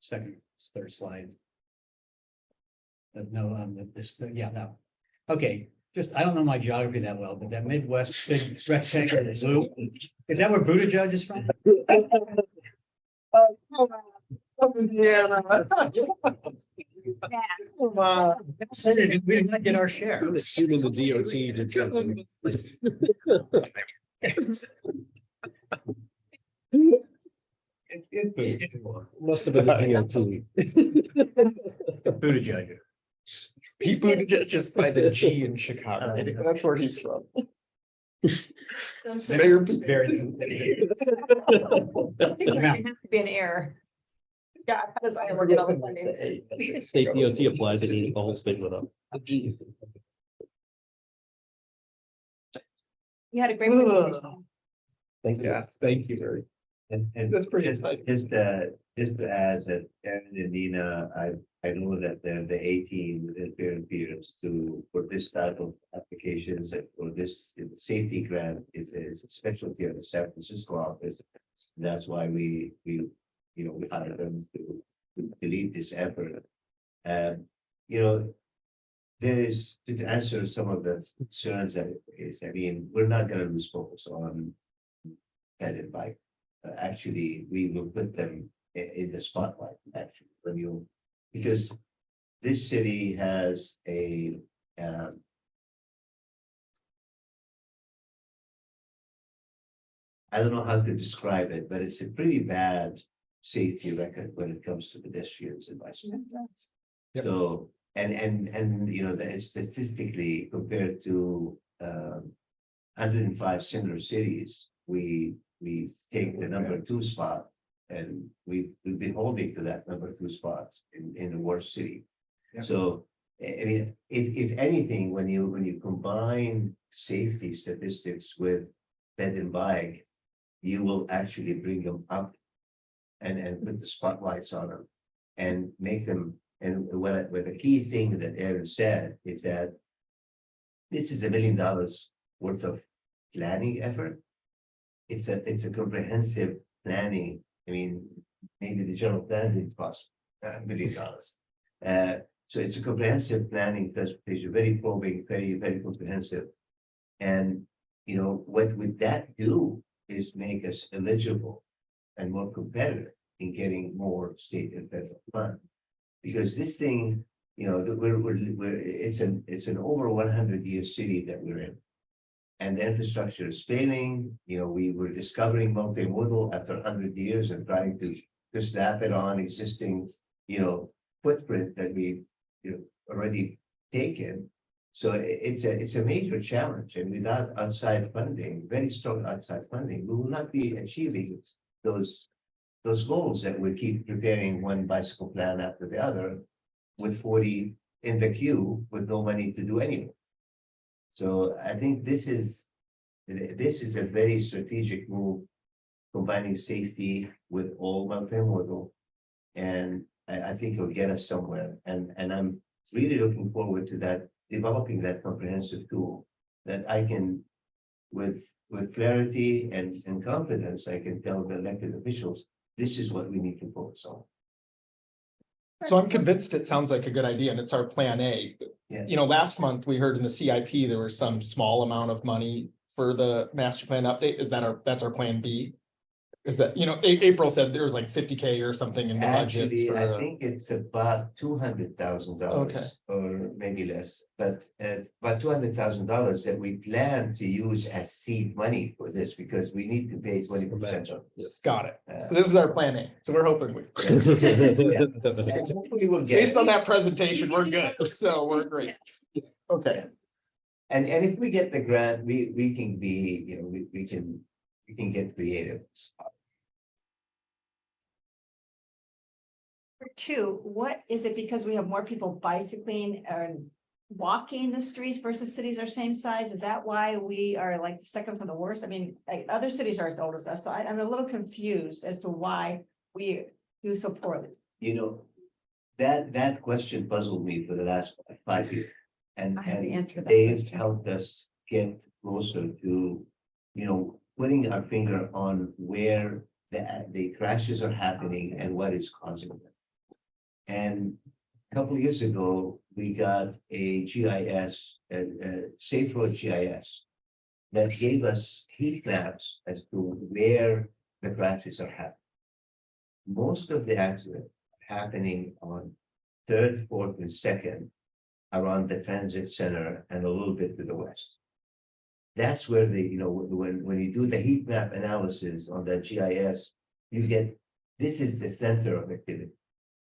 third slide. No, no. Okay, I don't know my geography that well, but that Midwest big rectangle blue, is that where Buttigieg is from? Indiana. Come on. We did not get our share. I'm assuming the DOT did something. Must have been the DOT. Buttigieg. Pete Buttigieg just by the G in Chicago. That's where he's from. There has to be an error. Yeah, how does Iowa get all the funding? State DOT applies, and the whole state went up. You had a great presentation. Thank you. Yes, thank you, very. And That's pretty just exciting. just to add that Aaron and Nina, I know that the 18 periods for this type of applications and for this safety grant is a specialty of the San Francisco office. That's why we hired them to lead this effort. There is, to answer some of the concerns that is, we're not going to lose focus on ped and bike. Actually, we will put them in the spotlight, actually, because this city has a I don't know how to describe it, but it's a pretty bad safety record when it comes to pedestrians and bicycles. Yep. So, that statistically compared to 105 similar cities, we take the number 2 spot, and we've been holding to that number 2 spot in the worst city. Yeah. So, if anything, when you combine safety statistics with ped and bike, you will actually bring them up and put the spotlights on them and make them. And what the key thing that Aaron said is that this is $1 million worth of planning effort. It's a comprehensive planning. Maybe the general plan didn't cost $1 million. So it's a comprehensive planning transportation, very probing, very, very comprehensive. And, you know, what would that do is make us eligible and more competitive in getting more state and federal funds. Because this thing, you know, it's an over 100-year city that we're in. And the infrastructure is failing, you know, we were discovering multimodal after 100 years and trying to slap it on existing, you know, footprint that we, you know, already taken. So it's a major challenge, and without outside funding, very strong outside funding, we will not be achieving those goals that we keep preparing one bicycle plan after the other with 40 in the queue with no money to do anything. So I think this is a very strategic move, combining safety with all multimodal, and I think it'll get us somewhere. And I'm really looking forward to that, developing that comprehensive tool that I can, with clarity and confidence, I can tell the elected officials, this is what we need to focus on. So I'm convinced it sounds like a good idea and it's our plan A. Yeah. You know, last month we heard in the CIP, there was some small amount of money for the master plan update. Is that that's our plan B? Is that, you know, April said there was like 50K or something in the budget. Actually, I for think it's about $200,000. Okay. Or maybe less, but about $200,000 that we plan to use as seed money for this, because we need to pay 20% of this. Got it. So this is our plan A. So we're hoping we. And hopefully we'll get Based it. on that presentation, we're good. So we're great. Okay. And if we get the grant, we can be, you know, we can get creative. Two, what is it because we have more people bicycling and walking the streets versus cities are same size? Is that why we are like the second from the worst? I mean, like other cities are as old as us, so I'm a little confused as to why we do so poorly. You know, that question puzzled me for the last 5 years. And I have the answer to that they've question. helped us get closer to, you know, putting our finger on where the crashes are happening and what is causing them. And a couple of years ago, we got a GIS, Safe Road GIS, that gave us heat maps as to where the crashes are happening. Most of the accidents are happening on 3rd, 4th, and 2nd around the transit center and a little bit to the west. That's where the, you know, when you do the heat map analysis on the GIS, you get, this is the center of activity.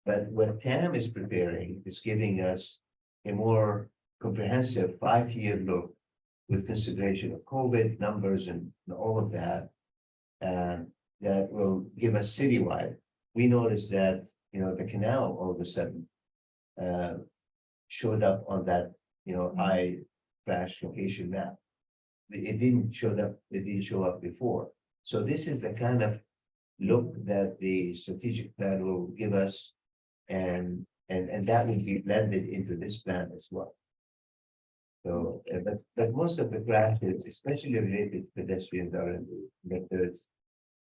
But what TAM is preparing is giving us a more comprehensive 5-year look with consideration of COVID numbers and all of that. And that will give us citywide. We noticed that, you know, the canal all of a sudden showed up on that, you know, high crash location map. It didn't show up before. So this is the kind of look that the strategic plan will give us. And that will be blended into this plan as well. So, but most of the crashes, especially related to pedestrians, are in the 3rd,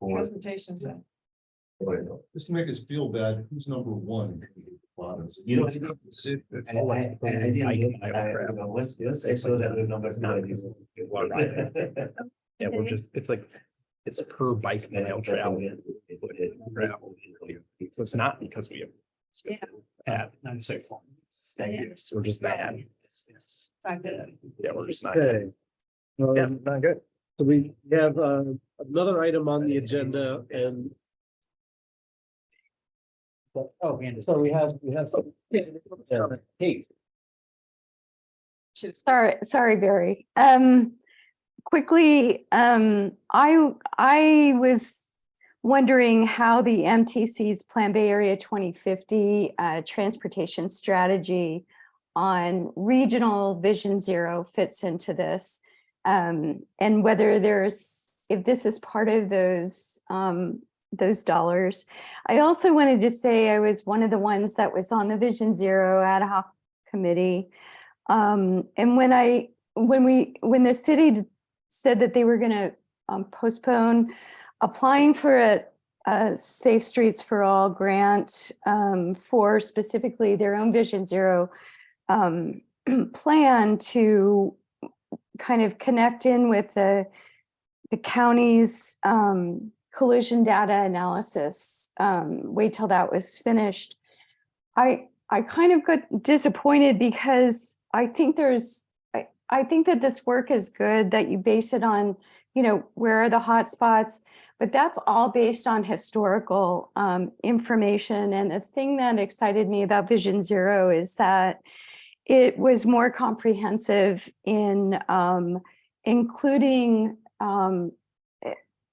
4th. Transportation zone. corridor. Just to make us feel bad, who's number one? You know, It's it. I didn't look, once I saw that the numbers. Yeah, we're just, it's like, it's per bike mile travel. So it's not because we have. Yeah. Bad, I'm so. Thank you. We're just bad. Yeah, we're just not. Okay. Yeah, not good. So we have another item on the agenda and. Oh, so we have some. Yeah, Kate. Sorry, Barry. Quickly, I was wondering how the MTC's Plan Bay Area 2050 transportation strategy on regional Vision Zero fits into this, and whether if this is part of those dollars. I also wanted to say I was one of the ones that was on the Vision Zero ad hoc committee, and when the city said that they were going to postpone applying for Safe Streets for All grant for specifically their own Vision Zero plan to kind of connect in with the county's collision data analysis. Wait till that was finished. I kind of got disappointed because I think I think that this work is good, that you base it on, you know, where are the hot spots, but that's all based on historical information. And the thing that excited me about Vision Zero is that it was more comprehensive in including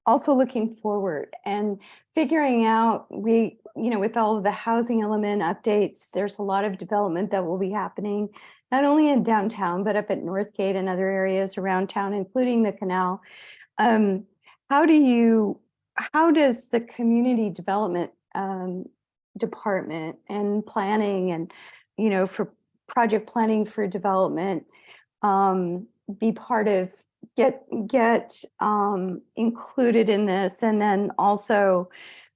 also looking forward and figuring out, you know, with all of the housing element updates, there's a lot of development that will be happening, not only in downtown, but up at Northgate and other areas around town, including the canal. How does the community development department and planning and, you know, for project planning for development be part of, get included in this? And then also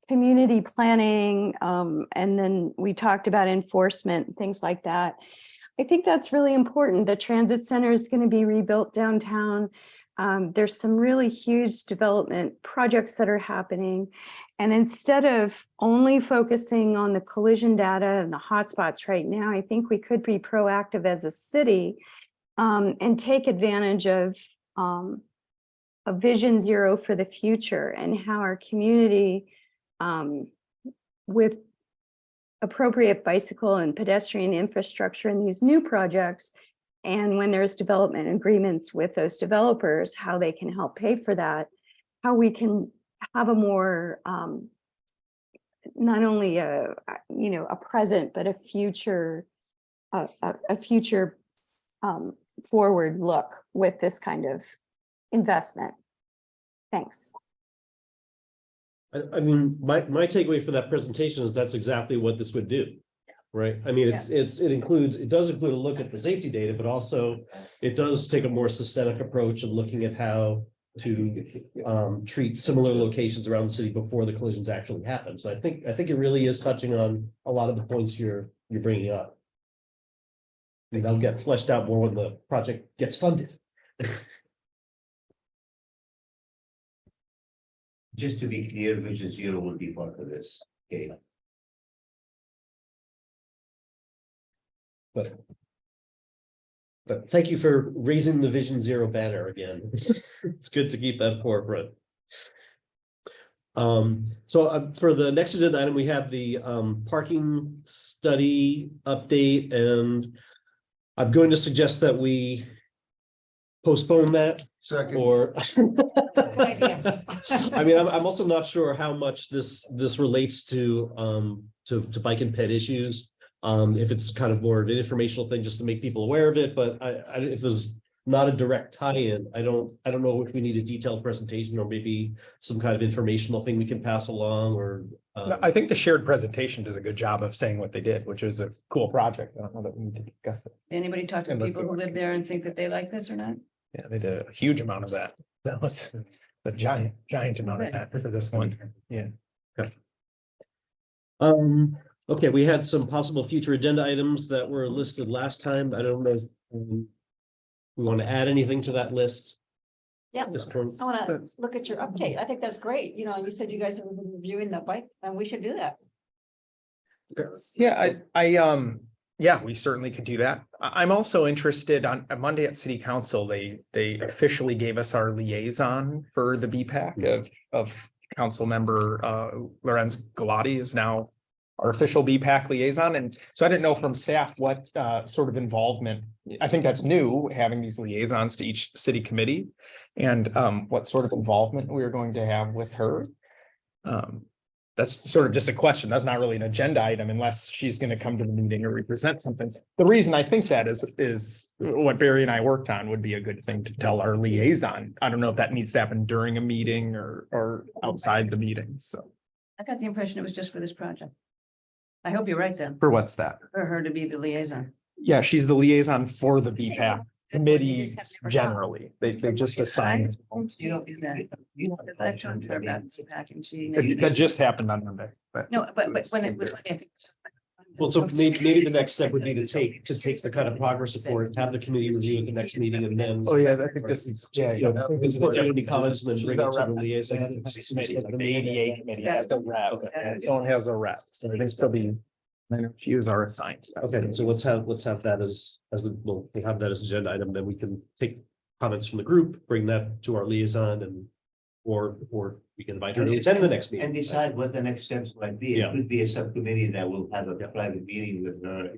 community planning, and then we talked about enforcement, things like that. I think that's really important. The transit center is going to be rebuilt downtown. There's some really huge development projects that are happening. And instead of only focusing on the collision data and the hotspots right now, I think we could be proactive as a city and take advantage of a Vision Zero for the future, and how our community with appropriate bicycle and pedestrian infrastructure in these new projects, and when there's development agreements with those developers, how they can help pay for that, how we can have a more not only a present, but a future forward look with this kind of investment. Thanks. I mean, my takeaway for that presentation is that's exactly what this would do. Right. I mean, it does include a look at the safety data, but also it does take a more systemic approach of looking at how to treat similar locations around the city before the collisions actually happen. So I think it really is touching on a lot of the points you're bringing up. And that'll get fleshed out more when the project gets funded. Just to be clear, Vision Zero will be part of this. Okay. But thank you for raising the Vision Zero banner again. It's good to keep that forefront. So for the next agenda item, we have the parking study update, and I'm going to suggest that we postpone that. Second. Or I mean, I'm also not sure how much this relates to bike and ped issues. If it's kind of more of an informational thing just to make people aware of it, but if there's not a direct tie-in, I don't know if we need a detailed presentation or maybe some kind of informational thing we can pass along, or I think the shared presentation does a good job of saying what they did, which is a cool project. I don't know that we need to discuss it. Anybody talk to Unless people they who want live there and think that they like this or not? Yeah, they did a huge amount of that. That was a giant amount of that for this one. Yeah. Okay, we had some possible future agenda items that were listed last time. I don't know if we want to add anything to that list. Yeah, This point. I want to look at your update. I think that's great. You know, you said you guys have been reviewing the bike, and we should do that. Yeah, yeah, we certainly could do that. I'm also interested on Monday at City Council, they officially gave us our liaison for the BPAC of Council Member Lorenz Galati is now our official BPAC liaison. And so I didn't know from staff what sort of involvement, I think that's new, having these liaisons to each city committee, and what sort of involvement we are going to have with her. That's sort of just a question. That's not really an agenda item unless she's going to come to the meeting or represent something. The reason I think that is what Barry and I worked on would be a good thing to tell our liaison. I don't know if that needs to happen during a meeting or outside the meeting. So I got the impression it was just for this project. I hope you're right then, for what's that? for her to be the liaison. Yeah, she's the liaison for the BPAC. committees generally. They just assign. You don't do that. I've done for about packaging. That just happened on Monday, but. No, but when it was. Well, so maybe the next step would be to take the kind of progress report, have the committee review at the next meeting, and then. Oh, yeah, I think this is, yeah, You know, this is any comments, and then bring it to the liaison. The ADA committee has a rep, someone has a rep, so they still be. Fews are assigned. Okay, so let's have that as we'll have that as an agenda item, then we can take comments from the group, bring that to our liaison and. Or we can invite her to attend the next And meeting. decide what the next steps might be. Yeah. It could be a subcommittee that will have a private meeting with her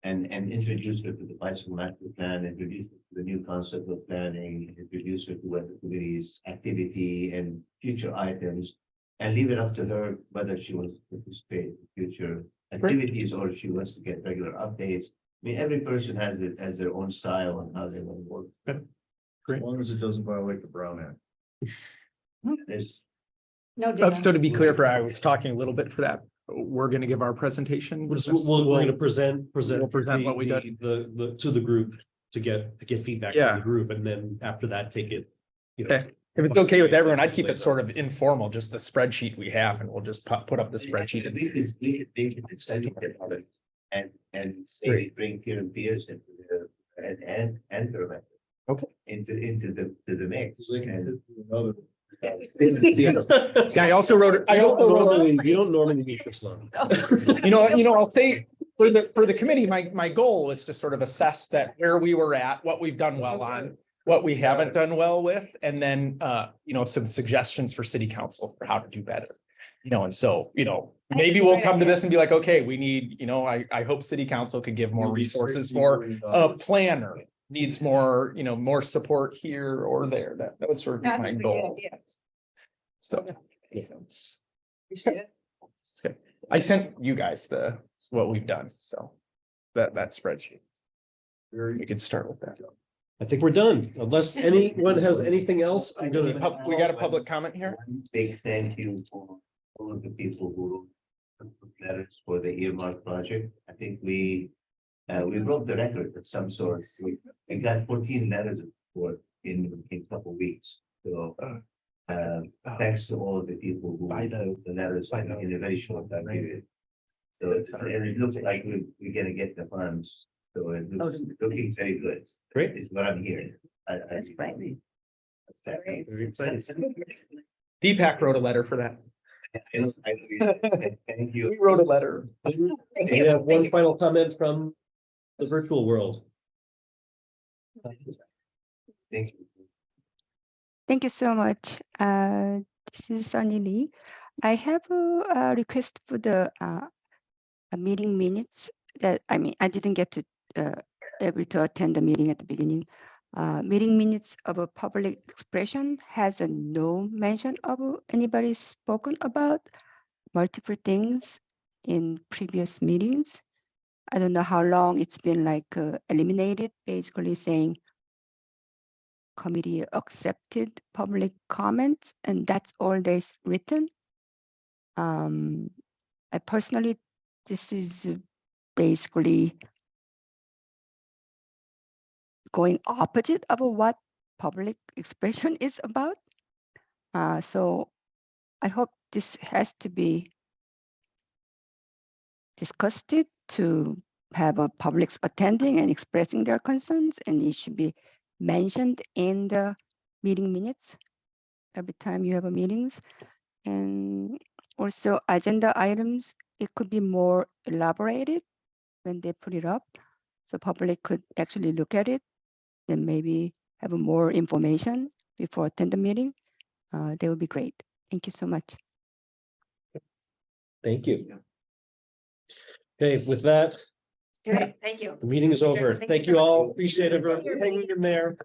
and introduce her to the bicycle master plan, introduce her to the new concept of planning, introduce her to what the committee's activity and future items. And leave it up to her whether she wants to participate in future activities or if she wants to get regular updates. I mean, every person has their own style on how they want to work. As long as it doesn't violate the Brown Act. There's No. So to be clear, I was talking a little bit for that. We're gonna give our presentation. We're going to present We'll present what we the to the group to get feedback Yeah. from the group, and then after that, take it. You know, Okay, if it's okay with everyone, I'd keep it sort of informal, just the spreadsheet we have, and we'll just put up the spreadsheet. we could study about it and say, bring peer and peers into the, and the event. Okay. Into the mix. And Yeah, I also wrote. We don't normally meet this long. I'll say for the committee, my goal was to sort of assess that where we were at, what we've done well on, what we haven't done well with, and then some suggestions for city council for how to do better. And so, maybe we'll come to this and be like, okay, we need, I hope city council could give more resources for a planner. Needs more, more support here or there. That would sort of be my goal. So. Okay. I sent you guys what we've done, so that spreadsheet. We can start with that. I think we're done, unless anyone has anything else. I'm gonna. We got a public comment here. big thank you for all of the people who wrote letters for the earmark project. I think we broke the record of some sort. We got 14 letters of support in a couple of weeks. So thanks to all of the people who wrote the letters in a very short time period. So it looks like we're gonna get the funds. So it looks looking very good. Great. Is what I'm hearing. That's right. Very exciting. Deepak wrote a letter for that. Thank you. We wrote a letter. We have one final comment from the virtual world. Thank you. Thank you so much. This is Sunny Lee. I have a request for the meeting minutes that, I didn't get to able to attend the meeting at the beginning. Meeting minutes of a public expression has a no mention of anybody spoken about multiple things in previous meetings. I don't know how long it's been eliminated, basically saying committee accepted public comments, and that's all there's written. I personally, this is basically going opposite of what public expression is about. So I hope this has to be discussed to have a public's attending and expressing their concerns, and it should be mentioned in the meeting minutes every time you have a meetings. And also agenda items, it could be more elaborated when they put it up, so public could actually look at it and maybe have more information before attend the meeting. That would be great. Thank you so much. Thank you. Okay, with that, Great, thank you. the meeting is over. Thank you all. Appreciate everyone hanging in there.